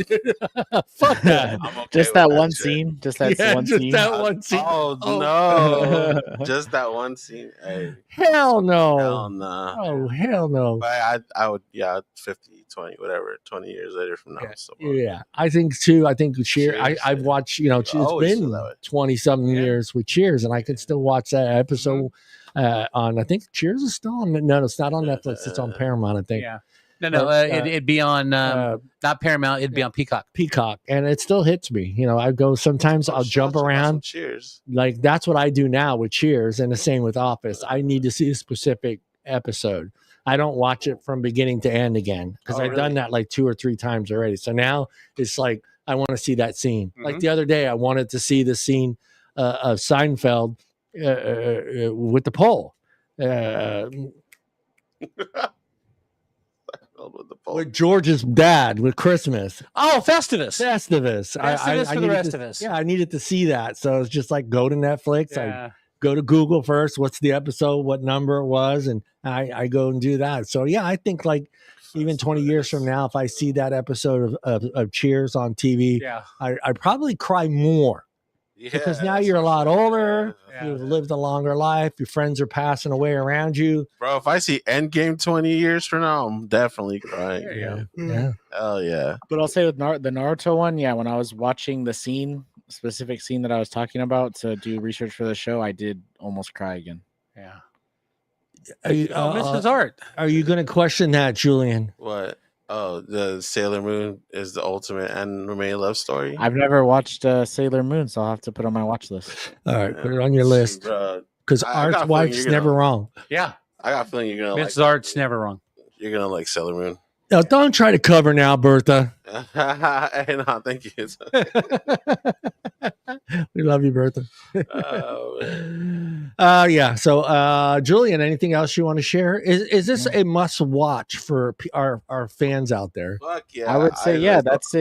Fuck that. I'm okay Just with that one shit. scene. Just that Yeah, one just scene. that one scene. Oh, no, just that one scene. Hey, Hell no. hell no. Oh, hell no. But I would, 50, 20, whatever, 20 years later from now. Yeah. So, Yeah, I think too. I think Cheers. Cheers, I've yeah. watched. You know, it's always feel been that way. 20-something Yeah. years with Cheers, and I can still watch that episode on. I think Cheers is still on. No, it's not on Netflix. It's on Paramount. I think Yeah. No, But, it'd be on not Paramount. It'd be on Peacock. Peacock, and it still hits me. You know, I go sometimes. I'll jump around. Cheers. Like that's what I do now with Cheers, and the same with Office. I need to see a specific episode. I don't watch it from beginning to end again because Oh, I've done really? that like 2 or 3 times already. So now it's like I want to see that scene. Like Mhm. the other day, I wanted to see the scene of Seinfeld with the pole. With the pole. With George's dad with Christmas. Oh, Festivus. Festivus. Festivus for the needed rest to- of us. Yeah, I needed to see that. So it's just like go to Netflix. I Yeah. go to Google first. What's the episode? What number it was? And I go and do that. So yeah, I think like even 20 years from now, if I see that episode of Cheers on TV, Yeah. I probably cry more because now that's you're a for lot sure. older. Yeah. You've lived a longer life. Your friends are passing away around you. Bro, if I see Endgame 20 years from now, I'm definitely crying. There you go. Yeah. Hell yeah. But I'll say with the Naruto one, yeah, when I was watching the specific scene that I was talking about to do research for the show, I did almost cry again. Yeah. Are you, Mrs. Art. are you going to question that, Julian? What? Oh, the Sailor Moon is the ultimate anime love story. I've never watched Sailor Moon, so I'll have to put it on my watch list. All right, put it on your list Bro, because I got a Art's feeling wife's you're gonna- never wrong. Yeah. I got a feeling you're gonna Mrs. Art's never wrong. you're gonna like Sailor Moon. No, don't try to cover now, Bertha. Hey, no, thank you. We love you, Bertha. Oh, man. Yeah. So, Julian, anything else you want to share? Is this a must watch for our fans out there? Fuck yeah. I would say, yeah, like- that's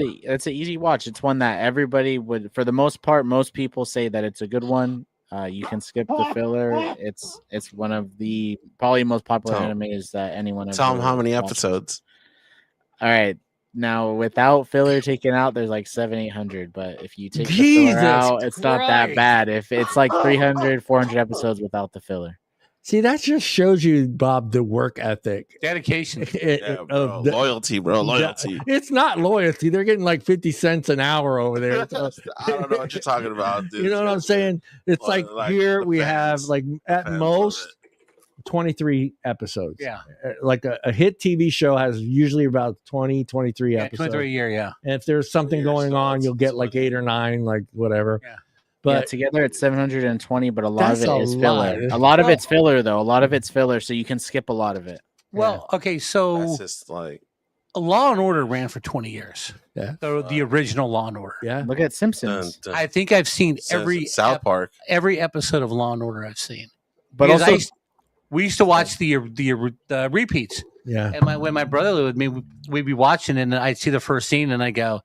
an easy watch. It's one that everybody would, for the most part, most people say that it's a good one. You can skip the filler. It's one of the probably most popular Tom. animes that anyone. Tell them ever how many watched. episodes. All right. Now, without filler taken out, there's like 700-800. But if you take the Jesus filler out, it's not that Christ. bad. If it's like 300-400 episodes without the filler. See, that just shows you, Bob, the work ethic. Dedication. Yeah, bro. Loyalty, bro. Loyalty. It's not loyalty. They're getting like 50 cents an hour over there. So- I don't know what you're talking about, dude. you know what I'm saying? It's Well, like like here the we fans- have like at Fans love most it. 23 episodes. Yeah. Like a hit TV show has usually about 20, 23 Yeah, episodes. 23 a year, yeah. And if there's something Yeah, going so on, it's- you'll get it's like what- 8 or 9, like whatever. Yeah. But But together it's 720, but a lot of That's it a is lot. filler. A lot of it's filler, though. A lot of it's filler, so you can skip a lot of it. Well, okay, so That's just like Law and Order ran for 20 years. Yeah. The original Law and Order. yeah. Look at Simpsons. dun, I think I've seen every South Park. every episode of Law and Order I've seen. But Because also, we used to watch the repeats. Yeah. And when my brother lived with me, we'd be watching and I'd see the first scene and I go,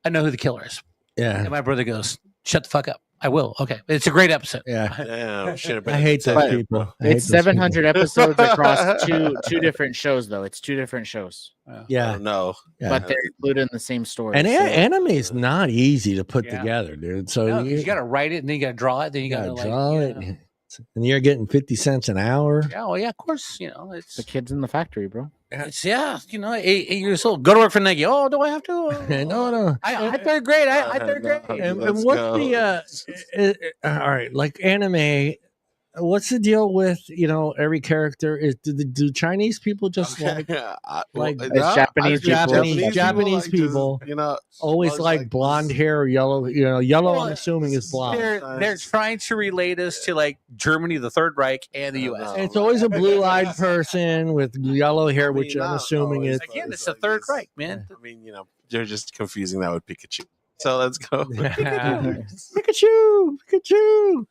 I know who the killer is. Yeah. And my brother goes, shut the fuck up. I will. Okay, it's a great episode. Yeah. Damn, should have been. I hate those detective, people. bro. I hate It's those people. 700 episodes across two different shows, though. It's 2 different shows, Yeah. No. Yeah. but they're included in the same story. And so- anime is not easy to put Yeah. together, dude. So No, you got to write it, and then you got to draw it, then you got to draw like, it. And you're getting 50 cents an hour. Yeah, well, yeah, of course. You know, it's the kids in the factory, bro. It's you know, 8 years old. Go to work for Nike. Oh, do I have to? No. I third grade. I third grade. And Let's what's go. all right, like anime, what's the deal with, every character is do Chinese people just like Japanese people. Japanese people, always most like blonde hair or yellow, yellow Well, I'm assuming is blonde. They're trying to relate us to like Germany, the Third Reich, and the U.S. It's always a blue-eyed person with yellow hair, which I'm assuming is Again, it's the Third Reich, man. I mean, you're just confusing that with Pikachu. So let's go. Pikachu.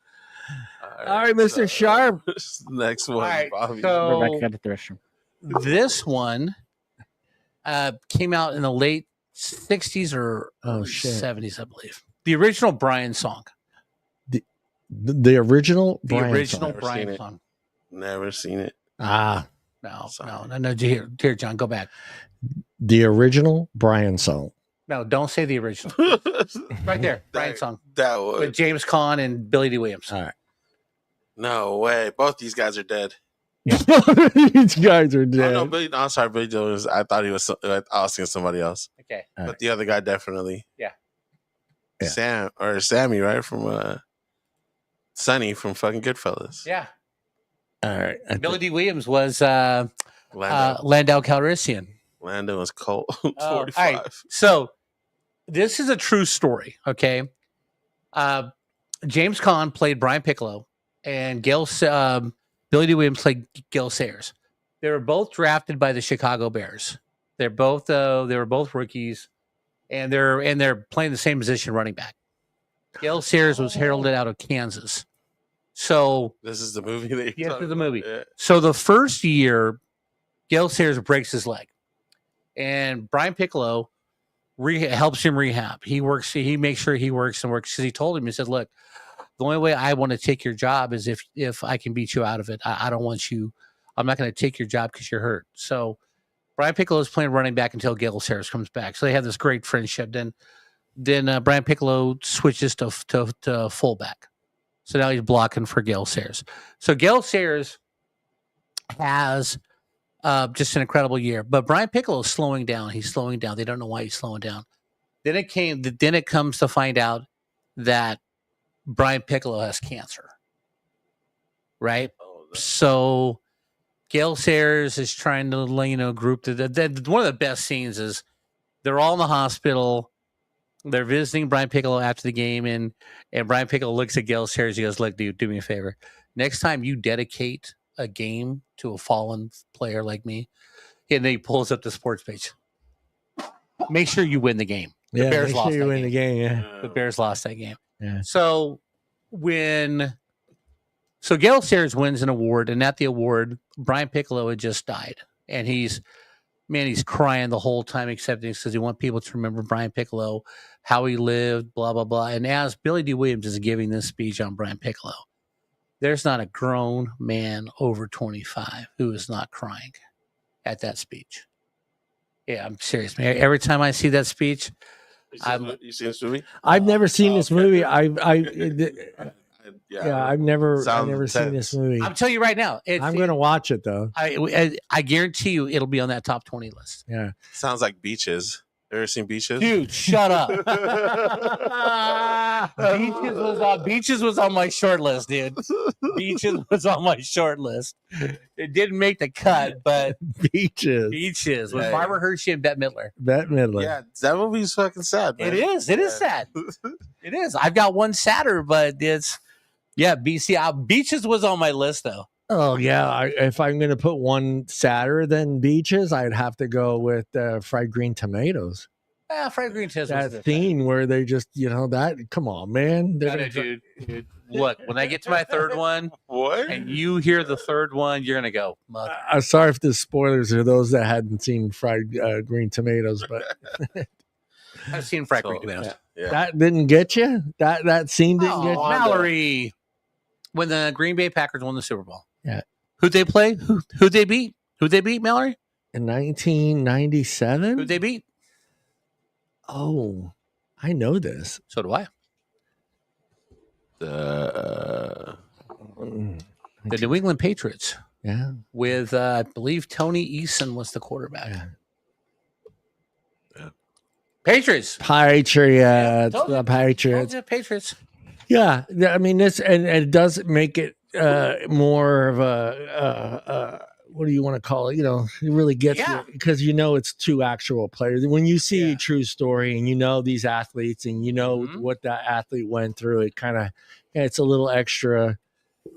All right, Mr. Sharp. Next one. All right, Bobby. so Rebecca got the restroom. this one came out in the late 60s or shit. 70s, I believe. The original Brian song. The original The Brian original song. Brian song. Never seen it. No. Here, John, go back. The original Brian song. No, don't say the original. Right there, Brian song That with would. James Caan and Billy D. Williams. All right. No way. Both these guys are dead. These guys are Oh, dead. no, I'm sorry, Billy Jones. I thought he was. I was thinking somebody else. Okay. All But the other guy definitely. Yeah. Sammy, right from Sonny from fucking Goodfellas. Yeah. All right. Billy D. Williams was Lando. Landau Calrissian. Lando was cold. Oh, 45. all right. So this is a true story. Okay. James Caan played Brian Piccolo, and Billy D. Williams played Gil Sayers. They were both drafted by the Chicago Bears. They were both rookies, and they're playing the same position, running back. Gil Sayers was heralded out of Kansas. So This is the movie. That yes, this is the movie. Yeah. So the first year, Gil Sayers breaks his leg, and Brian Piccolo helps him rehab. He makes sure he works because he told him, he said, "Look, the only way I want to take your job is if I can beat you out of it. I don't want you. I'm not going to take your job because you're hurt." So Brian Piccolo is playing running back until Gil Sayers comes back. So they have this great friendship. Then Brian Piccolo switches to fullback. So now he's blocking for Gil Sayers. So Gil Sayers has just an incredible year. But Brian Piccolo is slowing down. He's slowing down. They don't know why he's slowing down. Then it comes to find out that Brian Piccolo has cancer. Right? So Gil Sayers is trying to, group one of the best scenes is they're all in the hospital. They're visiting Brian Piccolo after the game, and Brian Piccolo looks at Gil Sayers. He goes, "Look, dude, do me a favor. Next time you dedicate a game to a fallen player like me," and then he pulls up the sports page. Make sure you win the game. The Yeah, Bears make lost sure you that win the game. Yeah. The Bears lost that game. Yeah. So Gil Sayers wins an award, and at the award, Brian Piccolo had just died, and he's crying the whole time accepting because he wants people to remember Brian Piccolo, how he lived, blah, blah, blah. And as Billy D. Williams is giving this speech on Brian Piccolo, there's not a grown man over 25 who is not crying at that speech. Yeah, I'm serious, man. Every time I see that speech, You seen this movie? I've never seen this movie. I've never Sounds seen this movie. I'm telling you right now, I'm going to watch it though. I guarantee you it'll be on that top 20 list. Yeah. Sounds like Beaches. Ever seen Beaches? Dude, shut up. Beaches was on my short list, dude. Beaches was on my short list. It didn't make the cut, but Beaches with Barbara Hershey and Bette Midler. Bette Midler. Yeah, that movie's fucking sad, man. It is. It is sad. It is. I've got one sadder, but Beaches was on my list though. Oh yeah. If I'm going to put one sadder than Beaches, I'd have to go with Fried Green Tomatoes. Fried green tomatoes. That scene where they just, come on, man. Dude. Look, when I get to my third one, What? and you hear the third one, you're gonna go, mother. I'm sorry if the spoilers are those that hadn't seen Fried Green Tomatoes, but I've seen Frack Creek, to be honest. Yeah. That didn't get you. That scene didn't get you. Mallory. When the Green Bay Packers won the Super Bowl. Yeah. Who'd they play? Who'd they beat? Who'd they beat, Mallory? In 1997. Who'd they beat? Oh, I know this. So do I. The The New England Patriots Yeah. with, I believe, Tony Eason was the quarterback. Yeah. Patriots. Patriots. Told you. The Patriots. Patriots. Yeah. I mean, this, and it does make it more of a, what do you want to call it? You know, it really gets Yeah. because you know it's two actual players. When you see Yeah. a true story and you know these athletes and you know Mhm. what that athlete went through, it kind of it's a little extra.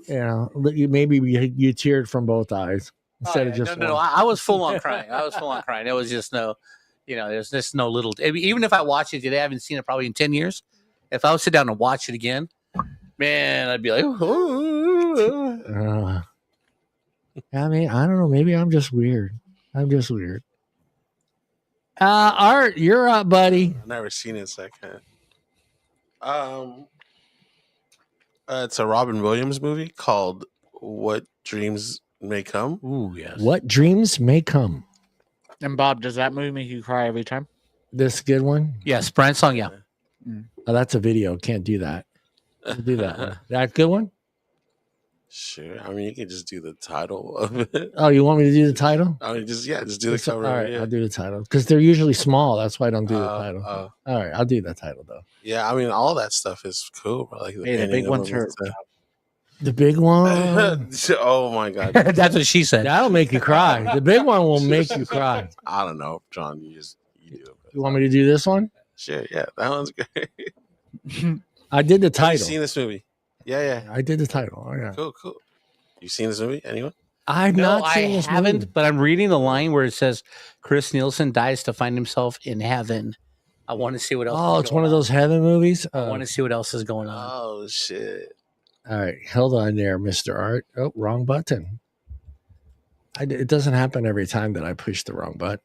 You know, maybe you teared from both eyes instead of just no. one. I was full on crying. It was just no, there's just no little. Even if I watch it today, I haven't seen it probably in 10 years. If I would sit down and watch it again, man, I'd be like, I mean, I don't know. Maybe I'm just weird. Art, you're up, buddy. I've never seen it second. It's a Robin Williams movie called What Dreams May Come. ooh, yes. What dreams may come. And Bob, does that movie make you cry every time? This good one. Yes, Brian song. Yeah. Oh, that's a video. Can't do that. Do that one. That good one. Sure. I mean, you can just do the title of it. Oh, you want me to do the title? I mean, just do the cover. All right, yeah. I'll do the title because they're usually small. That's why I don't do the title. Oh. All right, I'll do the title though. Yeah, I mean, all that stuff is cool. But like Hey, the painting big of ones them and hurt. The big one. oh my god! That's what she said. That'll make you cry. The big one will make you cry. I don't know, John. You do it. You want me to do this one? Sure. Yeah, that one's great. I did the Have you title. seen this movie? Yeah. I did the title. Oh, yeah. Cool. You seen this movie? Anyone? I've No, not seen this haven't, movie. but I'm reading the line where it says Chris Nielsen dies to find himself in heaven. I want to see what else. Oh, it's one of those heaven movies. I want to see what else is going on. Oh shit! All right, hold on there, Mr. Art. Oh, wrong button. It doesn't happen every time that I push the wrong button.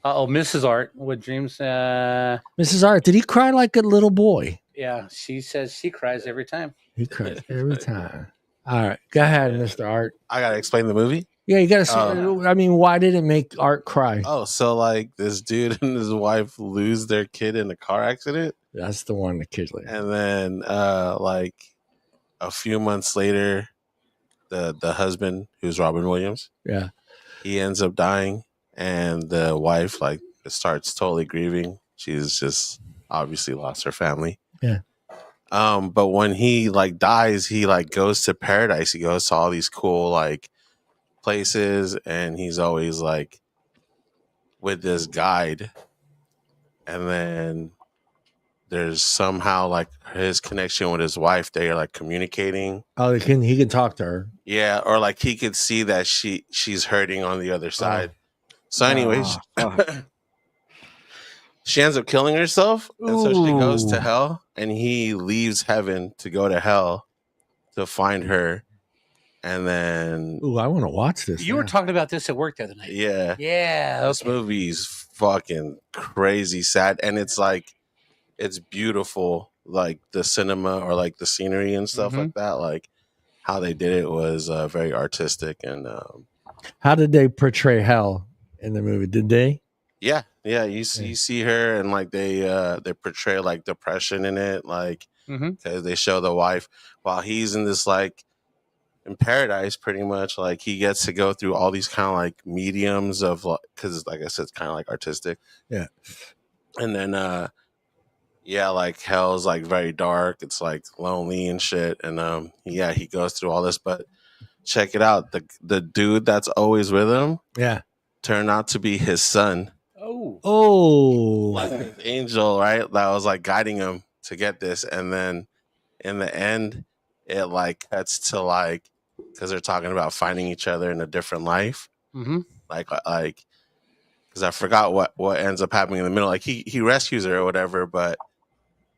Mrs. Art with dreams. Mrs. Art, did he cry like a little boy? Yeah, she says she cries every time. He cries every time. All right, go ahead, Mr. Art. I gotta explain the movie. Yeah, you got to. I mean, why did it make Art cry? Oh, so like this dude and his wife lose their kid in a car accident, That's the one, the kid later. and then like a few months later, the husband, who's Robin Williams, Yeah. he ends up dying, and the wife like starts totally grieving. She's just obviously lost her family. Yeah. But when he like dies, he like goes to paradise. He goes to all these cool like places, and he's always like with this guide. And then there's somehow like his connection with his wife. They are like communicating. Oh, he can talk to her. Yeah, or like he could see that she's hurting on the other side. So, anyways, she ends up killing herself, and so she goes to Ooh. hell, and he leaves heaven to go to hell to find her, and then Ooh, I want to watch this. You were now. talking about this at work the other night. yeah, Yeah. this movie's fucking crazy sad, and it's like it's beautiful, like the cinema or like the scenery and stuff Mhm. like that. Like how they did it was very artistic, and How did they portray hell in the movie? Did they? yeah, you see her, and like they portray like depression in it, like Mhm. because they show the wife while he's in this like in paradise, pretty much like he gets to go through all these kind of like mediums of like, because like I said, it's kind of like artistic. Yeah. And then yeah, like hell's like very dark. It's like lonely and shit. And yeah, he goes through all this, but check it out. The dude that's always with him Yeah. turned out to be his son. Oh. Like an angel, right? That was like guiding him to get this. And then in the end, it like cuts to like, because they're talking about finding each other in a different life. Mm-hmm. Like, because I forgot what ends up happening in the middle. Like he rescues her or whatever, but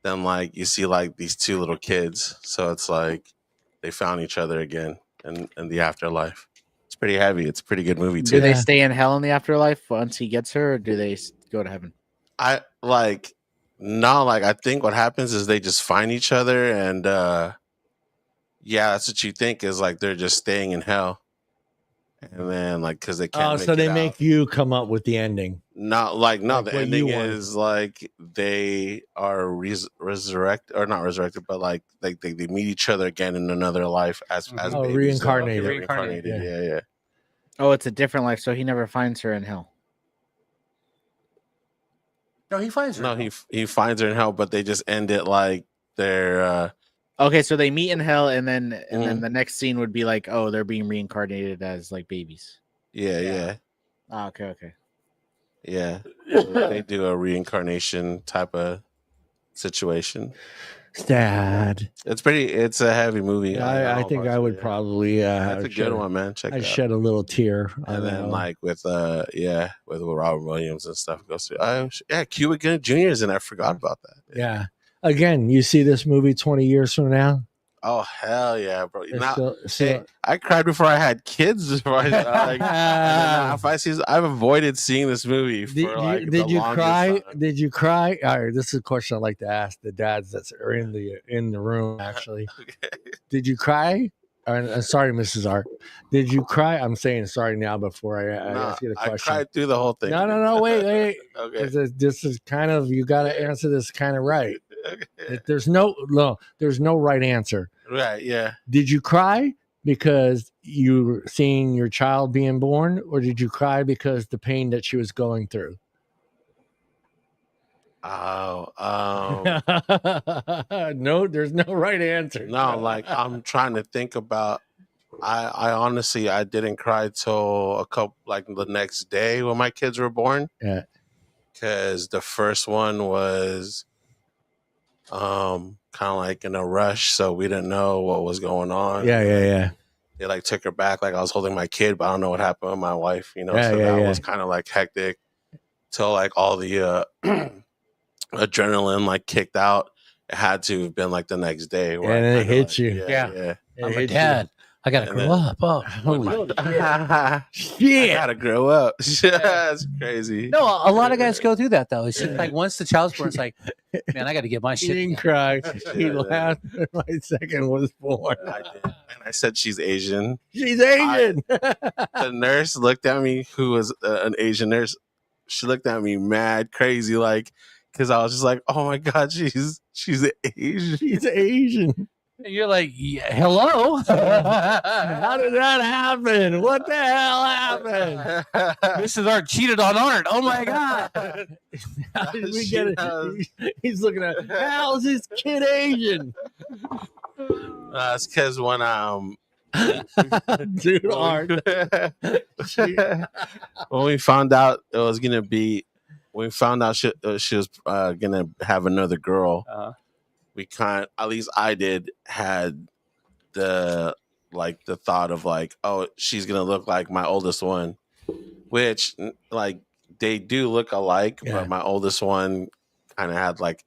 then like you see like these two little kids. So it's like they found each other again in the afterlife. It's pretty heavy. It's a pretty good movie too. Do they stay in hell in the afterlife once he gets her, or do they go to heaven? I like No, like I think what happens is they just find each other, and yeah, that's what you think is like they're just staying in hell, and then like because they can't. Oh, make so it they out. make you come up with the ending. Not like no, Like the what ending you want. is like they are resurrected or not resurrected, but like they meet each other again in another life as Oh, babies. reincarnated. Yeah, Reincarnated. Yeah. Oh, it's a different life, so he never finds her in hell. No, he finds her. No, he finds her in hell, but they just end it like they're Okay, so they meet in hell, and then the next scene would be like, oh, they're being reincarnated as like babies. yeah. Oh, okay. They do a reincarnation type of situation. Sad. It's a heavy movie. Yeah, I think I would probably that's a good one, man. Check it I out. shed a little tear on And that then one. like with Robert Williams and stuff goes through. Cuba Gooding Jr. is in. I forgot about that. Yeah. Again, you see this movie 20 years from now. Oh hell yeah, bro! It's Now, still- I cried before I had kids. Before I, like, and then if I see, I've avoided seeing this movie for did you cry? time. Did you cry? All right, this is a question I like to ask the dads that are in the room. Actually, Okay. did you cry? Sorry, Mrs. R. Did you cry? I'm saying sorry now before I ask you the question. I cried through the whole thing. No, wait. Okay. This is kind of, you got to answer this kind of right. Okay. There's no right answer. Right. Yeah. Did you cry because you were seeing your child being born, or did you cry because the pain that she was going through? Oh. No, there's no right answer. No, like I'm trying to think about. I honestly I didn't cry till a couple like the next day when my kids were born. Yeah. Because the first one was kind of like in a rush, so we didn't know what was going on. Yeah. They like took her back, like I was holding my kid, but I don't know what happened with my wife, so Yeah. that was kind of like hectic till like all the adrenaline like kicked out. It had to have been like the next day where And I it kinda, hit like, you. Yeah. I'm a dad. I gotta And grow then- up. Oh, Holy I shit. gotta grow up. That's crazy. no, a lot of guys go through that though. It's just like once the child's born, it's like, man, I got to get my He shit. didn't together. cry. He laughed when my second was born. I did. And I said she's Asian. She's Asian. The nurse looked at me, who was an Asian nurse. She looked at me mad crazy, like, because I was just like, oh my god, she's Asian. She's Asian. And you're like, yeah, hello. How did that happen? What the hell happened? Mrs. Art cheated on Art. Oh my god. How did we get it? He's looking at, how's this kid Asian? It's because when Dude, Art. when we found out it was gonna be, when we found out she was gonna have another girl. We at least I had the thought of like, oh, she's gonna look like my oldest one, which like they do look alike, Yeah. but my oldest one kind of had like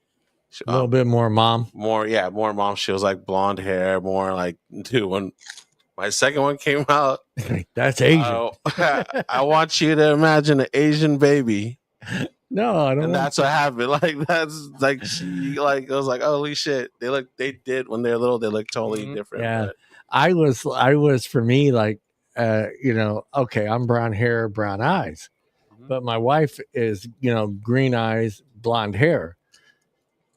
A little bit more mom. more mom. She was like blonde hair, more like dude. When my second one came out, That's Asian. I want you to imagine an Asian baby. No, I don't. And that's what happened. Like that's like she like it was like, holy shit. They did when they're little, they look totally different. Yeah. but- I was for me like, okay, I'm brown hair, brown eyes, but my wife is, green eyes, blonde hair.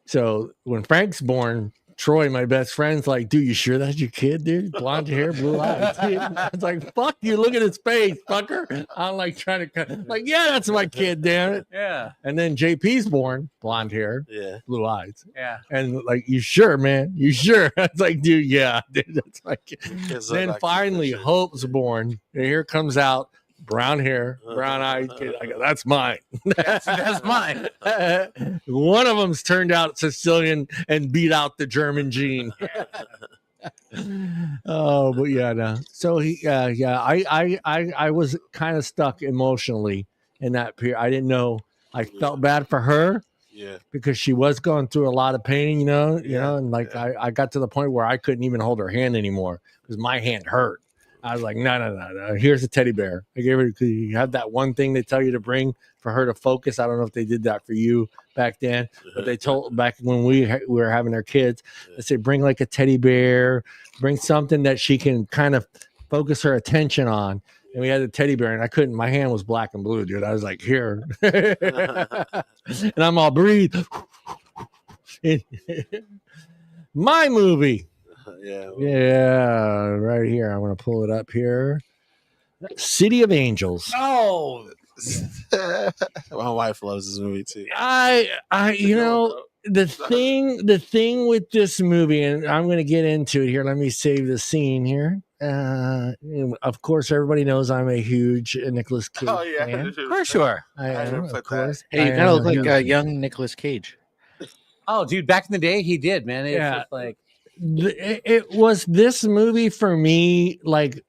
So when Frank's born, Troy, my best friend's like, dude, you sure that's your kid, dude? Blonde hair, blue eyes. I was like, fuck you, look at his face, fucker. I'm like trying to cut, like, yeah, that's my kid, damn it. Yeah. And then JP's born, blonde hair, Yeah. blue eyes. Yeah. And like, you sure, man? You sure? I was like, dude, yeah, dude, that's my kid. Kids look Then like finally, different shit. Hope's born. And here comes out brown hair, brown eyes. Kid. I go, that's mine. That's mine. One of them's turned out Sicilian and beat out the German gene. Oh, but yeah, no. So I was kind of stuck emotionally in that period. I didn't know. I felt bad for her Yeah. because she was going through a lot of pain, and like yeah. I got to the point where I couldn't even hold her hand anymore because my hand hurt. I was like, no. Here's a teddy bear. I gave her, because you have that one thing they tell you to bring for her to focus. I don't know if they did that for you back then, but they told back when we were having our kids, they said, bring like a teddy bear, bring something that she can kind of focus her attention on. And we had a teddy bear, and I couldn't. My hand was black and blue, dude. I was like, here. And I'm all breathe. My movie. Yeah, right here. I'm going to pull it up here. City of Angels. Oh, my wife loves this movie too. You know, the thing with this movie, and I'm going to get into it here. Let me save the scene here. Of course, everybody knows I'm a huge Nicolas Cage fan. for sure. I am, of course. Hey, you kind of look like a young Nicolas Cage. Oh, dude, back in the day, he did, man. It was like it was this movie for me, like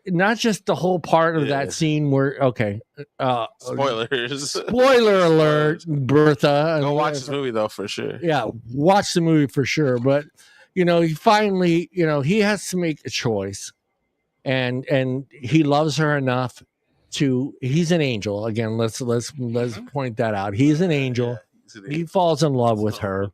not just the whole part of that scene where spoiler alert, Bertha. Go watch this movie though, for sure. Yeah, watch the movie for sure. But you know, he finally, you know, he has to make a choice, and he loves her enough to. He's an angel. Again, let's point that out. He's an angel. He falls in love with her,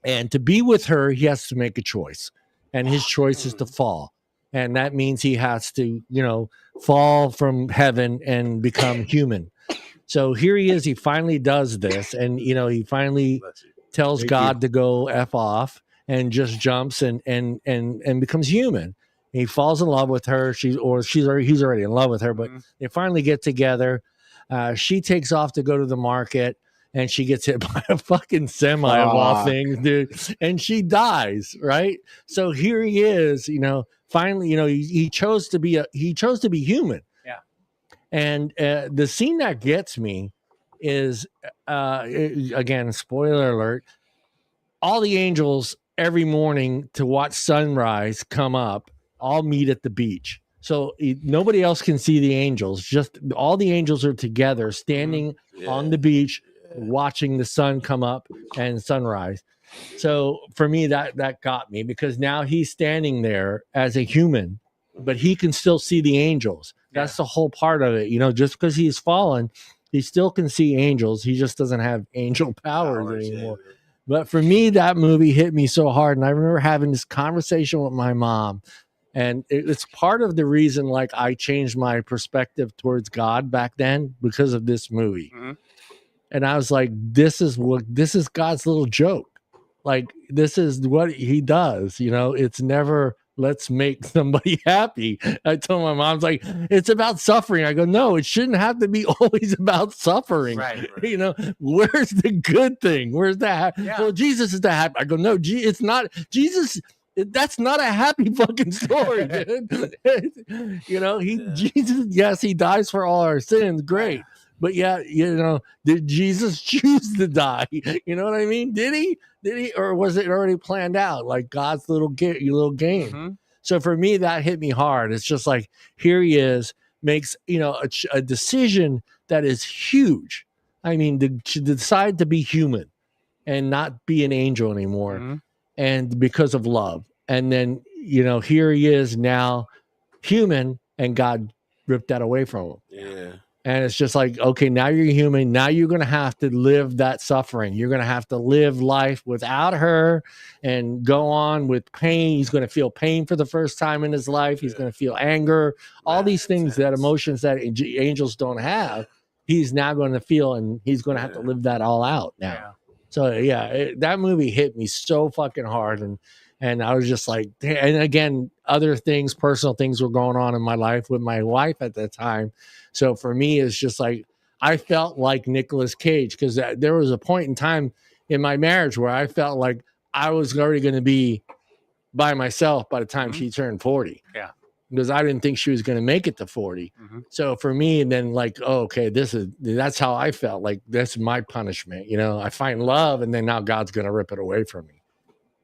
and to be with her, he has to make a choice, and his choice is to fall, and that means he has to, you know, fall from heaven and become human. So here he is. He finally does this, and you know, he finally tells God to go F off and just jumps and becomes human. He falls in love with her. He's already in love with her, but they finally get together. She takes off to go to the market, and she gets hit by a fucking semi of all things, dude. And she dies, right? So here he is, you know, finally, you know, he chose to be human. Yeah. And the scene that gets me is, again, spoiler alert, all the angels every morning to watch sunrise come up all meet at the beach. So nobody else can see the angels. Just all the angels are together standing on the beach watching the sun come up and sunrise. So for me, that got me, because now he's standing there as a human, but he can still see the angels. That's the whole part of it. You know, just because he's fallen, he still can see angels. He just doesn't have angel powers anymore. But for me, that movie hit me so hard. And I remember having this conversation with my mom. And it's part of the reason, like, I changed my perspective towards God back then because of this movie. And I was like, this is God's little joke. Like, this is what he does. You know, it's never let's make somebody happy. I told my mom, I was like, it's about suffering. I go, no, it shouldn't have to be always about suffering. Right. You know, where's the good thing? Where's that? Well, Jesus is the happy. I go, no, it's not. Jesus, that's not a happy fucking story, dude. You know, Jesus, yes, he dies for all our sins. Great. But yeah, you know, did Jesus choose to die? You know what I mean? Did he? Or was it already planned out, like God's little game? So for me, that hit me hard. It's just like, here he is, makes, you know, a decision that is huge. I mean, to decide to be human and not be an angel anymore, and because of love. And then, you know, here he is now, human, and God ripped that away from him. Yeah. And it's just like, okay, now you're human. Now you're going to have to live that suffering. You're going to have to live life without her and go on with pain. He's going to feel pain for the first time in his life. He's going to feel anger, all these things, that emotions that angels don't have. He's now going to feel, and he's going to have to live that all out now. Yeah. So yeah, that movie hit me so fucking hard. And I was just like, and again, other things, personal things were going on in my life with my wife at that time. So for me, it's just like, I felt like Nicolas Cage, because there was a point in time in my marriage where I felt like I was already going to be by myself by the time she turned 40. Yeah. Because I didn't think she was going to make it to 40. So for me, and then like, oh, okay, that's how I felt. Like, that's my punishment. You know, I find love, and then now God's going to rip it away from me.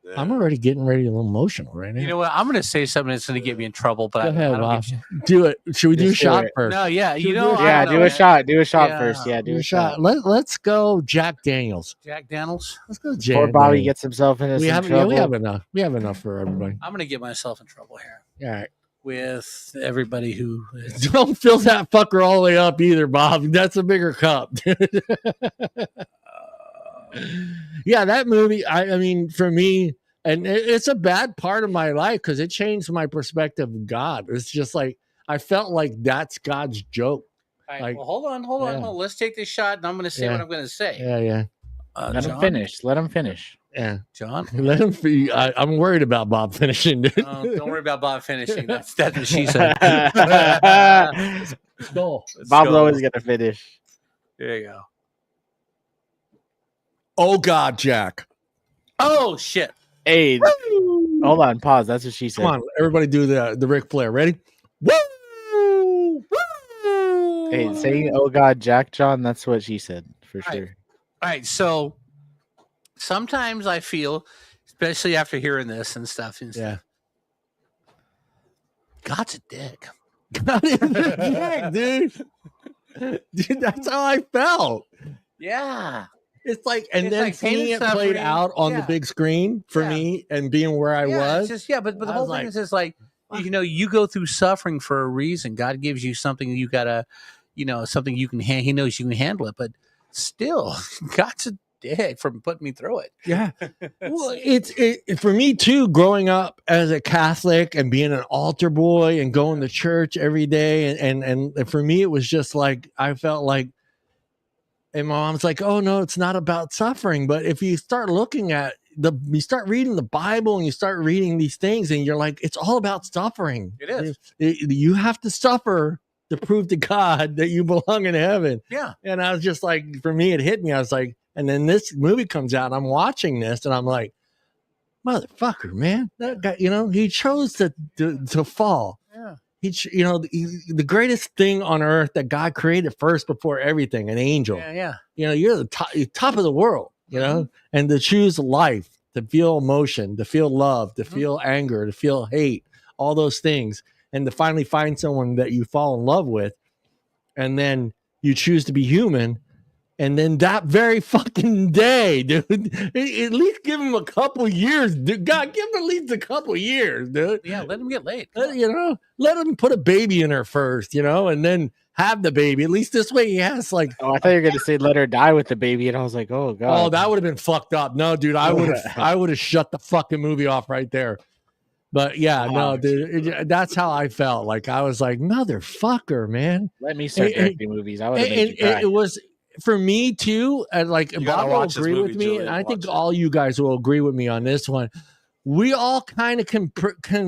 Yeah. I'm already getting ready a little emotional right now. You know what? I'm going to say something that's going to get me in trouble, but Go ahead, I don't Bob. give a shit. Do it. Should we do a Just do shot it. first? No, yeah, Should you we know, do I Yeah, don't know, do a man. shot. Do a shot Yeah. first. Yeah, do a shot. Let's go Jack Daniels. Jack Daniels. Let's go Before Jack Bobby Daniels. gets himself into We some have trouble. we have enough. We have enough for everybody. I'm going to get myself in trouble here All right. with everybody who is. Don't fill that fucker all the way up either, Bob. That's a bigger cup. Yeah, that movie, I mean, for me, and it's a bad part of my life because it changed my perspective of God. It's just like, I felt like that's God's joke. All right, Like, well, hold on. yeah. Let's take this shot, and I'm going to say Yeah. what I'm going to say. Yeah, yeah, Let him finish. Let him finish. yeah. John? Let him I'm worried about Bob finishing, dude. Don't worry about Bob finishing. That's what she said. Let's go. Bob's always gonna finish. There you go. Oh, God, Jack. Oh, shit. Hey, hold on. Pause. That's what she said. Come on, everybody do the Ric Flair. Ready? Woo! Woo! Hey, saying "Oh God, Jack John." That's what she said for Right. sure. All right, so sometimes I feel, especially after hearing this and stuff, Yeah. God's a dick. God is a dick, dude. Dude, that's how I felt. Yeah. It's like, and It's then like pain seeing it and played suffering. out on the Yeah. big screen for Yeah. me and being where I Yeah, was. it's just, but the I whole was thing like, is just like, you go through suffering for a reason. God gives you something you gotta, something you can. He knows you can handle it, but still, God's a dick for putting me through it. Yeah. Well, it's for me too, growing up as a Catholic and being an altar boy and going to church every day. And for me, it was just like, I felt like, and my mom's like, oh no, it's not about suffering. But if you start looking at you start reading the Bible and you start reading these things and you're like, it's all about suffering. It is. You have to suffer to prove to God that you belong in heaven. Yeah. And I was just like, for me, it hit me. I was like, and then this movie comes out and I'm watching this and I'm like, motherfucker, man, that guy, he chose to fall. Yeah. The greatest thing on earth that God created first before everything, an angel. Yeah. You're the top of the world, and to choose life, to feel emotion, to feel love, to feel anger, to feel hate, all those things, and to finally find someone that you fall in love with, and then you choose to be human. And then that very fucking day, dude, at least give him a couple years, dude. God, give him at least a couple years, dude. Yeah, let him get laid. Let him put a baby in her first, and then have the baby. At least this way he has like. Oh, I thought you were gonna say let her die with the baby, and I was like, oh God. Oh, that would have been fucked up. No, dude, I would have shut the fucking movie off right there. But yeah, no, dude, that's how I felt. Like I was like, motherfucker, man. Let me start directing movies. I would have made you cry. It was. For me too, and like You gotta Bob will watch this agree movie, with me, Julian. and I think Watch it. all you guys will agree with me on this one. We all kind of can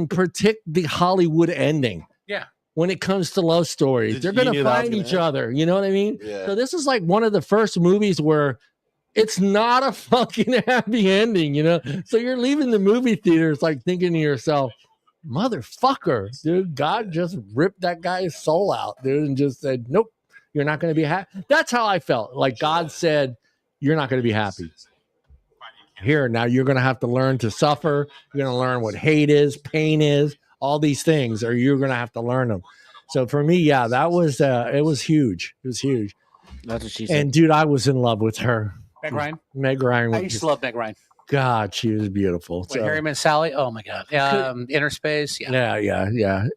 predict the Hollywood ending. Yeah. When it comes to love stories, they're going to find each other. You know what I mean? Yeah. So this is like one of the first movies where it's not a fucking happy ending. So you're leaving the movie theaters like thinking to yourself, motherfucker, dude, God just ripped that guy's soul out, dude, and just said, nope. You're not going to be happy. That's how I felt. Like God said, you're not going to be happy. Here, now you're going to have to learn to suffer. You're going to learn what hate is, pain is, all these things, or you're going to have to learn them. So for me, yeah, that was, it was huge. It was huge. That's what she said. And dude, I was in love with her. Meg Ryan. Meg Ryan. I used to love Meg Ryan. God, she was beautiful. When Harry Met Sally. Oh my God. Inner Space. Yeah. Yeah.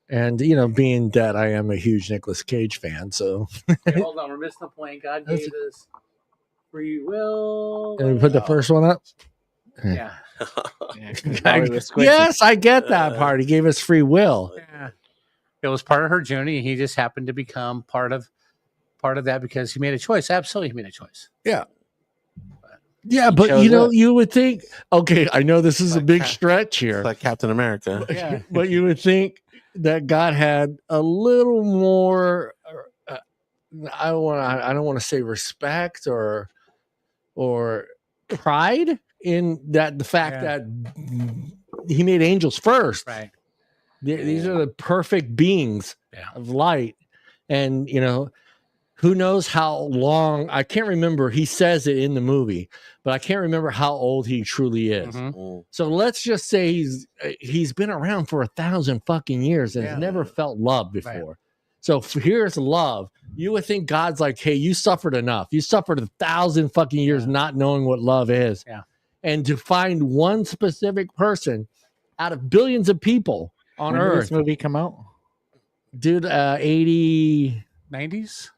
And, being that I am a huge Nicolas Cage fan, so. Okay, hold on. We're missing the point. God gave us free will. And we put the first one up? Yeah. Yes, I get that part. He gave us free will. Yeah. It was part of her journey. He just happened to become part of that because he made a choice. Absolutely, he made a choice. Yeah. Yeah, but you would think, okay, I know this is a big stretch here. It's like Captain America. Yeah. But you would think that God had a little more I don't want to say respect or pride in that the fact that he made angels first. Right. These are the perfect beings of light. And who knows how long, I can't remember. He says it in the movie, but I can't remember how old he truly is. Mhm. So let's just say he's been around for 1,000 fucking years and has never felt love before. Right. So here's love. You would think God's like, hey, you suffered enough. You suffered 1,000 fucking years not knowing what love is. Yeah. And to find one specific person out of billions of people on when Earth. Did this movie come out? Dude, 80... 90s?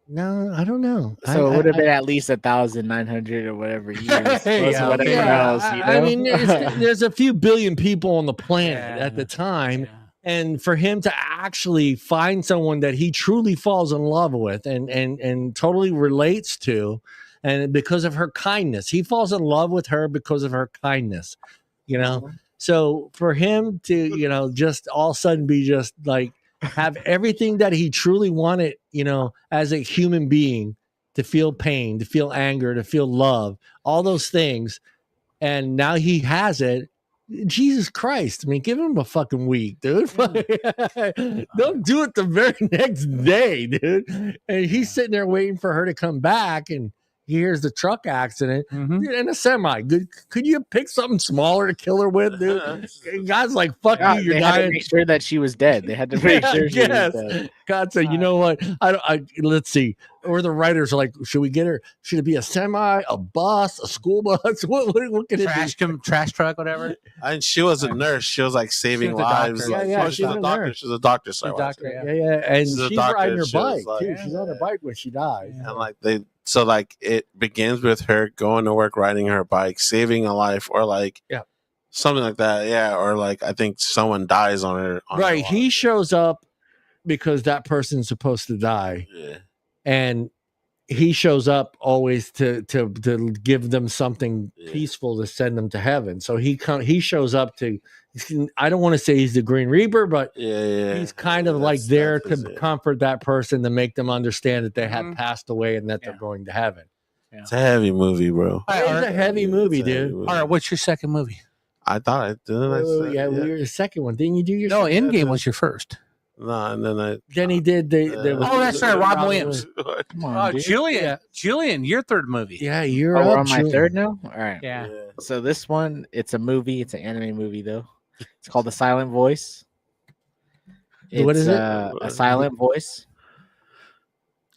No, I don't know. So it would have been at least 1,900 or whatever years. Whatever else, you know? I mean, there's a few billion people on the planet at the time. Yeah. And for him to actually find someone that he truly falls in love with and totally relates to, and because of her kindness, he falls in love with her because of her kindness, you know? So for him to, you know, just all of a sudden be just like, have everything that he truly wanted, you know, as a human being, to feel pain, to feel anger, to feel love, all those things. And now he has it. Jesus Christ. I mean, give him a fucking week, dude. Don't do it the very next day, dude. And he's sitting there waiting for her to come back, and he hears the truck accident. Dude, in a semi. Could you pick something smaller to kill her with, dude? God's like, fuck you, you're dying. They had to make sure that she was dead. They had to make sure she was dead. God said, you know what? Let's see. Or the writers are like, should we get her? Should it be a semi, a bus, a school bus? What can it be? Trash truck, whatever. And she was a nurse. She was like saving lives. She's a doctor. She's a doctor. Sorry, yeah. And she's riding her bike too. She's on her bike when she dies. And like it begins with her going to work, riding her bike, saving a life, or like something like that. Yeah, or like I think someone dies on her. Right. He shows up because that person's supposed to die. Yeah. And he shows up always to give them something peaceful to send them to heaven. So he shows up to, I don't want to say he's the Green Reaper, but he's kind of like there to comfort that person, to make them understand that they have passed away and that they're going to heaven. Yeah. It's a heavy movie, bro. It's a heavy movie, dude. All right, what's your second movie? I thought I did. We were the second one. Didn't you do your? No, Endgame was your first. No, and then he did that's right, Rob Williams. Come on, Julian, your third movie. Yeah, you're we're on my third now. All right. Yeah. So this one, it's a movie. It's an anime movie though. It's called The Silent Voice. What is it? A silent voice.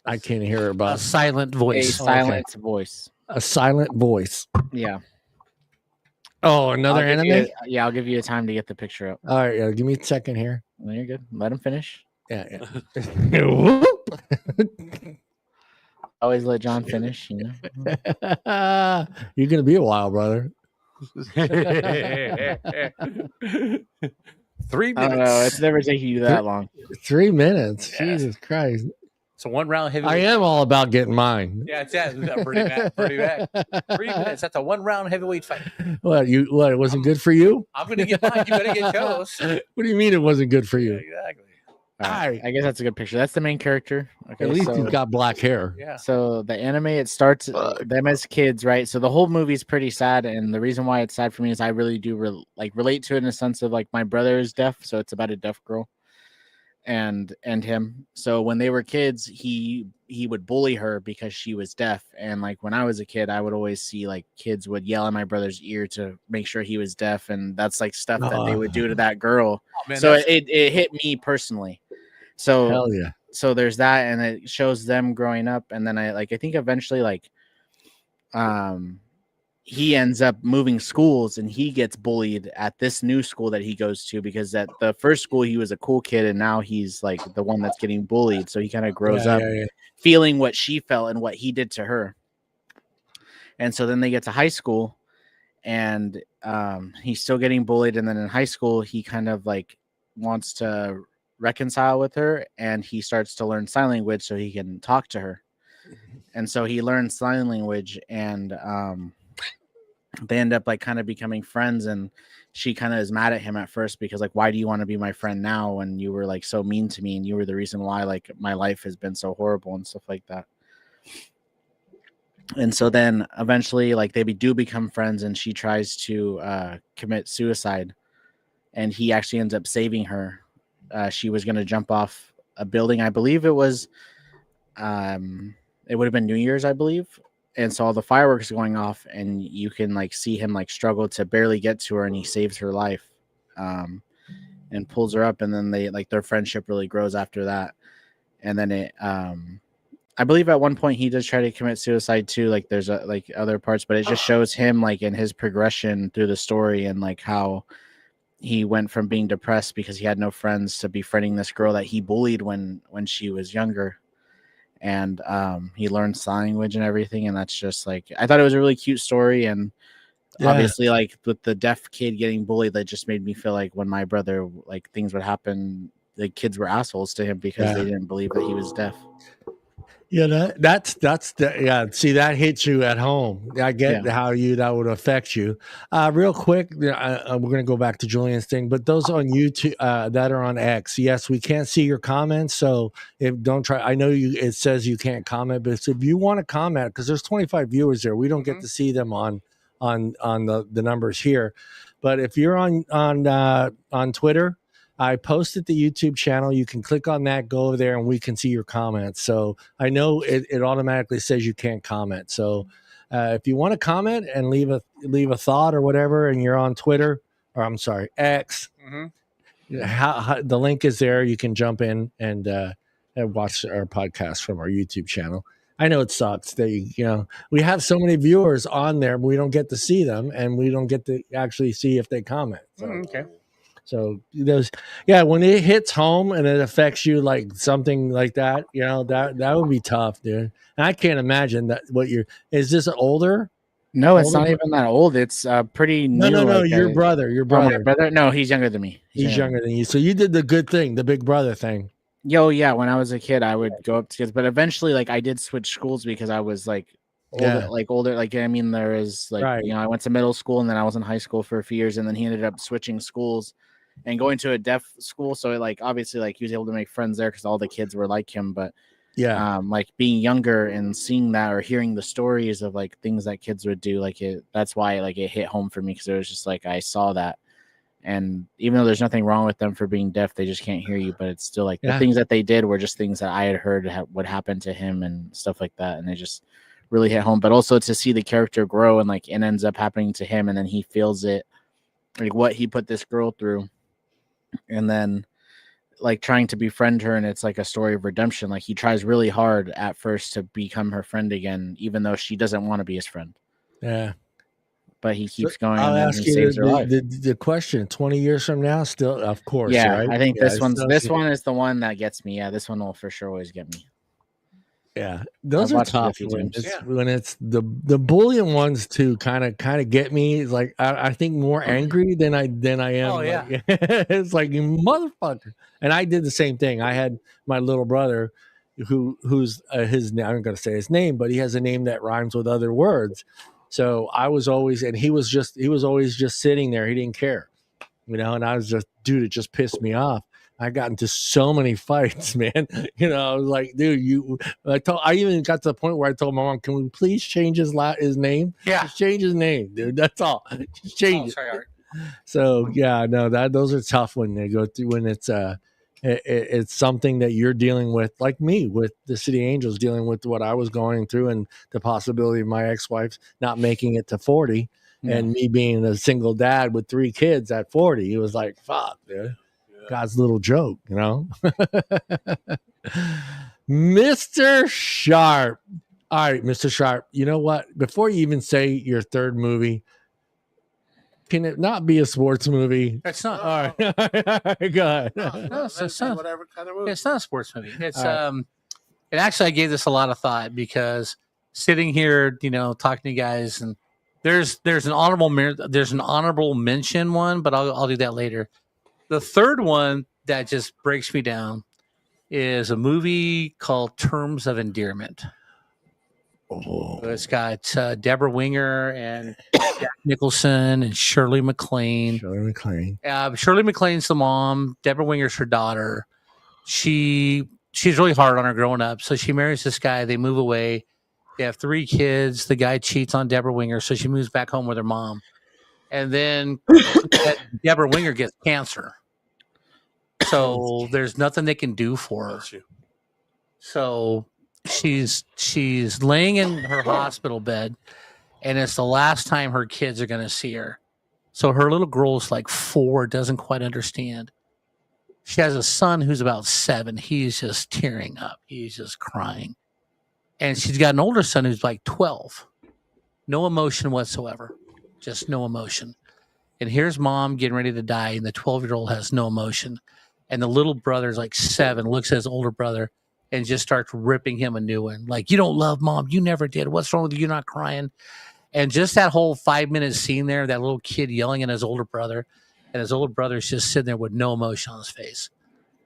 I can't hear about a silent voice. A silent voice. A silent voice. Yeah. Oh, another anime? I'll give you a time to get the picture up. All right, give me a second here. No, you're good. Let him finish. Yeah. Always let John finish, you know. You're gonna be a while, brother. 3 minutes. I don't know. It's never taking you that long. 3 minutes. Yeah. Jesus Christ. It's a 1 round heavyweight. I am all about getting mine. Yeah, it's pretty bad. 3 minutes. That's a 1 round heavyweight fight. What? It wasn't good for you? I'm gonna get mine. You better get yours. What do you mean it wasn't good for you? Yeah, exactly. All right. I guess that's a good picture. That's the main character. Okay, at least he's got black hair. Yeah. So the anime, it starts them as kids, right? So the whole movie is pretty sad, and the reason why it's sad for me is I really do relate to it in a sense of like my brother is deaf, so it's about a deaf girl and him. So when they were kids, he would bully her because she was deaf, and like when I was a kid, I would always see like kids would yell in my brother's ear to make sure he was deaf, and that's like stuff that they would do to that girl. Oh, man, so it hit me personally. So hell yeah. So there's that, and it shows them growing up, and then I think eventually he ends up moving schools, and he gets bullied at this new school that he goes to, because at the first school he was a cool kid, and now he's like the one that's getting bullied. So he kind of grows up feeling what she felt and what he did to her. And so then they get to high school, and he's still getting bullied, and then in high school he kind of like wants to reconcile with her, and he starts to learn sign language so he can talk to her. And so he learns sign language, and they end up like kind of becoming friends, and she kind of is mad at him at first because like, why do you want to be my friend now when you were like so mean to me, and you were the reason why like my life has been so horrible and stuff like that. And so then eventually like they do become friends, and she tries to commit suicide, and he actually ends up saving her. She was going to jump off a building. I believe it was it would have been New Year's, I believe. And so all the fireworks going off, and you can like see him like struggle to barely get to her, and he saves her life, and pulls her up, and then they like their friendship really grows after that. And then it, I believe at one point he does try to commit suicide too. Like there's like other parts, but it just shows him like in his progression through the story, and like how he went from being depressed because he had no friends to befriending this girl that he bullied when she was younger. And he learned sign language and everything, and that's just like, I thought it was a really cute story. And obviously like with the deaf kid getting bullied, that just made me feel like when my brother, like things would happen, the kids were assholes to him because they didn't believe that he was deaf. Yeah, that's see, that hits you at home. I get how that would affect you. Real quick, we're gonna go back to Julian's thing, but those on YouTube that are on X, yes, we can't see your comments, so don't try. I know it says you can't comment, but if you want to comment, because there's 25 viewers there, we don't get to see them on the numbers here. But if you're on Twitter, I posted the YouTube channel. You can click on that, go over there, and we can see your comments. So I know it automatically says you can't comment. So if you want to comment and leave a thought or whatever, and you're on Twitter, or I'm sorry, X, the link is there. You can jump in and watch our podcast from our YouTube channel. I know it sucks that we have so many viewers on there, but we don't get to see them, and we don't get to actually see if they comment. So. Okay. So when it hits home and it affects you like something like that, that would be tough, dude. And I can't imagine that. Is this older? No, it's not even that old. It's pretty new. No. Your brother. My brother. No, he's younger than me. He's younger than you. So you did the good thing, the big brother thing. Yeah. When I was a kid, I would go up to kids, but eventually, like, I did switch schools because I was like older. Like, I mean, there is like, I went to middle school, and then I was in high school for a few years, and then he ended up switching schools and going to a deaf school. So like, obviously, like, he was able to make friends there because all the kids were like him. But like being younger and seeing that or hearing the stories of like things that kids would do, like that's why like it hit home for me, because it was just like I saw that. And even though there's nothing wrong with them for being deaf, they just can't hear you. But it's still like the things that they did were just things that I had heard would happen to him and stuff like that. And it just really hit home. But also to see the character grow, and like it ends up happening to him, and then he feels it, like what he put this girl through. And then like trying to befriend her, and it's like a story of redemption. Like he tries really hard at first to become her friend again, even though she doesn't want to be his friend. Yeah. But he keeps going. I'll and ask he you saves her life. the question, 20 years from now, still, of course. Yeah, right? I think this one is the one that gets me. Yeah, this one will for sure always get me. Yeah, those are tough when it's the bullying ones too. Kind of get me. It's like I think more angry than I am. Oh yeah, like, it's like, you motherfucker. And I did the same thing. I had my little brother, who's his. I'm not going to say his name, but he has a name that rhymes with other words. So I was always, and he was always just sitting there. He didn't care, and I was just, dude, it just pissed me off. I got into so many fights, man. I was like, dude, I even got to the point where I told my mom, can we please change his name? Yeah. Just change his name, dude. That's all. Just change it. Sorry, Art. So yeah, no, those are tough when they go through, when it's something that you're dealing with, like me with the City Angels, dealing with what I was going through, and the possibility of my ex-wife not making it to 40, and me being a single dad with 3 kids at 40. It was like, fuck, dude. God's little joke, Mr. Sharp. All right, Mr. Sharp, you know what? Before you even say your third movie, can it not be a sports movie? It's not. All right. Go ahead. No, it's not. Whatever kind of movie. It's not a sports movie. It's right. And actually I gave this a lot of thought, because sitting here, talking to you guys, and there's an honorable mention one, but I'll do that later. The third one that just breaks me down is a movie called Terms of Endearment. Oh. It's got Deborah Winger and Jack Nicholson and Shirley MacLaine. Shirley MacLaine's the mom. Deborah Winger's her daughter. She's really hard on her growing up. So she marries this guy. They move away. They have 3 kids. The guy cheats on Deborah Winger, so she moves back home with her mom. And then Deborah Winger gets cancer. So there's nothing they can do for her. So she's laying in her hospital bed, and it's the last time her kids are going to see her. So her little girl's like 4, doesn't quite understand. She has a son who's about 7. He's just tearing up. He's just crying. And she's got an older son who's like 12. No emotion whatsoever. Just no emotion. And here's mom getting ready to die, and the 12-year-old has no emotion. And the little brother's like 7, looks at his older brother and just starts ripping him a new one. Like, you don't love mom. You never did. What's wrong with you? You're not crying. And just that whole 5-minute scene there, that little kid yelling at his older brother, and his older brother's just sitting there with no emotion on his face.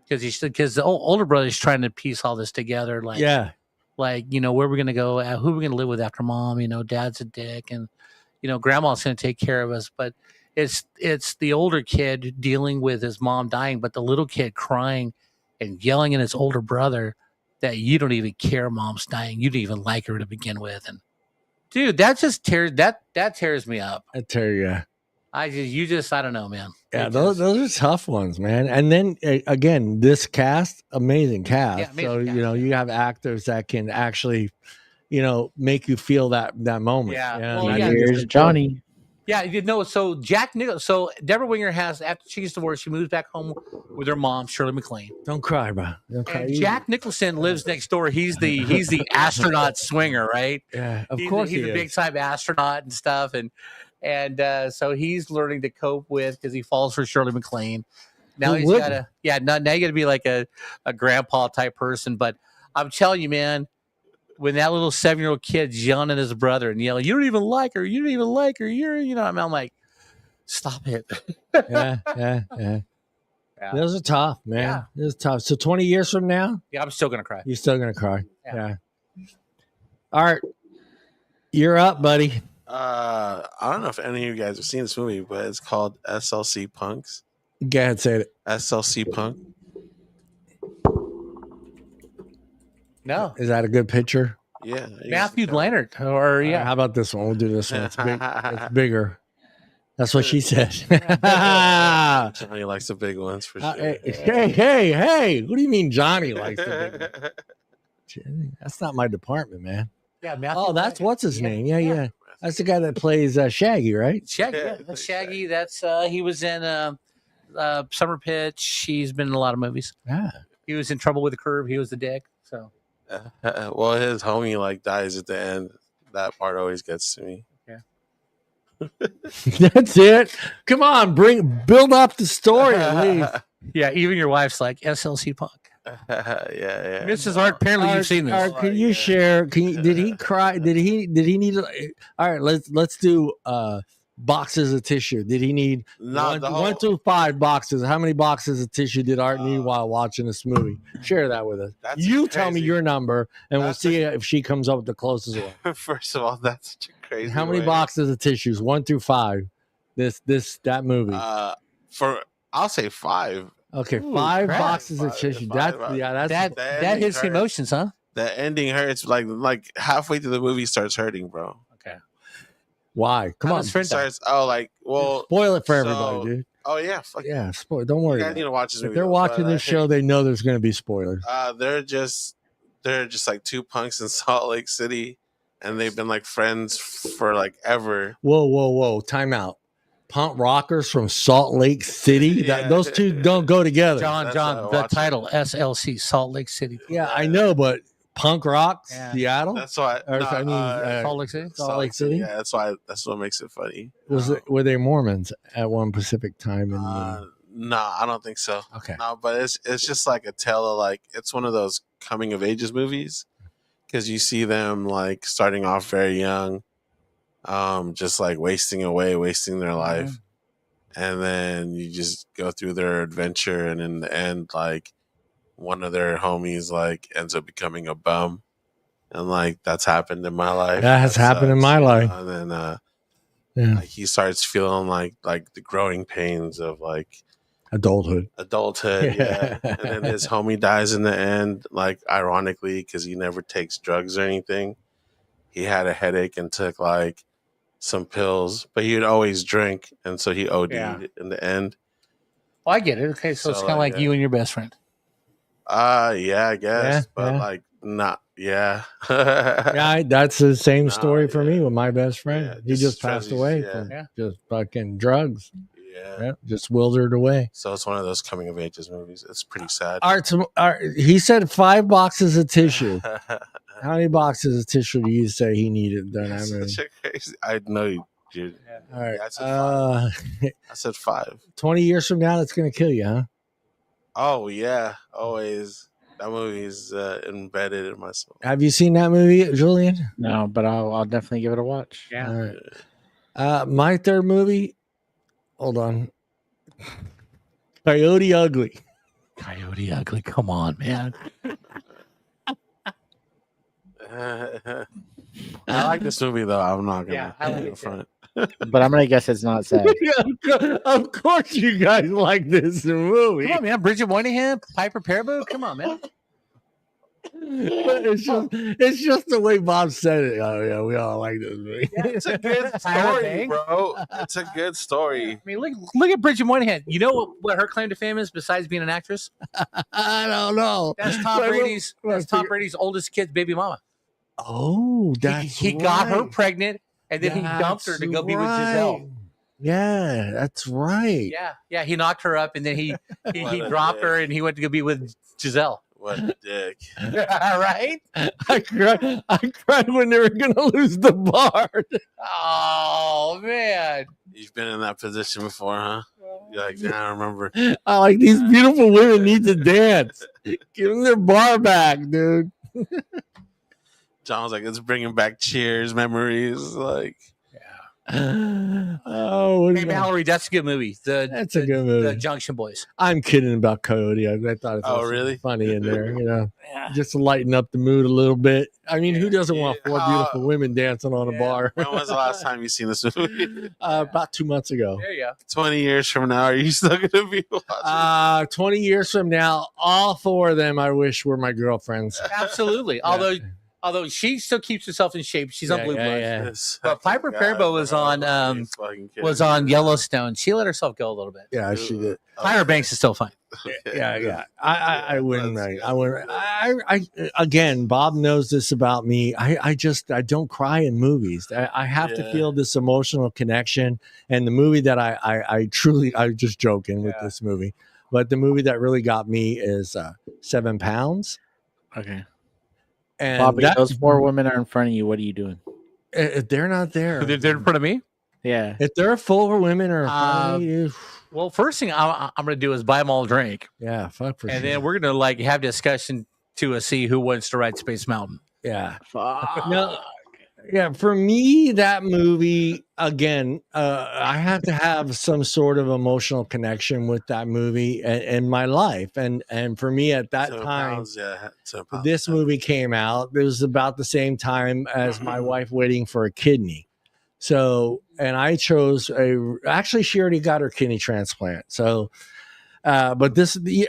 Because the older brother's trying to piece all this together. Like, Yeah. Like, where we're going to go, who we're going to live with after mom, dad's a dick, and, grandma's going to take care of us. But it's the older kid dealing with his mom dying, but the little kid crying and yelling at his older brother that you don't even care mom's dying. You didn't even like her to begin with. And dude, that just tears me up. I tell you. I don't know, man. Yeah, those are tough ones, man. And then again, this cast, amazing cast. Yeah, amazing so cast, you have actors that can actually, make you feel that moment. Yeah. Yeah, Well, and yeah. that is Here's important. Johnny. Yeah, so Jack Nicholson. So Deborah Winger after she gets divorced, she moves back home with her mom, Shirley MacLaine. Don't cry, bro. Don't cry. And Jack Nicholson lives next door. He's the astronaut swinger, right? Yeah, of course he's a big time astronaut and stuff, and so he's learning to cope with because he falls for Shirley MacLaine. Now Who he's wouldn't? now you got to be like a grandpa type person. But I'm telling you, man, when that little 7-year-old kid's yelling at his brother and yelling, "You don't even like her. You don't even like her. I'm like, stop it." Yeah. Yeah. Those are tough, man. Yeah. Those are tough. So 20 years from now, Yeah, I'm still gonna cry. you're still gonna cry. Yeah. All right, you're up, buddy. I don't know if any of you guys have seen this movie, but it's called SLC Punks. Go ahead, say it. SLC Punk. No, Is that a good picture? Yeah. Matthew Leonard, or yeah, How about this one? We'll do this one. It's big. It's bigger. That's what she said. Johnny likes the big ones for sure. Hey! What do you mean, Johnny likes the big one? That's not my department, man. yeah, Matthew. Oh, that's Leonard. what's his name? Yeah. That's the guy that plays Shaggy, right? Shaggy. Yeah, that's Shaggy. That's he was in Summer Pitch. He's been in a lot of movies. Yeah. He was in Trouble with the Curve. He was the dick. So Well, his homie dies at the end. That part always gets to me. That's it. Come on, build up the story at least. yeah, even your wife's like SLC Punk. Yeah. Mrs. Art, apparently you've seen this. Art, can you share? Did he cry? Did he need? All right, let's do boxes of tissue. Did he need one through 5 boxes? How many boxes of tissue did Art need while watching this movie? Share that with us. You tell me your number, and we'll see if she comes up with the closest one. First of all, that's such a crazy. How many boxes of tissues? 1 through 5. That movie. I'll say 5. Okay, Ooh, 5 crap. boxes of tissue. That hits emotions, huh? The ending hurts. Like halfway through the movie starts hurting, bro. Okay. Why? Come on. Spoil it for everybody, dude. Oh yeah, fuck Yeah, spoil. Don't worry. You guys need to watch this If movie. they're watching this show, they know there's going to be spoilers. They're just like 2 punks in Salt Lake City, and they've been like friends for like ever. Whoa! Time out. Punk rockers from Salt Lake City. Those two don't go together. John, the title SLC, Salt Lake City. Yeah, I know, but punk rock, Yeah. Seattle. That's why. Salt Lake City. Salt Lake City. Yeah, that's what makes it funny. Were they Mormons at one Pacific time? No, I don't think so. Okay. No, but it's just like a tale of like it's one of those coming of ages movies because you see them like starting off very young, just like wasting their life, and then you just go through their adventure, and in the end, like one of their homies like ends up becoming a bum, and like that's happened in my life. That has happened in my life. And then like he starts feeling like the growing pains of like adulthood. Yeah. And then his homie dies in the end, like ironically, because he never takes drugs or anything. He had a headache and took like some pills, but he would always drink, and so he OD'd in the end. Oh, I get it. Okay, so it's kind of like you and your best friend. Yeah, I guess. But like Not, yeah. Yeah, that's the same No, story for me yeah. with my best friend. Yeah, he just passed Treasures, away yeah. from just fucking drugs. Yeah. Yeah, just wildered away. So it's one of those coming of ages movies. It's pretty sad. He said 5 boxes of tissue. How many boxes of tissue do you say he needed done? You're such a crazy. I know you, dude. All right. Yeah, I said 5. I said 5. 20 years from now, that's going to kill you, huh? Oh yeah, always. That movie is embedded in my soul. Have you seen that movie, Julian? No, but I'll definitely give it a watch. Yeah. All right. My third movie. Hold on. Coyote Ugly. Coyote Ugly. Come on, man. I like this movie though. I'm not gonna. Yeah, I like be it, upfront. But I'm gonna guess it's not sad. Of course, you guys like this movie. Come on, man. Bridget Moynihan, Piper Perabo. Come on, man. But it's just the way Bob said it. Oh yeah, we all like this movie. It's a good Tyler story, Banks. bro. It's a good story. I mean, look at Bridget Moynihan. You know what her claim to fame is besides being an actress? I don't know. That's Tom Brady's oldest kid's baby mama. Oh, that's he got her right. pregnant, and then he dumped her to go be with Giselle. Yeah, that's right. Yeah. He knocked her up, and then he dropped her, and he went to go be with Giselle. What a dick. Right? I cried when they were gonna lose the bar. Oh man. You've been in that position before, huh? You're like, yeah, I remember. I like these beautiful women need to dance. Give them their bar back, dude. John was like, it's bringing back Cheers memories. Like, Oh, Hey Mallory, that's a good movie. That's a good movie. The Junction Boys. I'm kidding about Coyote. I thought it was Oh, really? funny in there, Yeah. just to lighten up the mood a little bit. I mean, who doesn't want 4 Yeah. beautiful women dancing on a bar? when was the last time you seen this movie? About 2 months ago. There you go. 20 years from now, are you still going to be watching? 20 years from now, all 4 of them I wish were my girlfriends. Absolutely. Although she still keeps herself in shape. She's on Blue Bloods. Yeah. This But Piper fucking Perabo guy, was bro. on Are you fucking kidding was me? on Yellowstone. She let herself go a little bit. Yeah, she did. Tyra Banks is still fine. Yeah. I wouldn't. I wouldn't. I again, Bob knows this about me. I don't cry in movies. I have to feel this emotional connection. And the movie that I truly, I'm just joking with this movie, but the movie that really got me is 7 Pounds. Okay. And Bobby, those 4 women are in front of you. What are you doing? if they're not there, They're in front of me. Yeah. if they're full of women or in front of you, Well, first thing I'm going to do is buy them all a drink, yeah, fuck for and sure. then we're going to have discussion to see who wants to ride Space Mountain. Yeah. No, yeah, for me, that movie, again, I have to have some sort of emotional connection with that movie in my life. And for me at that 7 time, pounds, 7 pounds. this movie came out. It was about the same time as my wife waiting for a kidney. So, and I chose actually, she already got her kidney transplant. So, but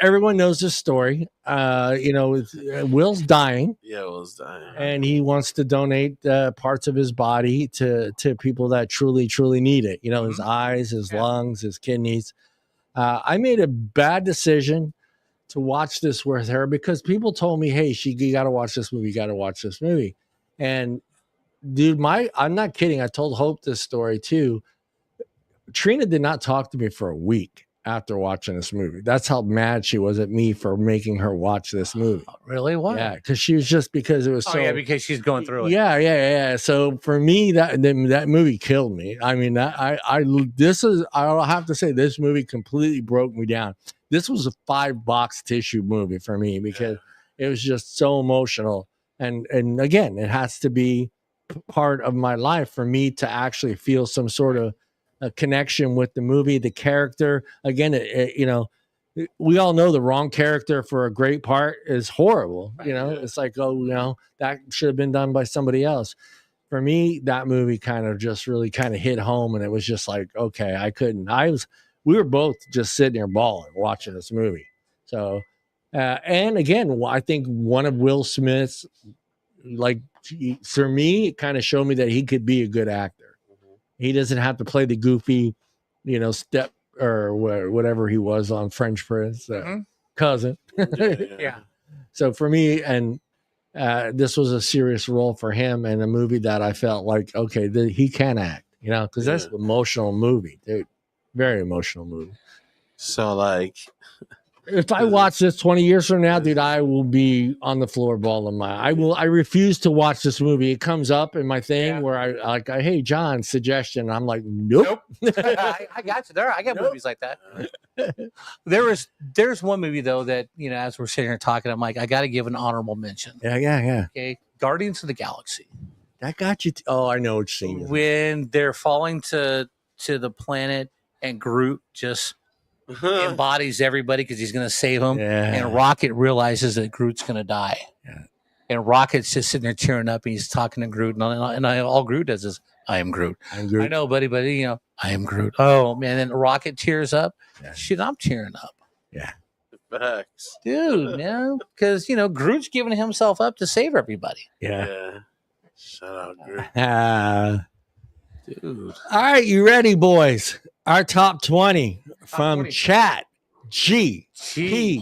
everyone knows this story. Will's dying. Yeah, Will's dying. And he wants to donate parts of his body to people that truly, truly need it. His eyes, his lungs, his kidneys. I made a bad decision to watch this with her because people told me, hey, you got to watch this movie. You got to watch this movie. And dude, I'm not kidding. I told Hope this story too. Trina did not talk to me for a week after watching this movie. That's how mad she was at me for making her watch this movie. Really? What? Yeah, because she was because it was so. Oh, yeah, because she's going through it. Yeah. So for me, that movie killed me. I mean, I'll have to say this movie completely broke me down. This was a 5-box tissue movie for me because it was just so emotional. And again, it has to be part of my life for me to actually feel some sort of a connection with the movie, the character. Again, we all know the wrong character for a great part is horrible. It's like, that should have been done by somebody else. For me, that movie kind of just really kind of hit home, and it was just like, okay, we were both just sitting there bawling watching this movie. So, and again, I think one of Will Smith's, for me, it kind of showed me that he could be a good actor. He doesn't have to play the goofy, step or whatever he was on French Prince, cousin. Yeah. So for me, and this was a serious role for him and a movie that I felt like, okay, he can act, because that's an emotional movie, dude. Very emotional movie. So like, if I watch this 20 years from now, dude, I will be on the floor bawling I refuse to watch this movie. It comes up in my thing where I hey, John, suggestion. I'm like, nope. I got you there. I got movies like that. There's one movie though that, as we're sitting here talking, I'm like, I got to give an honorable mention. Yeah. Okay. Guardians of the Galaxy. That got you. I know what you're saying. When they're falling to the planet and Groot just embodies everybody because he's going to save them. Yeah. And Rocket realizes that Groot's going to die. Yeah. And Rocket's just sitting there cheering up, and he's talking to Groot, and all Groot does is, "I am Groot." I'm Groot. I know, buddy, I am Groot. Oh man! Then Rocket tears up. Yeah. Shit, I'm tearing up. Yeah, facts, dude, man, because Groot's giving himself up to save everybody. Yeah. Shout out, Groot. Dude. All right, you ready, boys? Our top 20 from Chat GPT.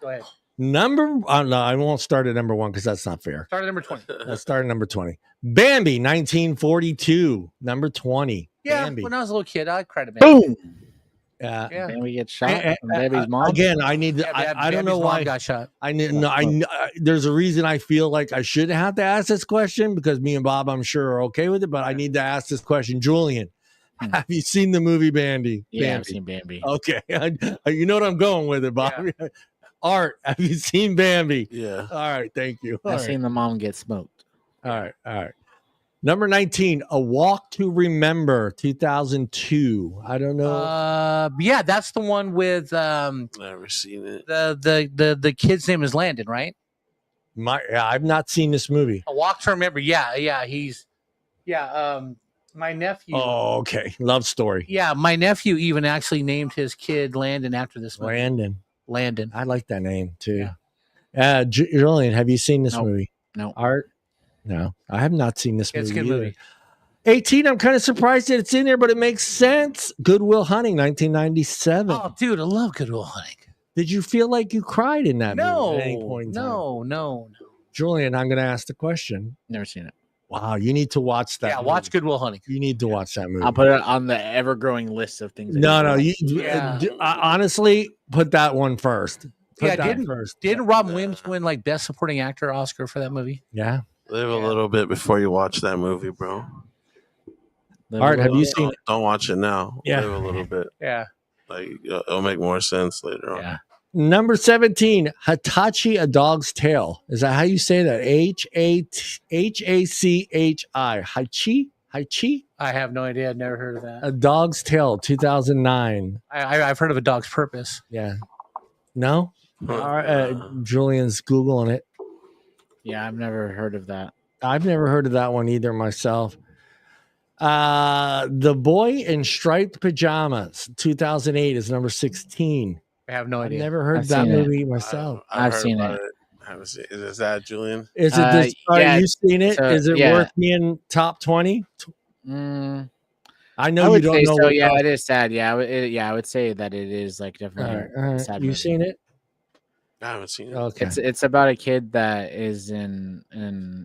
Go ahead. No, I won't start at number 1 because that's not fair. Start at number 20. Let's start at number 20. Bambi, 1942, number 20. Yeah, Bambi. when I was a little kid, I cried a Bambi. Boom. Yeah. And we get shot from Baby's mom. Again, I need to. I don't know why got shot. I need. No, there's a reason I feel like I shouldn't have to ask this question because me and Bob, I'm sure, are okay with it. But I need to ask this question, Julian. Have you seen the movie Bambi? Yeah, I've seen Bambi. Okay, you know what I'm going with it, Bob. Yeah. Art, have you seen Bambi? Yeah. All right, thank you. I've seen the mom get smoked. All right. Number 19, A Walk to Remember, 2002. I don't know. Yeah, that's the one with never seen it. The kid's name is Landon, right? I've not seen this movie. A Walk to Remember. Yeah, my nephew. Oh, okay. Love story. Yeah, my nephew even actually named his kid Landon after this movie. Landon. I like that name too. Yeah. Julian, have you seen this movie? No. Art? No, I have not seen this movie. It's a good movie. 18, I'm kind of surprised that it's in there, but it makes sense. Good Will Hunting, 1997. Oh, dude, I love Good Will Hunting. Did you feel like you cried in that movie at any point in time? No. Julian, I'm going to ask the question. Never seen it. Wow, you need to watch that. Yeah, watch Good Will Hunting. You need to watch that movie. I'll put it on the ever-growing list of things. Honestly, put that one first. Didn't Robin Williams win like Best Supporting Actor Oscar for that movie? Yeah. Live a little bit before you watch that movie, bro. Art, have you seen it? Don't watch it now. Yeah. Live a little bit. Yeah. Like it'll make more sense later on. Yeah. Number 17, Hitachi, A Dog's Tale. Is that how you say that? Hachi? Haichi? I have no idea. I've never heard of that. A Dog's Tale, 2009. I've heard of A Dog's Purpose. Yeah. No? All right, Julian's Googling it. Yeah, I've never heard of that. I've never heard of that one either myself. The Boy in Striped Pajamas, 2008 is number 16. I have no idea. I've never heard that movie myself. I've seen it. I haven't seen it. Is that Julian? Is it this? Have you seen it? Is it worth being top 20? I know you don't know. So. Yeah, it is sad. Yeah, I would say that it is like definitely. All right. Sad. You've seen it? I haven't seen it. Okay. It's about a kid that is in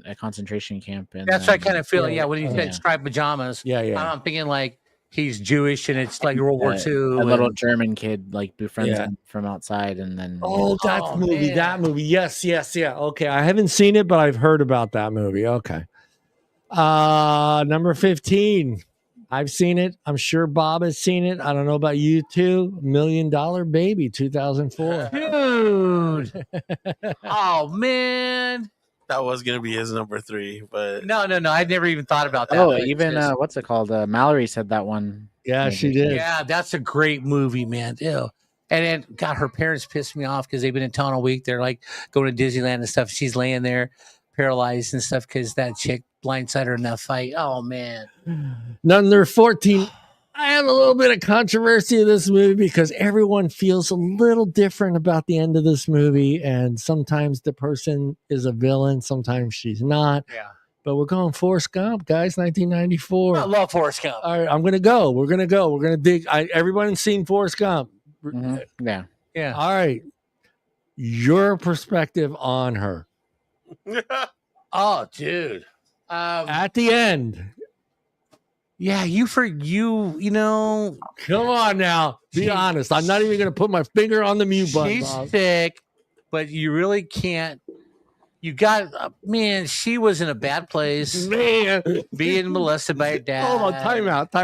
a concentration camp, and that's what I kind of feel. Yeah, when he said striped pajamas. Yeah. I'm thinking like he's Jewish and it's like World War II. A little German kid like befriends him from outside, and then that movie. Yes. Yeah. Okay, I haven't seen it, but I've heard about that movie. Okay. Number 15. I've seen it. I'm sure Bob has seen it. I don't know about you two. $1 Million Baby, 2004. Dude. Oh, man. That was going to be his number 3, but... No. I never even thought about that. Oh, even, what's it called? Mallory said that one. Yeah, she did. Yeah, that's a great movie, man. Ew. And then, God, her parents pissed me off because they've been in town all week. They're like going to Disneyland and stuff. She's laying there paralyzed and stuff because that chick blindsided her in that fight. Oh, man. Number 14. I have a little bit of controversy of this movie because everyone feels a little different about the end of this movie. And sometimes the person is a villain. Sometimes she's not. Yeah. But we're going Forrest Gump, guys, 1994. I love Forrest Gump. All right, I'm going to go. We're going to dig. Everyone's seen Forrest Gump. Mm-hmm. Yeah. All right. Your perspective on her. Oh, dude. At the end. Yeah, you know. Come on now. Be honest. I'm not even going to put my finger on the mute button. She's Bob. sick, but you really can't. You got, man, she was in a bad place. Man. Being molested by her dad. Hold on. Time out.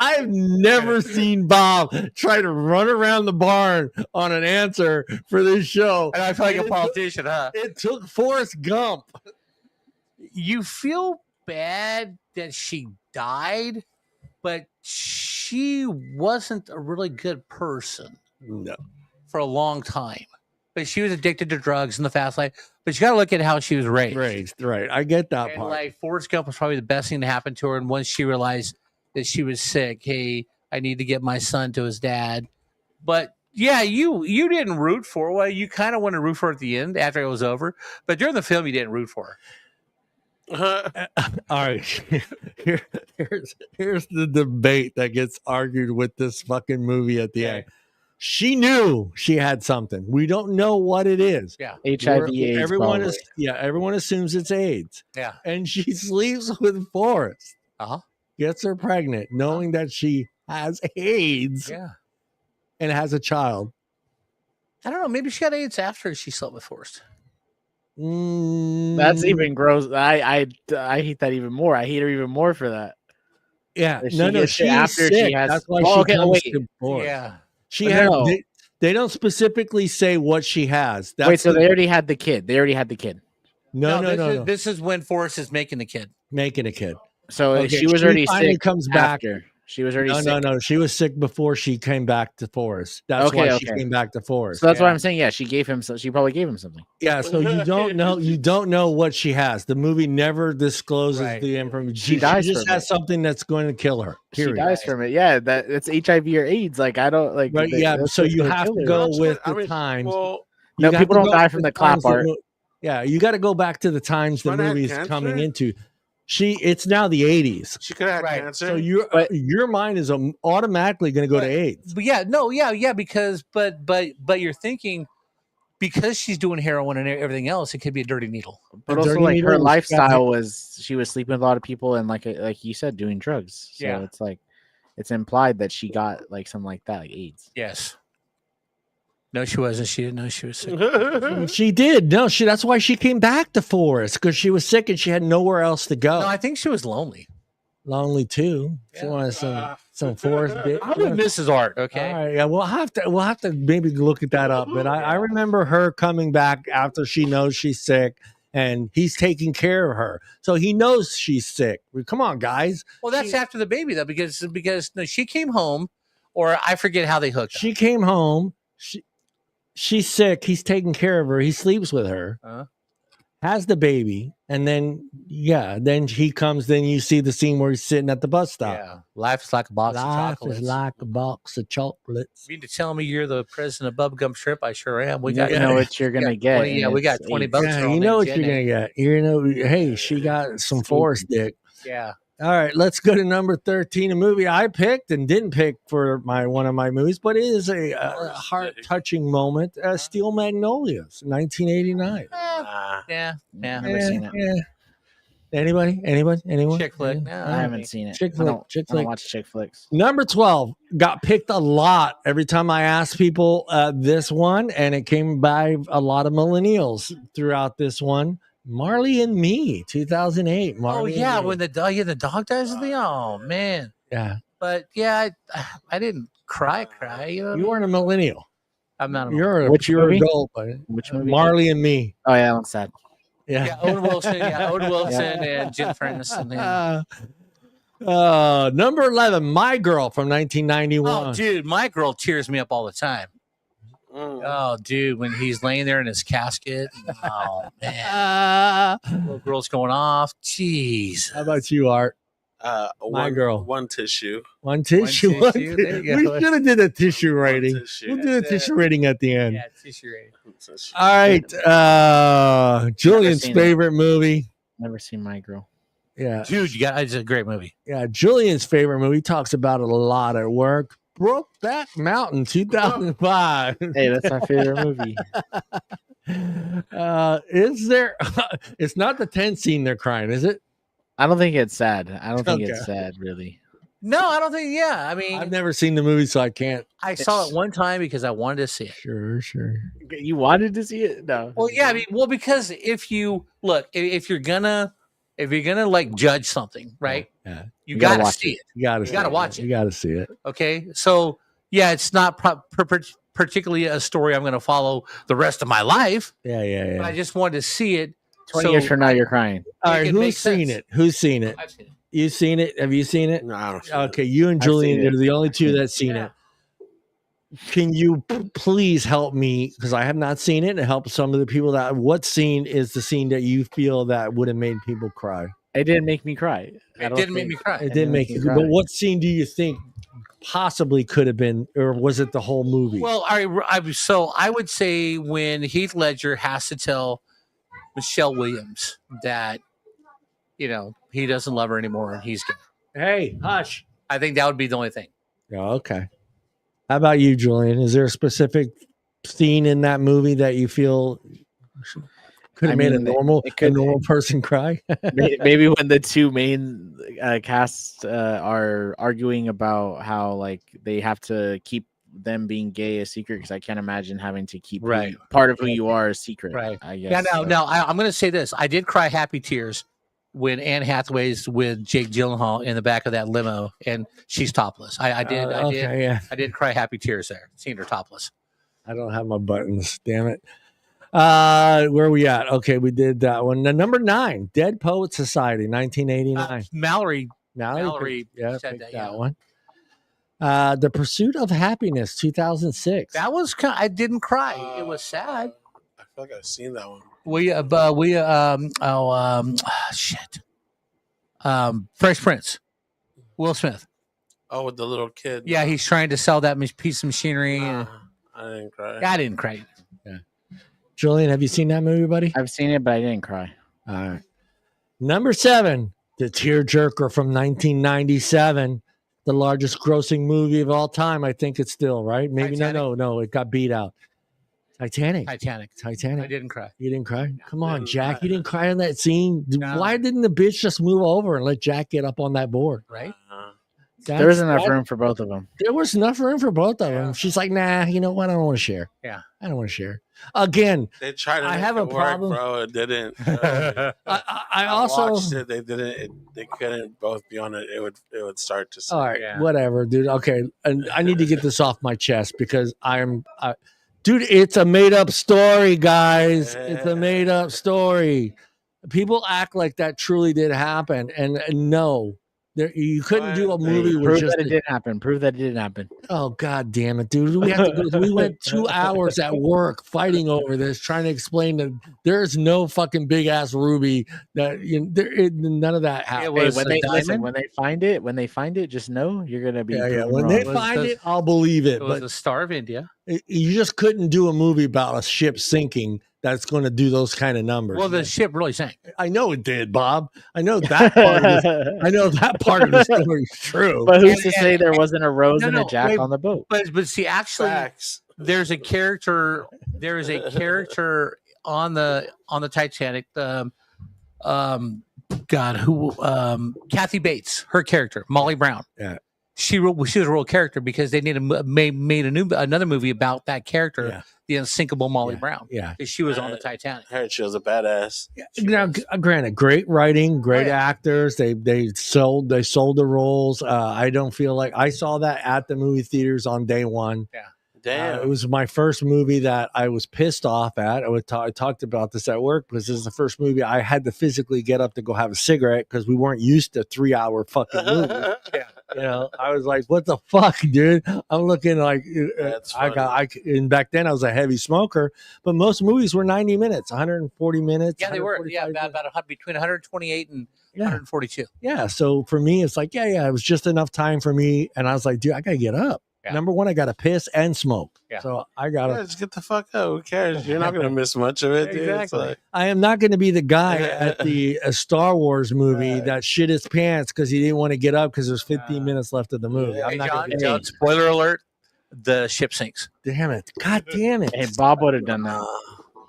I've never seen Bob try to run around the barn on an answer for this show. And I feel like a politician, huh? It took Forrest Gump. You feel bad that she died, but she wasn't a really good person. No. For a long time. But she was addicted to drugs in the fast life. But you got to look at how she was raised. Right. I get that And part. like Forrest Gump was probably the best thing to happen to her. And once she realized that she was sick, hey, I need to get my son to his dad. But yeah, you didn't root for her. Well, you kind of want to root for her at the end after it was over. But during the film, you didn't root for her. All right. Here's the debate that gets argued with this fucking movie at the end. She knew she had something. We don't know what it is. Yeah. HIV, AIDS. Everyone assumes it's AIDS. Yeah. And she sleeps with Forrest. Uh-huh. Gets her pregnant, knowing that she has AIDS. Yeah. And has a child. I don't know. Maybe she got AIDS after she slept with Forrest. That's even gross. I hate that even more. I hate her even more for that. Yeah. She's sick. she has. That's why she comes to Forrest. Yeah. She had. They don't specifically say what she has. That's so they already had the kid. No. This is when Forrest is making the kid. Making a kid. So she was already sick. Comes back. After. She was already sick. No. She was sick before she came back to Forrest. That's why she came back to Forrest. So that's what I'm saying. Yeah, she probably gave him something. Yeah, so you don't know. You don't know what she has. The movie never discloses the information. She just has something that's going to kill her. Period. She dies from it. Yeah, it's HIV or AIDS. Like I don't like. Right. Yeah. So you have to go with the times. Well, no, people don't die from the clap art. Yeah, you got to go back to the times the movie is coming into. It's now the 80s. She could have had cancer. So your mind is automatically going to go to AIDS. But because you're thinking because she's doing heroin and everything else, it could be a dirty needle. But also, like her lifestyle was she was sleeping with a lot of people and like you said, doing drugs. So it's like it's implied that she got like something like that, like AIDS. Yes. No, she wasn't. She didn't know she was sick. She did. No, that's why she came back to Forrest, because she was sick and she had nowhere else to go. No, I think she was lonely. Lonely too. She wanted some Forrest dick. I'm with Mrs. Art. Okay. All right. Yeah, we'll have to maybe look at that up. But I remember her coming back after she knows she's sick. And he's taking care of her, so he knows she's sick. Come on, guys. Well, that's after the baby though, because no, she came home, or I forget how they hooked up. She came home. She's sick. He's taking care of her. He sleeps with her. Has the baby, and then he comes. Then you see the scene where he's sitting at the bus stop. Yeah, life is like a box of chocolates. Life is like a box of chocolates. You mean to tell me you're the president of Bubblegum Shrimp? I sure am. We got you know what you're gonna get. 20, we got 20 bucks. Yeah, you know what you're gonna get. You know, hey, she got some Forrest dick. Yeah. All right, let's go to number 13, a movie I picked and didn't pick for one of my movies, but it is a heart-touching moment. Steel Magnolias, 1989. Yeah, never seen it. Yeah. Anybody? Anyone? Chick flick. No, I haven't seen it. Chick flick. I don't watch chick flicks. Number 12 got picked a lot every time I asked people this one, and it came by a lot of millennials throughout this one. Marley and Me, 2008. Marley when the dog dies at the man. Yeah. But yeah, I didn't cry. You know, you weren't a millennial. I'm not. You're which movie? Adult, but which movie? Marley and Me. Oh yeah, I'm sad. Yeah. Owen Wilson. Owen Wilson and Jennifer Aniston. Number 11, My Girl from 1991. Oh, dude, My Girl tears me up all the time. Oh, dude, when he's laying there in his casket. Oh, man. Little girl's going off. Jeez. How about you, Art? My Girl. One tissue. One tissue. There you We go. should have did a tissue rating. Tissue. We'll do a tissue rating at the end. Yeah, tissue rating. All right. Julian's seen it. favorite movie. Never seen My Girl. Yeah. Dude, it's a great movie. Yeah. Julian's favorite movie. Talks about it a lot at work. Brokeback Mountain, 2005. Hey, that's my favorite movie. Is there? It's not the tent scene they're crying, is it? I don't think it's sad. I don't think Okay. it's sad, really. No, I don't think. Yeah, I mean, I've never seen the movie, so I can't. I saw it one time because I wanted to see it. Sure. You wanted to see it? No. Well, yeah, I mean, because if you look, if you're gonna like judge something, right? Yeah. You gotta watch see it. You gotta watch it. You gotta see it. Okay, so yeah, it's not particularly a story I'm going to follow the rest of my life. Yeah. But I just wanted to see it. 20 years from now, you're crying. All right, it who's makes seen sense. it? Who's seen it? I've seen it. You seen it? Have you seen it? No, I don't. Okay, you and I've Julian seen it. are the only two that's seen Yeah. it. Can you please help me, because I have not seen it, and help some of the people that. What scene is the scene that you feel that would have made people cry? It didn't make me cry. It didn't make me cry. It didn't make you. But what scene do you think possibly could have been, or was it the whole movie? Well, so I would say when Heath Ledger has to tell Michelle Williams that he doesn't love her anymore and he's gay. Hey, hush. I think that would be the only thing. Oh, okay. How about you, Julian? Is there a specific scene in that movie that you feel could have made a normal person cry? Maybe when the two main casts are arguing about how like they have to keep them being gay a secret, because I can't imagine having to keep part of who you are a secret. Right. I guess. Yeah. No. I'm going to say this. I did cry happy tears when Anne Hathaway's with Jake Gyllenhaal in the back of that limo, and she's topless. I did cry happy tears there, seeing her topless. I don't have my buttons. Damn it. Where are we at? Okay, we did that one. Number 9, Dead Poet Society, 1989. Mallory said that one. The Pursuit of Happiness, 2006. That was I didn't cry. It was sad. I feel like I've seen that one. Fresh Prince, Will Smith. Oh, with the little kid. Yeah, he's trying to sell that piece of machinery. I didn't cry. I didn't cry. Yeah. Julian, have you seen that movie, buddy? I've seen it, but I didn't cry. All right. Number 7, The Tearjerker from 1997. The largest grossing movie of all time. I think it's still, right? Maybe Titanic. No, it got beat out. Titanic. I didn't cry. You didn't cry? Come on, Jack. You didn't cry on that scene? No. Why didn't the bitch just move over and let Jack get up on that board? Right? There was enough room for both of them. There was enough room for both of them. She's like, nah, you know what? I don't want to share. Yeah. I don't want to share. Again, they tried to I make have it a work, problem. bro. It didn't. I also watched it. They didn't. They couldn't both be on it. It would start to. All right, whatever, dude. Okay, and I need to get this off my chest because dude, it's a made up story, guys. It's a made up story. People act like that truly did happen, and no. You couldn't do a movie with Prove just that it didn't happen. Prove that it didn't happen. Oh God damn it, dude! We went 2 hours at work fighting over this, trying to explain that there's no fucking big ass ruby. That none of that happened. When they find it, just know you're gonna be. Yeah. When they find it, I'll believe it. It was the Star of India. You just couldn't do a movie about a ship sinking that's going to do those kind of numbers. Well, the ship really sank. I know it did, Bob. I know that part. I know that part of the story is true. But who's to say there wasn't a Rose and a Jack on the boat? But see, actually, there's a character. There is a character on the Titanic. Kathy Bates, her character, Molly Brown. Yeah. She was a real character because they made another movie about that character. Yeah. The unsinkable Molly Brown. Yeah. Because she was on the Titanic. I heard she was a badass. Yeah. Now, granted, great writing, great actors. They sold the roles. I don't feel like I saw that at the movie theaters on day one. Yeah. Damn. It was my first movie that I was pissed off at. I talked about this at work because this is the first movie I had to physically get up to go have a cigarette because we weren't used to 3-hour fucking movies. You know, I was like, "What the fuck, dude?" I'm looking like and back then I was a heavy smoker, but most movies were 90 minutes, 140 minutes. Yeah, they were. Yeah, about between 128 and 142. Yeah, so for me, it's like, it was just enough time for me, and I was like, dude, I gotta get up. Yeah. Number one, I got to piss and smoke. Yeah. So I got to just get the fuck out. Who cares? You're not going to miss much of it. Dude. Exactly. I am not going to be the guy at the Star Wars movie that shit his pants because he didn't want to get up because there's 15 minutes left of the movie. I'm not John, spoiler alert, the ship sinks. Damn it. God damn it. Hey, Bob would have done that.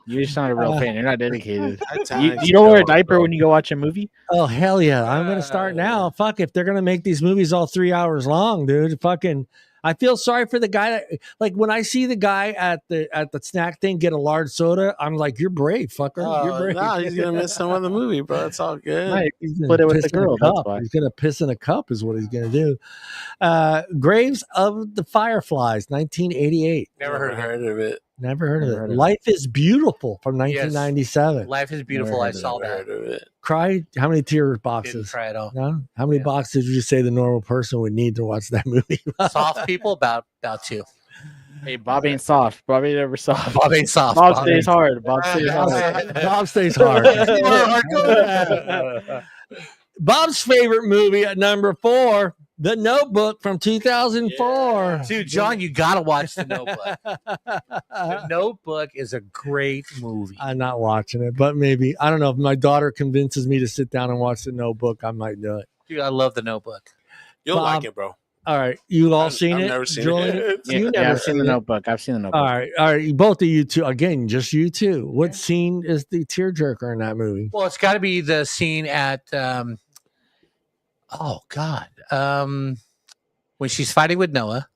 You're just not a real fan. You're not dedicated. Titanic's You don't wear a dope, diaper bro. when you go watch a movie? Oh hell yeah! I'm gonna start now. Fuck, if they're gonna make these movies all 3 hours long, dude. Fucking, I feel sorry for the guy that, like, when I see the guy at the snack thing get a large soda, I'm like, you're brave, fucker. You're brave. Nah, he's gonna miss some of the movie, bro. It's all good. Right. He's Split it with the piss in a girl. That's cup. why. He's gonna piss in a cup, is what he's gonna do. Graves of the Fireflies, 1988. Never heard of of it. Never heard of Never it. heard of Life is Beautiful from 1997. Life is Beautiful. Never I heard of saw Never that. heard of it. Cry. How many tear Didn't boxes? try it all. No. How many Yeah. boxes would you say the normal person would need to watch that movie? Soft people about 2. Hey, Bob ain't soft. Bob ain't ever soft. Bob ain't soft. Bob stays hard. Bob stays hard. Bob stays hard. Bob's favorite movie at number 4, The Notebook from 2004. Dude, John, you gotta watch The Notebook. The Notebook is a great movie. I'm not watching it, but maybe. I don't know. If my daughter convinces me to sit down and watch The Notebook, I might do it. Dude, I love The Notebook. You'll Bob, like it, bro. All right. You all I've seen it? never seen Julian? it. Yeah, You never I've seen the it? Notebook. I've seen the Notebook. All right. All right. Both of you two. Again, just you two. What scene is the tearjerker in that movie? Well, it's got to be the scene at, when she's fighting with Noah,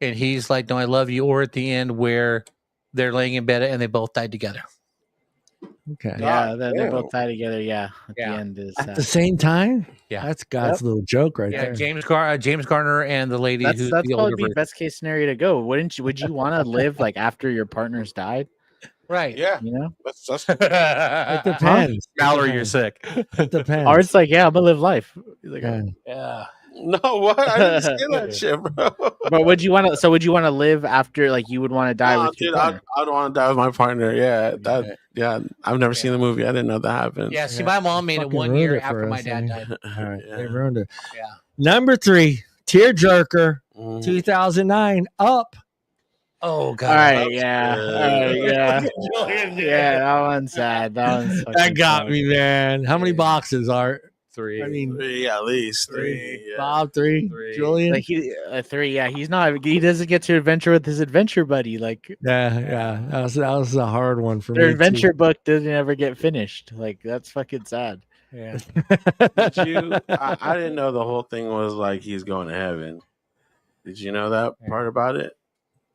and he's like, "No, I love you," or at the end where they're laying in bed and they both died together. Okay. Yeah, they're damn. both tied together. Yeah, at Yeah. the end is At the same time? Yeah. That's God's little joke right Yeah, there. James Garner and the lady that's who's that's the probably older be version. best case scenario to go. Wouldn't you? Would you want to live like after your partner's died? Right. Yeah, You know, that's It depends. Mallory, you're sick. It depends. or it's like, yeah, I'm gonna live life. He's like, Yeah. Yeah. no. What? I didn't say that shit, bro. but would you want to? So would you want to live after? Like you would want to die No, with your dude, partner? I'd want to die with my partner. Yeah, that. Yeah, I've never seen the movie. I didn't know that happened. Yeah. See, my mom made it Fucking 1 ruined year it for after my us, dad eh? died. All right. Yeah. They ruined it. Yeah. Number 3, tearjerker, Mm. 2009, Up. Oh God. All right, That's yeah, good. all right, yeah, yeah. That one's sad. That one's That fucking got sad. me, man. How many Yeah. boxes are? 3. I mean, Three, at least three. Yeah. Bob, 3. Three. Julian. Like 3, yeah. He's not. He doesn't get to adventure with his adventure buddy. Like Yeah. That was a hard one for their me. adventure book doesn't ever get finished. Like that's fucking sad. Yeah. Did you? I didn't know the whole thing was like he's going to heaven. Did you know that part about it?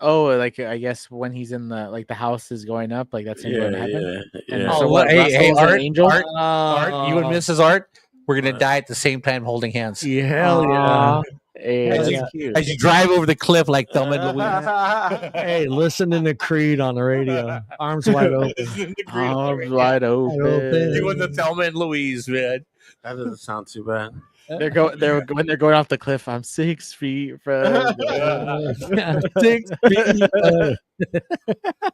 Oh, like I guess when he's in the house is going up, like that's him going to heaven. yeah. And yeah. so Oh, what, hey, Russell's an Art, angel? Art, you and Mrs. Art, we're gonna die at the same time holding hands. Yeah, hell yeah. Aw, hey, As that's you- cute. As you drive over the cliff like Thelma and Louise. Hey, listening to Creed on the radio. Arms wide open. Arms wide open. open. Doing the Thelma and Louise, man. That doesn't sound too bad. They're when they're going off the cliff. I'm 6 feet from. 6 feet.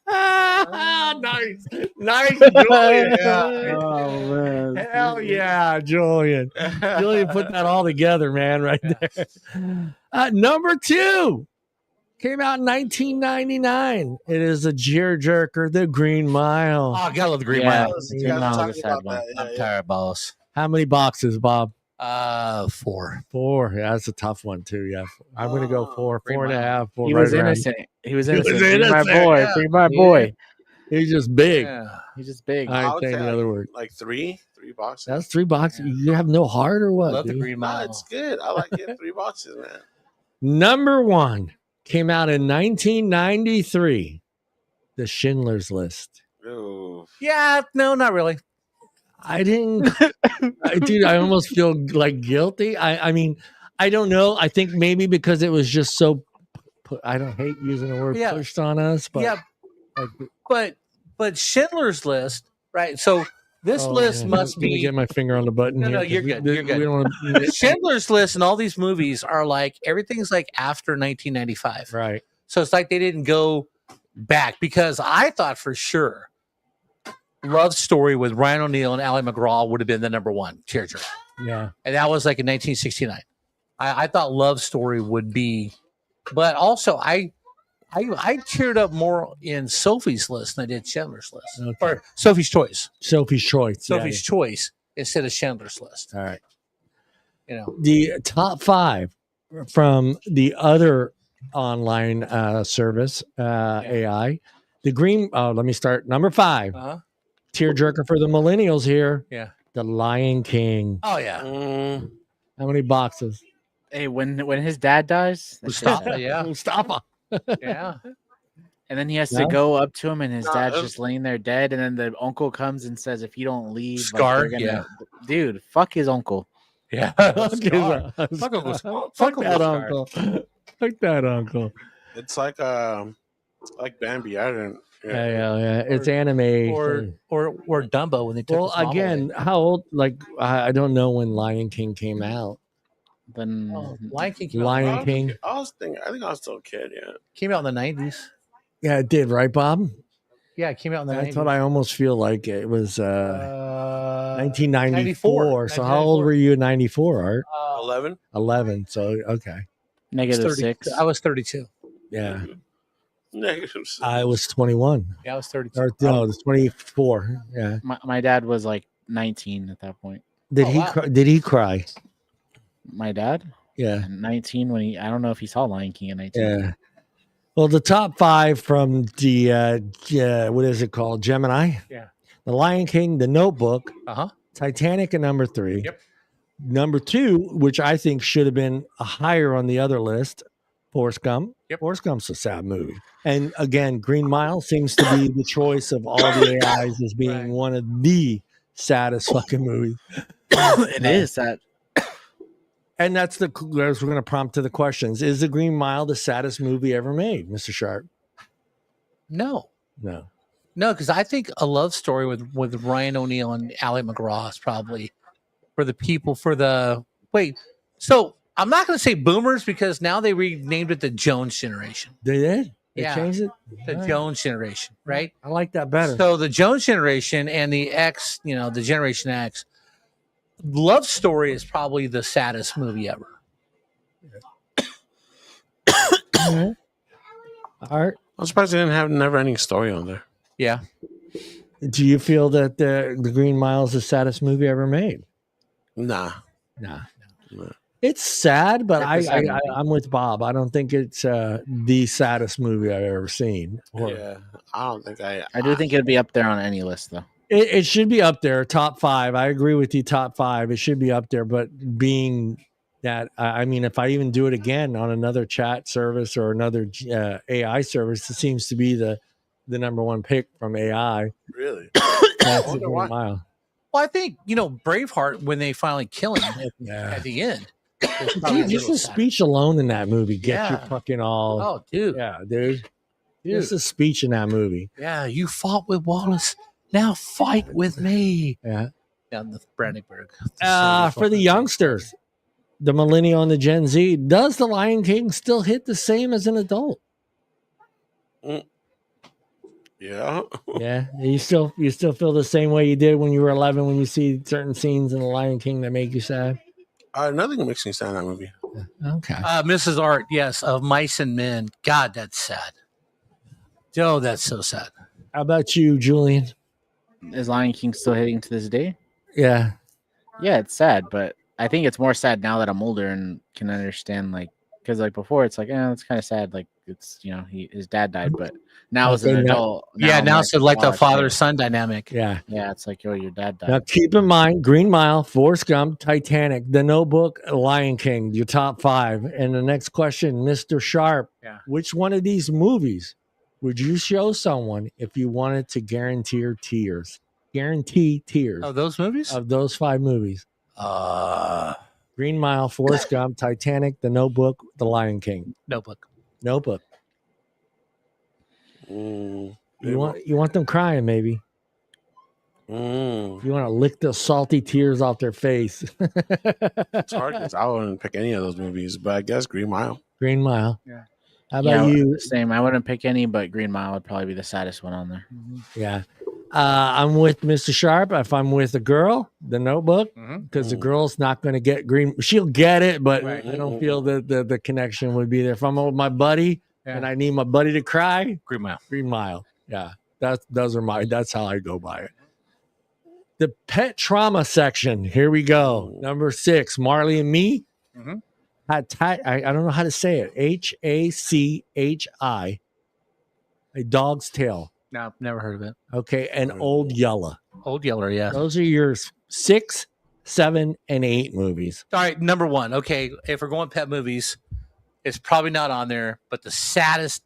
Nice. Nice, Julian. Yeah. Oh man. Hell yeah, Julian. Julian put that all together, man, right there. Number 2 came out in 1999. It is a tearjerker, The Green Mile. Oh, I gotta love the Green Yeah. Mile. You guys Mile were was a talking sad about one. that. Yeah, I'm yeah. tired, boss. How many boxes, Bob? 4. 4. Yeah, that's a tough one too. Yeah, I'm gonna go 4, Green 4 and a Mile. half. 4, He right was around. innocent. He was was innocent. Free my innocent, boy. yeah. Free my boy. He's just big. Yeah. He's just big. I I ain't would saying say the other word. like three boxes. That's 3 boxes. You have no heart or what? Love the dude? Green Nah, Mile. it's good. I like getting 3 boxes, man. Number 1 came out in 1993. The Schindler's List. Ooh. Yeah, no, not really. I didn't, dude. I almost feel like guilty. I mean, I don't know. I think maybe because it was just so. I don't hate using the word Yeah. pushed on us, but Yeah, like, but Schindler's List, right? So this oh, list man, must let me be get my finger on the button. No, here, no, 'cause you're we- good, you're good. We don't want Schindler's List and all these movies are like everything's like after 1995. right. So it's like they didn't go back because I thought for sure Love Story with Ryan O'Neal and Ally McGraw would have been the number 1 tearjerker. Yeah, And that was like in 1969. I thought Love Story would be, but also I teared up more in Sophie's List than I did Schindler's List. Okay. Or Sophie's Choice. Sophie's Choice. Yeah, Sophie's Choice instead of Schindler's List. yeah. All right. You know. The top 5 from the other online service AI The green. Oh, let me start. Number 5. Uh-huh. Tearjerker for the millennials here. Yeah. The Lion King. Oh yeah. How many boxes? Hey, when his dad dies, that shit's Mustafa, sad. yeah. Mustafa. Yeah. And then he has No? to go up to him, and his No, dad's it- just laying there dead. And then the uncle comes and says, "If you don't leave, Scar, dude, fuck his uncle." Yeah. Fuck Scar. his- Fuck Uncle- fuck fuck that Uncle uncle. Fuck that uncle. It's like Bambi. I didn't. Yeah. It's anime. or Dumbo when they took well, his mom again, away. how old? Like, I don't know when Lion King came out. Then Oh, Lion King came out, Lion King. I think I was still a kid. Yeah. came out in the 90s. Yeah, it did, right, Bob? Yeah, it came out in the 90s. That's what I almost feel like it was 1994. 94. So how old were you in 94, Art? 11. 11. So, okay. -6. I was 32. Yeah. -6. I was 21. Yeah, I was 32. Or, no, it was 24. Yeah. My dad was like 19 at that point. Did Oh, he wow. cry? Did he cry? My dad, Yeah. 19 when I don't know if he saw Lion King at 19. Yeah. Well, the top 5 from the what is it called? Gemini. Yeah. The Lion King, The Notebook, Uh-huh. Titanic at number 3. Yep. Number 2, which I think should have been higher on the other list, Forrest Gump. Yep. Forrest Gump's a sad movie. And again, Green Mile seems to be the choice of all the AIs as being Right. one of the saddest fucking movies. It is that. And that's as we're going to prompt to the questions. Is The Green Mile the saddest movie ever made, Mr. Sharp? No. No. No, because I think A Love Story with Ryan O'Neal and Ally McGraw is probably for the people So I'm not going to say boomers because now they renamed it the Jones generation. They did? They Yeah. changed it? The All right. Jones generation, right? I like that better. So the Jones generation and the X, the Generation X, Love Story is probably the saddest movie ever. Okay. Art, I'm surprised they didn't have Never Ending Story on there. Yeah. do you feel that the Green Mile is the saddest movie ever made? Nah. Nah. No. It's sad, but It's a sad movie. I'm with Bob. I don't think it's the saddest movie I've ever seen. Or- Yeah. I don't think I I think it'd be up there on any list though. It should be up there, top 5. I agree with you, top 5. It should be up there, but being that, I mean, if I even do it again on another chat service or another AI service, it seems to be the number 1 pick from AI. really. That's the wonder Green why. Mile. Well, I think, Braveheart, when they finally kill him Yeah. at the end. was probably a Dude, just little a sad. speech alone in that movie gets you Yeah. fucking all. Oh, dude. Yeah, dude. Just a speech in that movie. Yeah, you fought with Wallace. Now fight with me. Yeah. Down the Brandenburg. For the youngsters, the millennial and the Gen Z, does the Lion King still hit the same as an adult? Yeah. Yeah, you still feel the same way you did when you were 11 when you see certain scenes in the Lion King that make you sad. Nothing makes me sad in that movie. Okay. Mrs. Art, yes, of Mice and Men. God, that's sad. Oh, that's so sad. How about you, Julian? Is Lion King still hitting to this day? Yeah. Yeah, it's sad, but I think it's more sad now that I'm older and can understand because before it's it's kind of sad, it's his dad died, but now as an Okay, now- adult, Now I'm it's like the oh, father-son dynamic. Yeah. yeah, it's like your dad died. Now keep in mind, Green Mile, Forrest Gump, Titanic, The Notebook, Lion King, your top 5. And the next question, Mr. Sharp, Yeah. which one of these movies would you show someone if you wanted to guarantee tears? Guarantee tears Oh, those movies? of those 5 movies. Green Mile, Forrest Gump, Titanic, The Notebook, The Lion King. Notebook. Notebook. Mm, You want them crying, maybe. Mm. You want to lick the salty tears off their face. It's hard because I wouldn't pick any of those movies, but I guess Green Mile. Green Mile. Yeah. How about you? Same. I wouldn't pick any, but Green Mile would probably be the saddest one on there. Yeah. I'm with Mr. Sharp. If I'm with a girl, The Notebook, because the girl's not going to get green. She'll get it, but Right. I don't feel that the connection would be there. If I'm with my buddy and I need my buddy to cry, Green Mile. Green Mile. Yeah. That's how I go by it. The pet trauma section. Here we go. Number 6, Marley and Me. Mhm. I don't know how to say it. HACHI. A Dog's Tale. No, never heard of it. Okay, and Old Yeller. Old Yeller, yeah. Those are your 6, 7, and 8 movies. All right, number one. Okay, if we're going pet movies, it's probably not on there. But the saddest,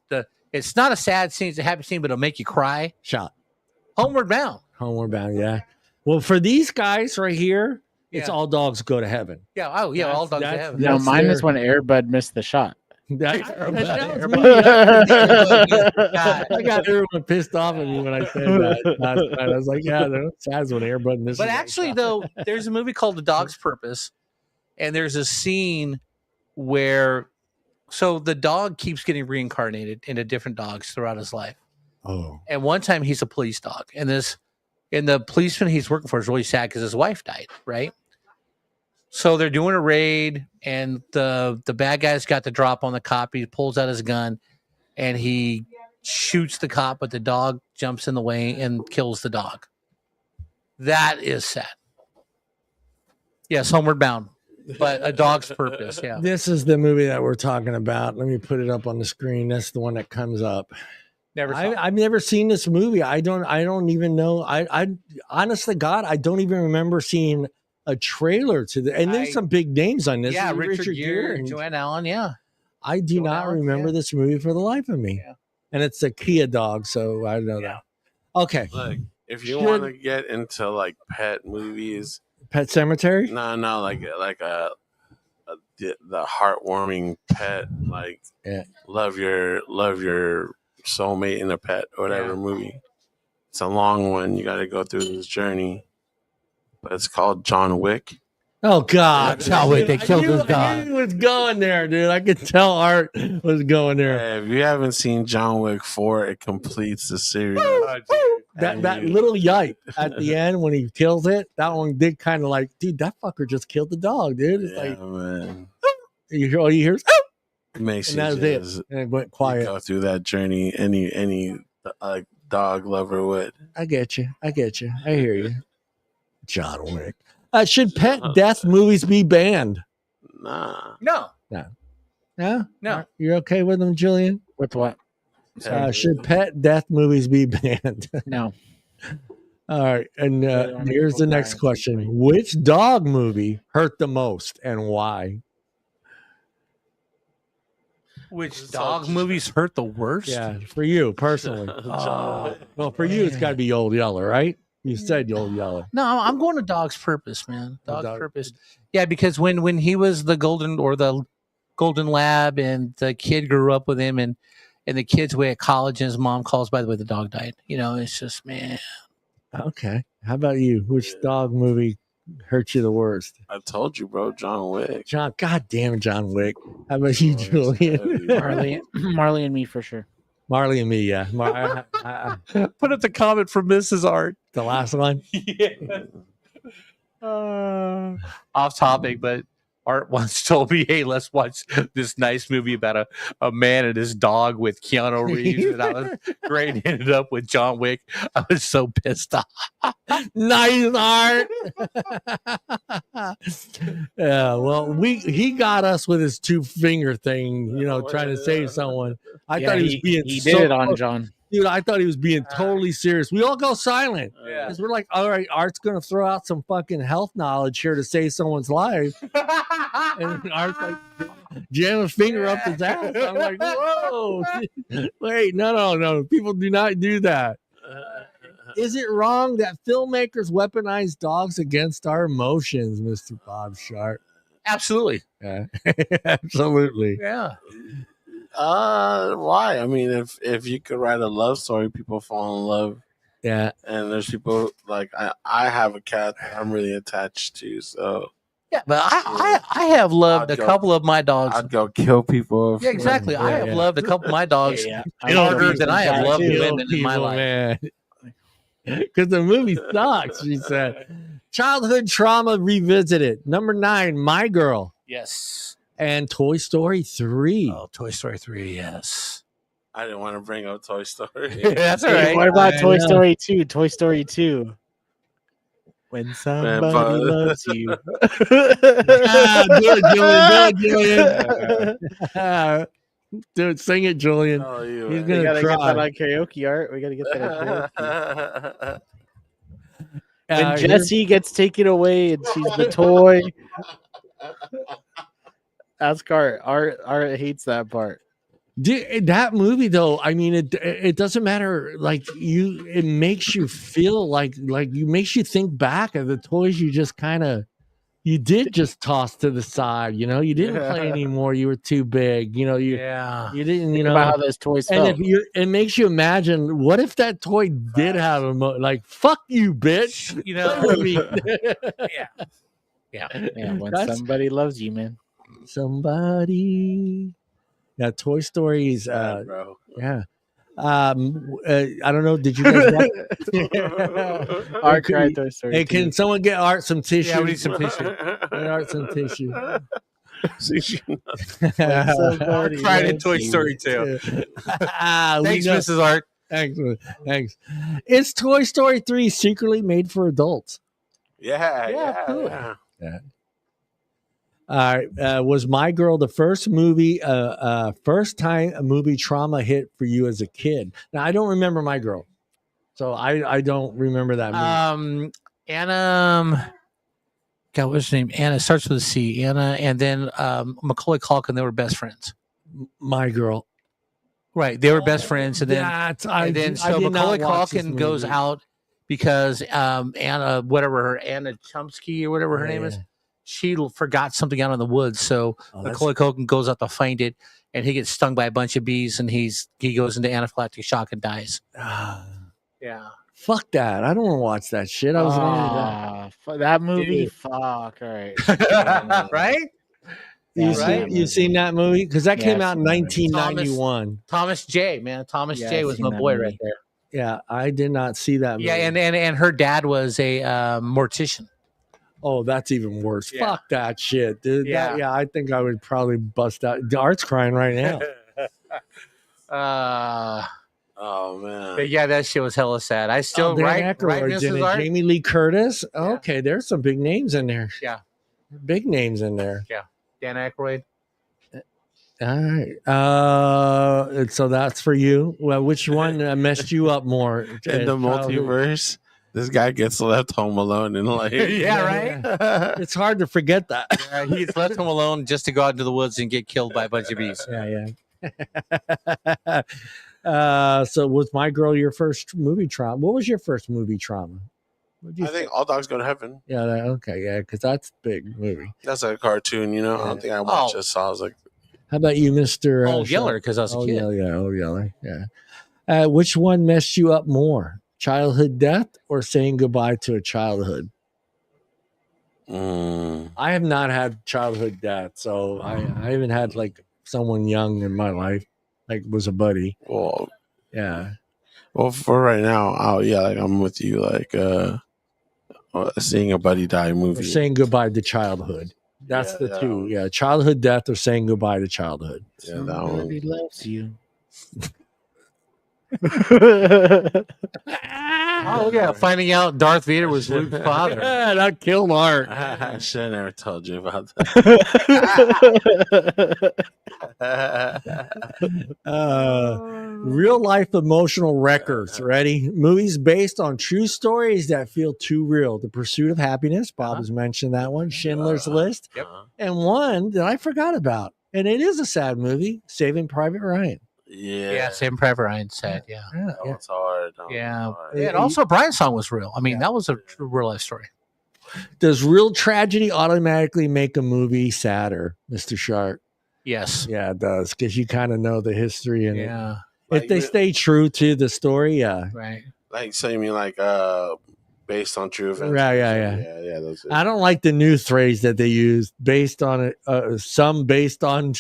it's not a sad scene; it's a happy scene, but it'll make you cry. Shot. Homeward Bound. Homeward Bound, yeah. Well, for these guys right here, it's All Dogs Go to Heaven. Yeah. Oh, yeah. All dogs that's- have. No, That's mine their- is when Airbud missed the shot. That Airbud. sounds me. I got everyone pissed off at me when I said that last night. I was like, yeah, that's when Airbud misses. But actually, though, there's a movie called The Dog's Purpose, and there's a scene where, so the dog keeps getting reincarnated into different dogs throughout his life. Oh. And one time he's a police dog, and the policeman he's working for is really sad because his wife died, right? So they're doing a raid, and the bad guy's got the drop on the cop. He pulls out his gun, and he shoots the cop, but the dog jumps in the way and kills the dog. That is sad. Yes, Homeward Bound, but A Dog's Purpose. Yeah. This is the movie that we're talking about. Let me put it up on the screen. That's the one that comes up. Never saw it. I've never seen this movie. I don't even know. I honest to God, I don't even remember seeing a trailer to the. And there's some big names on this. Yeah, There's Richard Gere, and Joanne Allen. Yeah. I do Joan not Allen, remember yeah. this movie for the life of me. Yeah. And it's a Kia dog, so I know that. Okay, Look, if you Should- want to get into like pet movies, Pet Cemetery. no, like the heartwarming pet, like Yeah. love your soulmate in a pet or whatever Yeah. movie. It's a long one. You got to go through this journey, but it's called John Wick. Oh God, John Wick, they killed his I dog. knew it was going there, dude. I could tell Art was going there. Hey, if you haven't seen John Wick 4, it completes the series. That little yipe at the end when he kills it, that one did kind of like, dude, that fucker just killed the dog, dude. It's Yeah, like man. all you hear is, "Oh!" It makes and you that was it. just And it went you quiet. go through that journey. Any dog lover would. I get you. I hear you. John Wick. Should pet death movies be banned? Nah. No. No? No. You're okay with them, Julian? With what? Should pet death movies be banned? No. All right. And don't make here's the no next sense. question. Which dog movie hurt the most and why? Which dog movies hurt the worst? Yeah, for you personally. Well, for you, it's got to be Old Yeller, right? You said Old Yeller. No, I'm going to Dog's Purpose, man. Dog's Dog- Purpose. Yeah, because when he was the golden lab and the kid grew up with him and the kid's away at college and his mom calls, by the way, the dog died. You know, it's just, man. Okay. How about you? Which dog movie hurt you the worst? I told you, bro. John Wick. John, goddamn John Wick. How about you, Julian? Marley and me for sure. Marley and me, yeah. Put up the comment from Mrs. Art. The last one. Yeah. Off topic, but Art once told me, hey, let's watch this nice movie about a man and his dog with Keanu Reeves. And I was great. And ended up with John Wick. I was so pissed off. Nice Art. Yeah, well, he got us with his 2-finger thing, trying to save someone. I thought he was being he so did it on John. Dude, I thought he was being totally serious. We all go silent. Yeah. Because we're like, all right, Art's going to throw out some fucking health knowledge here to save someone's life. And Art's like, jam a finger up his ass. I'm like, whoa. Wait, no. People do not do that. Is it wrong that filmmakers weaponize dogs against our emotions, Mr. Bob Sharp? Absolutely. Yeah. Absolutely. Yeah. Why? I mean, if you could write a love story, people fall in love. Yeah. And there's people like I have a cat that I'm really attached to, so Yeah, but I have loved a couple of my dogs. I'd go kill people. Yeah, exactly. I have loved a couple of my dogs I harder love than I have loved Kill women in my people, life. man. Because the movie sucks, she said. Childhood trauma revisited. Number 9, My Girl. Yes. And Toy Story 3. Oh, Toy Story 3, yes. I didn't want to bring up Toy Story. That's all Hey, right. what about I Toy know. Story 2? Toy Story 2. When somebody but- loves you. Do it, Julian. Dude, sing it, Julian. Oh, you. He's man. We gonna gotta get that cry. on karaoke, Art. We gotta get that on karaoke. When Here's- Jessie gets taken away and she's the toy. Ask Art. Art hates that part. Dude, that movie though, I mean, it doesn't matter. Like it makes you feel like you makes you think back of the toys you just kind of you did just toss to the side. You know, you didn't play anymore. You were too big. You know, you didn't. You Think about know, how those toys and felt. it makes you imagine what if that toy did have a like fuck you, bitch. You Play know, with me. Yeah, when That's- somebody loves you, man. Somebody. Yeah, Toy Story is Sad, bro. yeah. I don't know. Did you guys watch? Art cried Toy Story. Hey, can someone get Art some tissue? yeah, we need some tissue. Get Art some tissue. Art cried in Toy Story too. Thanks, Mrs. Art. Thanks. It's Toy Story 3 secretly made for adults. Yeah. All right. Was My Girl the first movie, first time a movie trauma hit for you as a kid? Now, I don't remember My Girl. So I don't remember that movie. Anna, God, what's her name? Anna starts with a C. Anna, and then Macaulay Culkin. They were best friends. My Girl. Right, they were best friends, and then I then did Macaulay not watch this Culkin goes movie. out because Anna, Anna Chomsky or whatever her name is, she forgot something out in the woods. So Macaulay Culkin goes out to find it, and he gets stung by a bunch of bees, and he goes into anaphylactic shock and dies. Yeah. Fuck that. I don't want to watch that shit. I was that movie. Dude. Fuck. All right. Right? You've seen that movie? Because that came out in I've seen that movie. 1991. Thomas J, man. Thomas Yeah, J I've was seen my that boy movie. right there. Yeah, I did not see that movie. Yeah, and her dad was a mortician. Oh, that's even worse. Yeah. Fuck that shit, dude. Yeah. I think I would probably bust out. Art's crying right now. Oh man. But yeah, that shit was hella sad. I still Dan right, Aykroyd's in Mrs. it. Art? Jamie Lee Curtis. Yeah. Okay, there's some big names in there. Yeah. Big names in there. Dan Aykroyd. All right. So that's for you. Well, which one messed you up more? In the multiverse, this guy gets left home alone and like Yeah, right. It's hard to forget that. Yeah, he gets left home alone just to go out into the woods and get killed by a bunch of bees. Yeah. So was My Girl your first movie trauma? What was your first movie trauma? I think All Dogs Go to Heaven. Yeah. Okay. Yeah. Because that's a big movie. That's a cartoon, you know. I don't think I watched it, so I was like, How about you, Mr. Old Yeller, because I was a kid. Old Yeller. Yeah. Which one messed you up more? Childhood death or saying goodbye to a childhood? I have not had childhood death, so I haven't had like someone young in my life, like was a buddy. well, Yeah. well, for right now, like I'm with you, like seeing a buddy die Or movie. saying goodbye to childhood. That's Yeah, the two. Yeah. Childhood death or saying goodbye to childhood. Yeah, that one. Somebody loves you. Oh yeah, finding out Darth Vader was Luke's father. That killed Art. I should have never told you about that. Real life emotional wreckers. Ready? Movies based on true stories that feel too real. The Pursuit of Happiness. Bob has mentioned that one. Schindler's List. Yep. And one that I forgot about. And it is a sad movie. Saving Private Ryan. Yeah, Saving Private Ryan said, yeah. That one's hard. Yeah. And also Brian's song was real. I mean, that was a true real life story. Does real tragedy automatically make a movie sadder, Mr. Shark? Yes. Yeah, it does. Because you kind of know the history and Yeah. if they stay true to the story, yeah. Right. Like, so you mean like based on true events? Yeah. Those I don't like the new phrase that they use based on it. Some based on,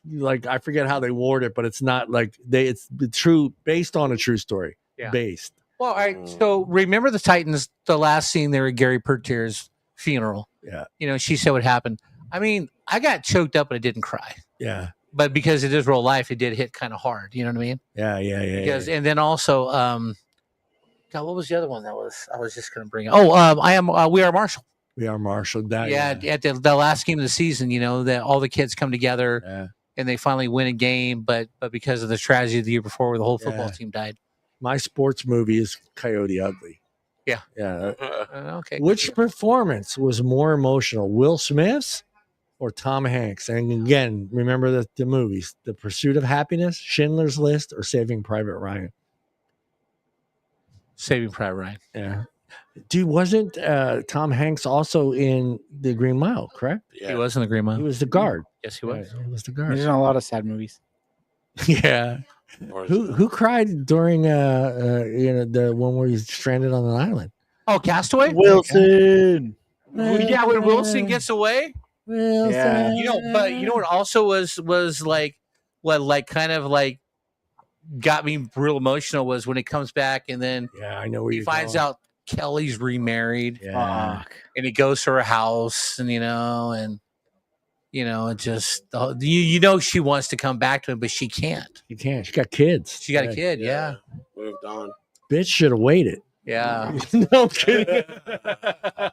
like, I forget how they word it, but it's not like it's the true, based on a true story. Yeah. Based. Well, all right. So remember the Titans, the last scene there at Gary Purtier's funeral. Yeah. You know, she said what happened. I mean, I got choked up, but I didn't cry. Yeah. But because it is real life, it did hit kind of hard. You know what I mean? Yeah. Because and then also, God, what was the other one that I was just going to bring up? Oh, We Are Marshall. We Are Marshall. That, At the last game of the season, you know, that all the kids come together. Yeah. and they finally win a game, but because of the tragedy the year before where the whole football team died. My sports movie is Coyote Ugly. Yeah. Yeah. Okay. Which performance was more emotional, Will Smith's or Tom Hanks? And again, remember the movies: The Pursuit of Happiness, Schindler's List, or Saving Private Ryan. Saving Private Ryan. Yeah. Dude, wasn't Tom Hanks also in The Green Mile, correct? Yeah. He was in the Green Mile. He was the guard. Yes, he was. Yeah, he was the There's guard. been a lot of sad movies. Yeah. Who cried during the one where he's stranded on an island? Oh, Castaway? Wilson. Yeah, when Wilson gets away. Wilson. Yeah. But you know what also was like what like kind of like got me real emotional was when it comes back and then Yeah, I know where he finds out Kelly's remarried. Yeah. And he goes to her house and it just she wants to come back to him, but she can't. You can't. She got kids. She got a kid, yeah. Moved on. Bitch should have waited. Yeah. No, I'm kidding.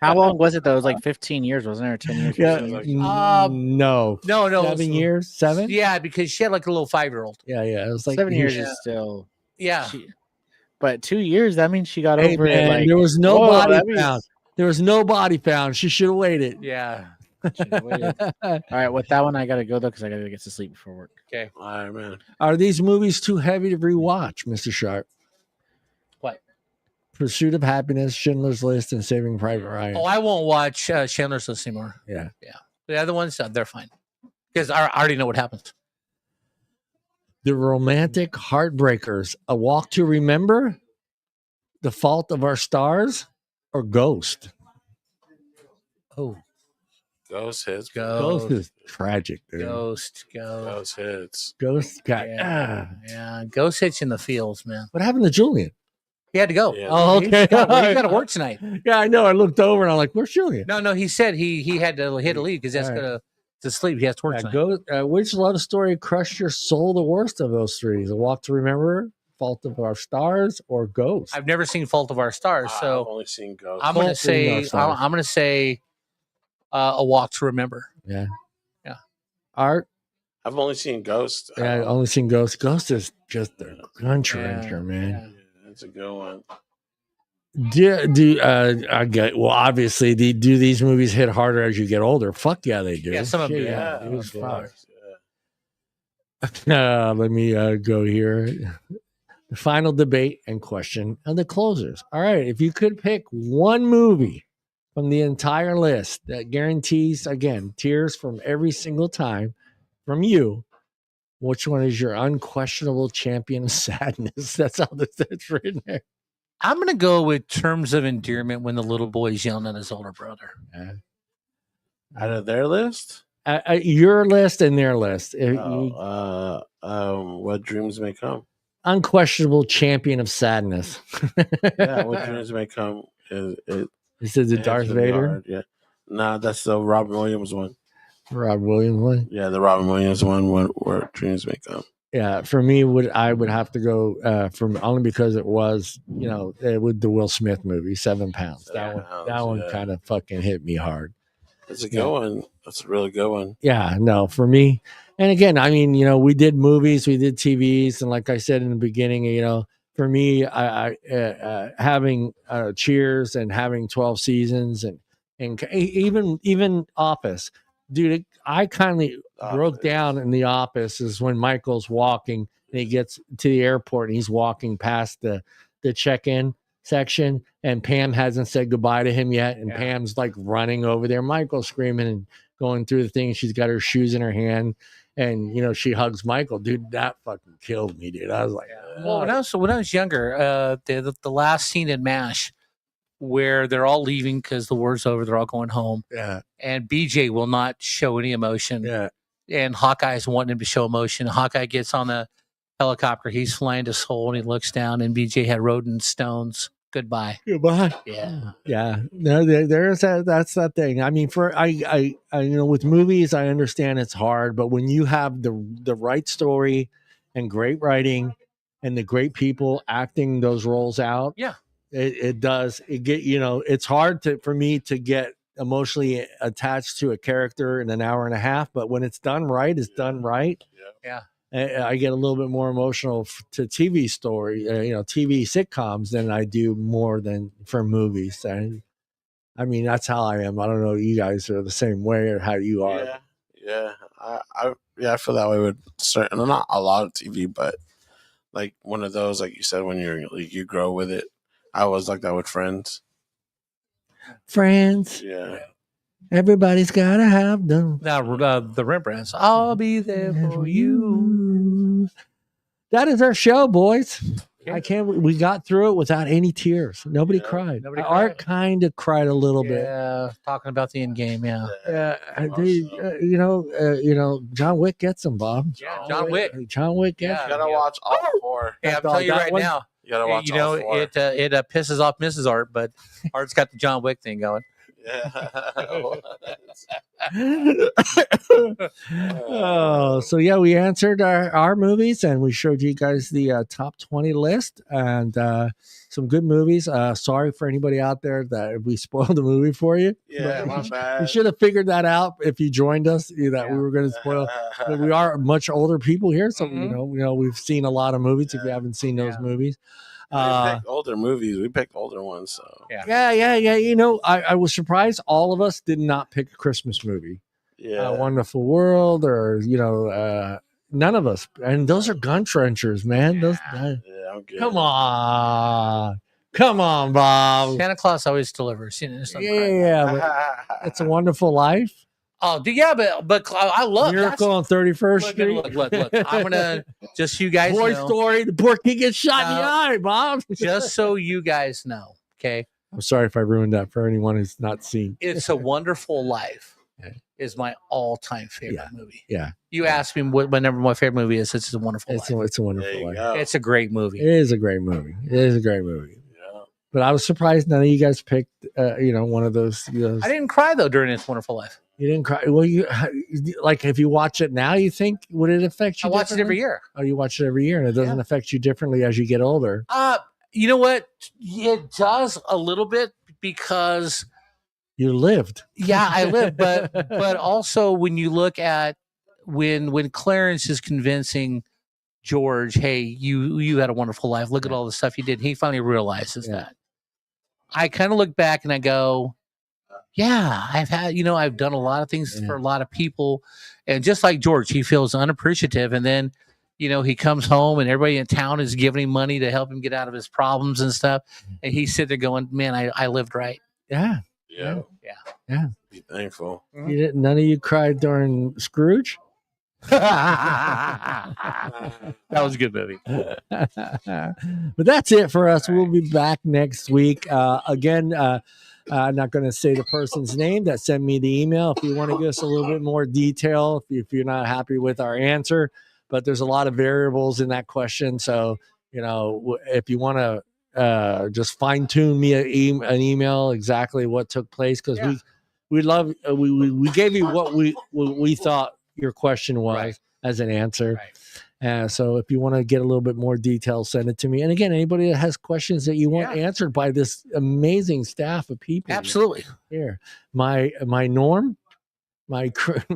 How long was it though? It was like 15 years, wasn't it? Or 10 years? Yeah. 15 years? No. No. 7 years? 7? Yeah, because she had like a little 5-year-old. Yeah. It was like 7 years is still. Yeah. But 2 years, that means she got Hey, over it. man, Like there was no body that means- found. There was no body found. She should have waited. Yeah. All right, with that one, I gotta go though because I gotta get to sleep before work. Okay. All right, man. Are these movies too heavy to rewatch, Mr. Sharp? What? Pursuit of Happiness, Schindler's List, and Saving Private Ryan. Oh, I won't watch Chandler's List anymore. Yeah. The other ones, they're fine. Because I already know what happens. The Romantic Heartbreakers, A Walk to Remember, The Fault of Our Stars, or Ghost? Oh. Ghost hits. Ghost is tragic, dude. Ghost. Ghost hits. Ghost got. Yeah. Ghost hits in the fields, man. What happened to Julian? He had to go. Yeah. Oh, okay. He got to work tonight. Yeah, I know. I looked over and I'm like, "Where's Julian?" No. He said he had to leave because that's All right. gonna to sleep. He has to work tonight. Which love story crushed your soul the worst of those three? The Walk to Remember, Fault of Our Stars, or Ghost? I've never seen Fault of Our Stars, I've so only seen Ghost. I'm gonna Fault of Our say Stars. I'm gonna say A Walk to Remember. Yeah. Yeah. Art. I've only seen Ghost. Yeah, I've only seen Ghost. Ghost is just a country wrencher, man. Yeah. That's a good one. I get obviously do these movies hit harder as you get older? Fuck yeah, they do. Yeah, some of them do. Yeah, Yeah, it was of fun. course, yeah. Let me go here. The final debate and question and the closers. All right, if you could pick one movie from the entire list that guarantees, again, tears from every single time from you, which one is your unquestionable champion of sadness? That's how that's written there. I'm gonna go with Terms of Endearment when the little boy's yelling at his older brother. Out of their list? Your list and their list. What dreams may come. Unquestionable champion of sadness. Yeah, what dreams may come. This is the Darth Vader. Hard, yeah. Nah, that's the Robin Williams one. Rob Williams one. Yeah, the Robin Williams one where dreams may come. Yeah, for me, I would have to go from only because it was with the Will Smith movie, 7 Pounds. That one kind of fucking hit me hard. That's a good one. That's a really good one. Yeah, no, for me. And again, I mean, we did movies, we did TVs, and like I said in the beginning, for me, I having Cheers and having 12 seasons and even Office, dude, I kindly broke down in The Office is when Michael's walking and he gets to the airport and he's walking past the check-in section and Pam hasn't said goodbye to him yet, and Pam's like running over there, Michael's screaming and going through the thing. She's got her shoes in her hand. And she hugs Michael, dude. That fucking killed me, dude. I was like, well, when I was younger, the last scene in MASH where they're all leaving because the war's over, they're all going home. Yeah. And BJ will not show any emotion. Yeah. And Hawkeye's wanting him to show emotion. Hawkeye gets on the helicopter, he's flying to Seoul, and he looks down, and BJ had Rodin Stones. Goodbye. Yeah. Yeah. No, there's that's that thing. I mean, I with movies, I understand it's hard, but when you have the right story and great writing and the great people acting those roles out, yeah, it does. It's hard for me to get emotionally attached to a character in an hour and a half, but when it's done right, it's done right. Yeah. I get a little bit more emotional to TV story, TV sitcoms than I do more than for movies. And I mean, that's how I am. I don't know. You guys are the same way or how you are. Yeah. I feel that way with certain, not a lot of TV, but like one of those, like you said, when you grow with it. I was like that with Friends. Friends. Yeah. Everybody's got to have them. Now, the Rembrandts. I'll be there for you. That is our show, boys. Okay. We got through it without any tears. Nobody Yeah. cried. Nobody Art cried. kind of cried a little bit. Yeah, talking about the end game. Yeah. John Wick gets them, Bob. Yeah, John Wick. John Wick gets Yeah. You gotta watch all four. Hey, I'm That telling you dog, right that one? now. You gotta watch You know, all four. it pisses off Mrs. Art, but Art's got the John Wick thing going. So yeah, we answered our movies and we showed you guys the top 20 list and some good movies. Sorry for anybody out there that we spoiled the movie for you. Yeah, But my bad. you should have figured that out if you joined us that we were going to spoil. But we are much older people here, so we've seen a lot of movies. If you haven't seen those movies. We picked older movies. We picked older ones. So Yeah. I was surprised all of us did not pick a Christmas movie. yeah, Wonderful World, or none of us. And those are gun trenchers, man. Those. I'm good. Come on, Bob. Santa Claus always delivers. You know, it's not Yeah, but It's a Wonderful Life. Oh, yeah, but I love Miracle on 31st Street. Look. I'm gonna just so you guys Toy know, Story. The poor kid gets shot in the No. eye, Bob. just so you guys know. Okay, I'm sorry if I ruined that for anyone who's not seen. It's a Wonderful Life. Yeah. Is my all-time favorite movie. Yeah. You asked me what my favorite movie is. It's a Wonderful Life. It's a There Wonderful you Life. go. It's a great movie. It is a great movie. Yeah. But I was surprised none of you guys picked, one of those. I didn't cry though during It's Wonderful Life. You didn't cry. Well, if you watch it now, you think would it affect you? I watch it every year. Oh, you watch it every year, and it doesn't affect you differently as you get older. You know what? It does a little bit because You lived. yeah, I live, but also when you look at when Clarence is convincing George, hey, you had a wonderful life. Look at all the stuff you did. He finally realizes that. I kind of look back and I go, yeah, I've done a lot of things for a lot of people. And just like George, he feels unappreciative. And then, he comes home and everybody in town is giving him money to help him get out of his problems and stuff. And he's sitting there going, man, I lived right. Yeah. Yeah. Be thankful. You didn't. None of you cried during Scrooge. That was a good movie. But that's it for us. We'll be back next week. Again, I'm not going to say the person's name that sent me the email. If you want to give us a little bit more detail, if you're not happy with our answer, but there's a lot of variables in that question. So, if you want to just fine tune me an email exactly what took place, because we love we gave you what we thought your question was as an answer. So if you want to get a little bit more detail, send it to me. And again, anybody that has questions that you want answered by this amazing staff of people, Absolutely. Here, my Norm, my Cliff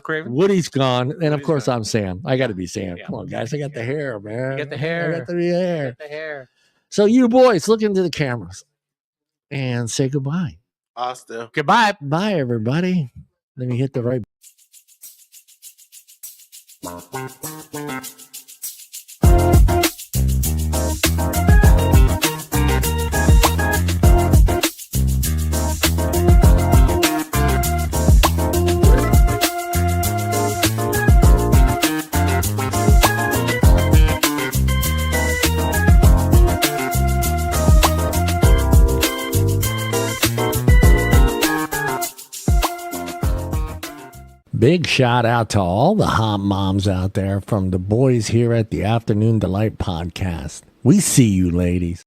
Craven, Woody's gone, and of course I'm Sam. I got to be Sam. Come on, guys, I got the hair, man. You got the hair. I got the hair. You got the hair. So you boys, look into the cameras and say goodbye. Still. Goodbye. Bye, everybody. Let me hit the right. Big shout out to all the hot moms out there from the boys here at the Afternoon Delight podcast. We see you, ladies.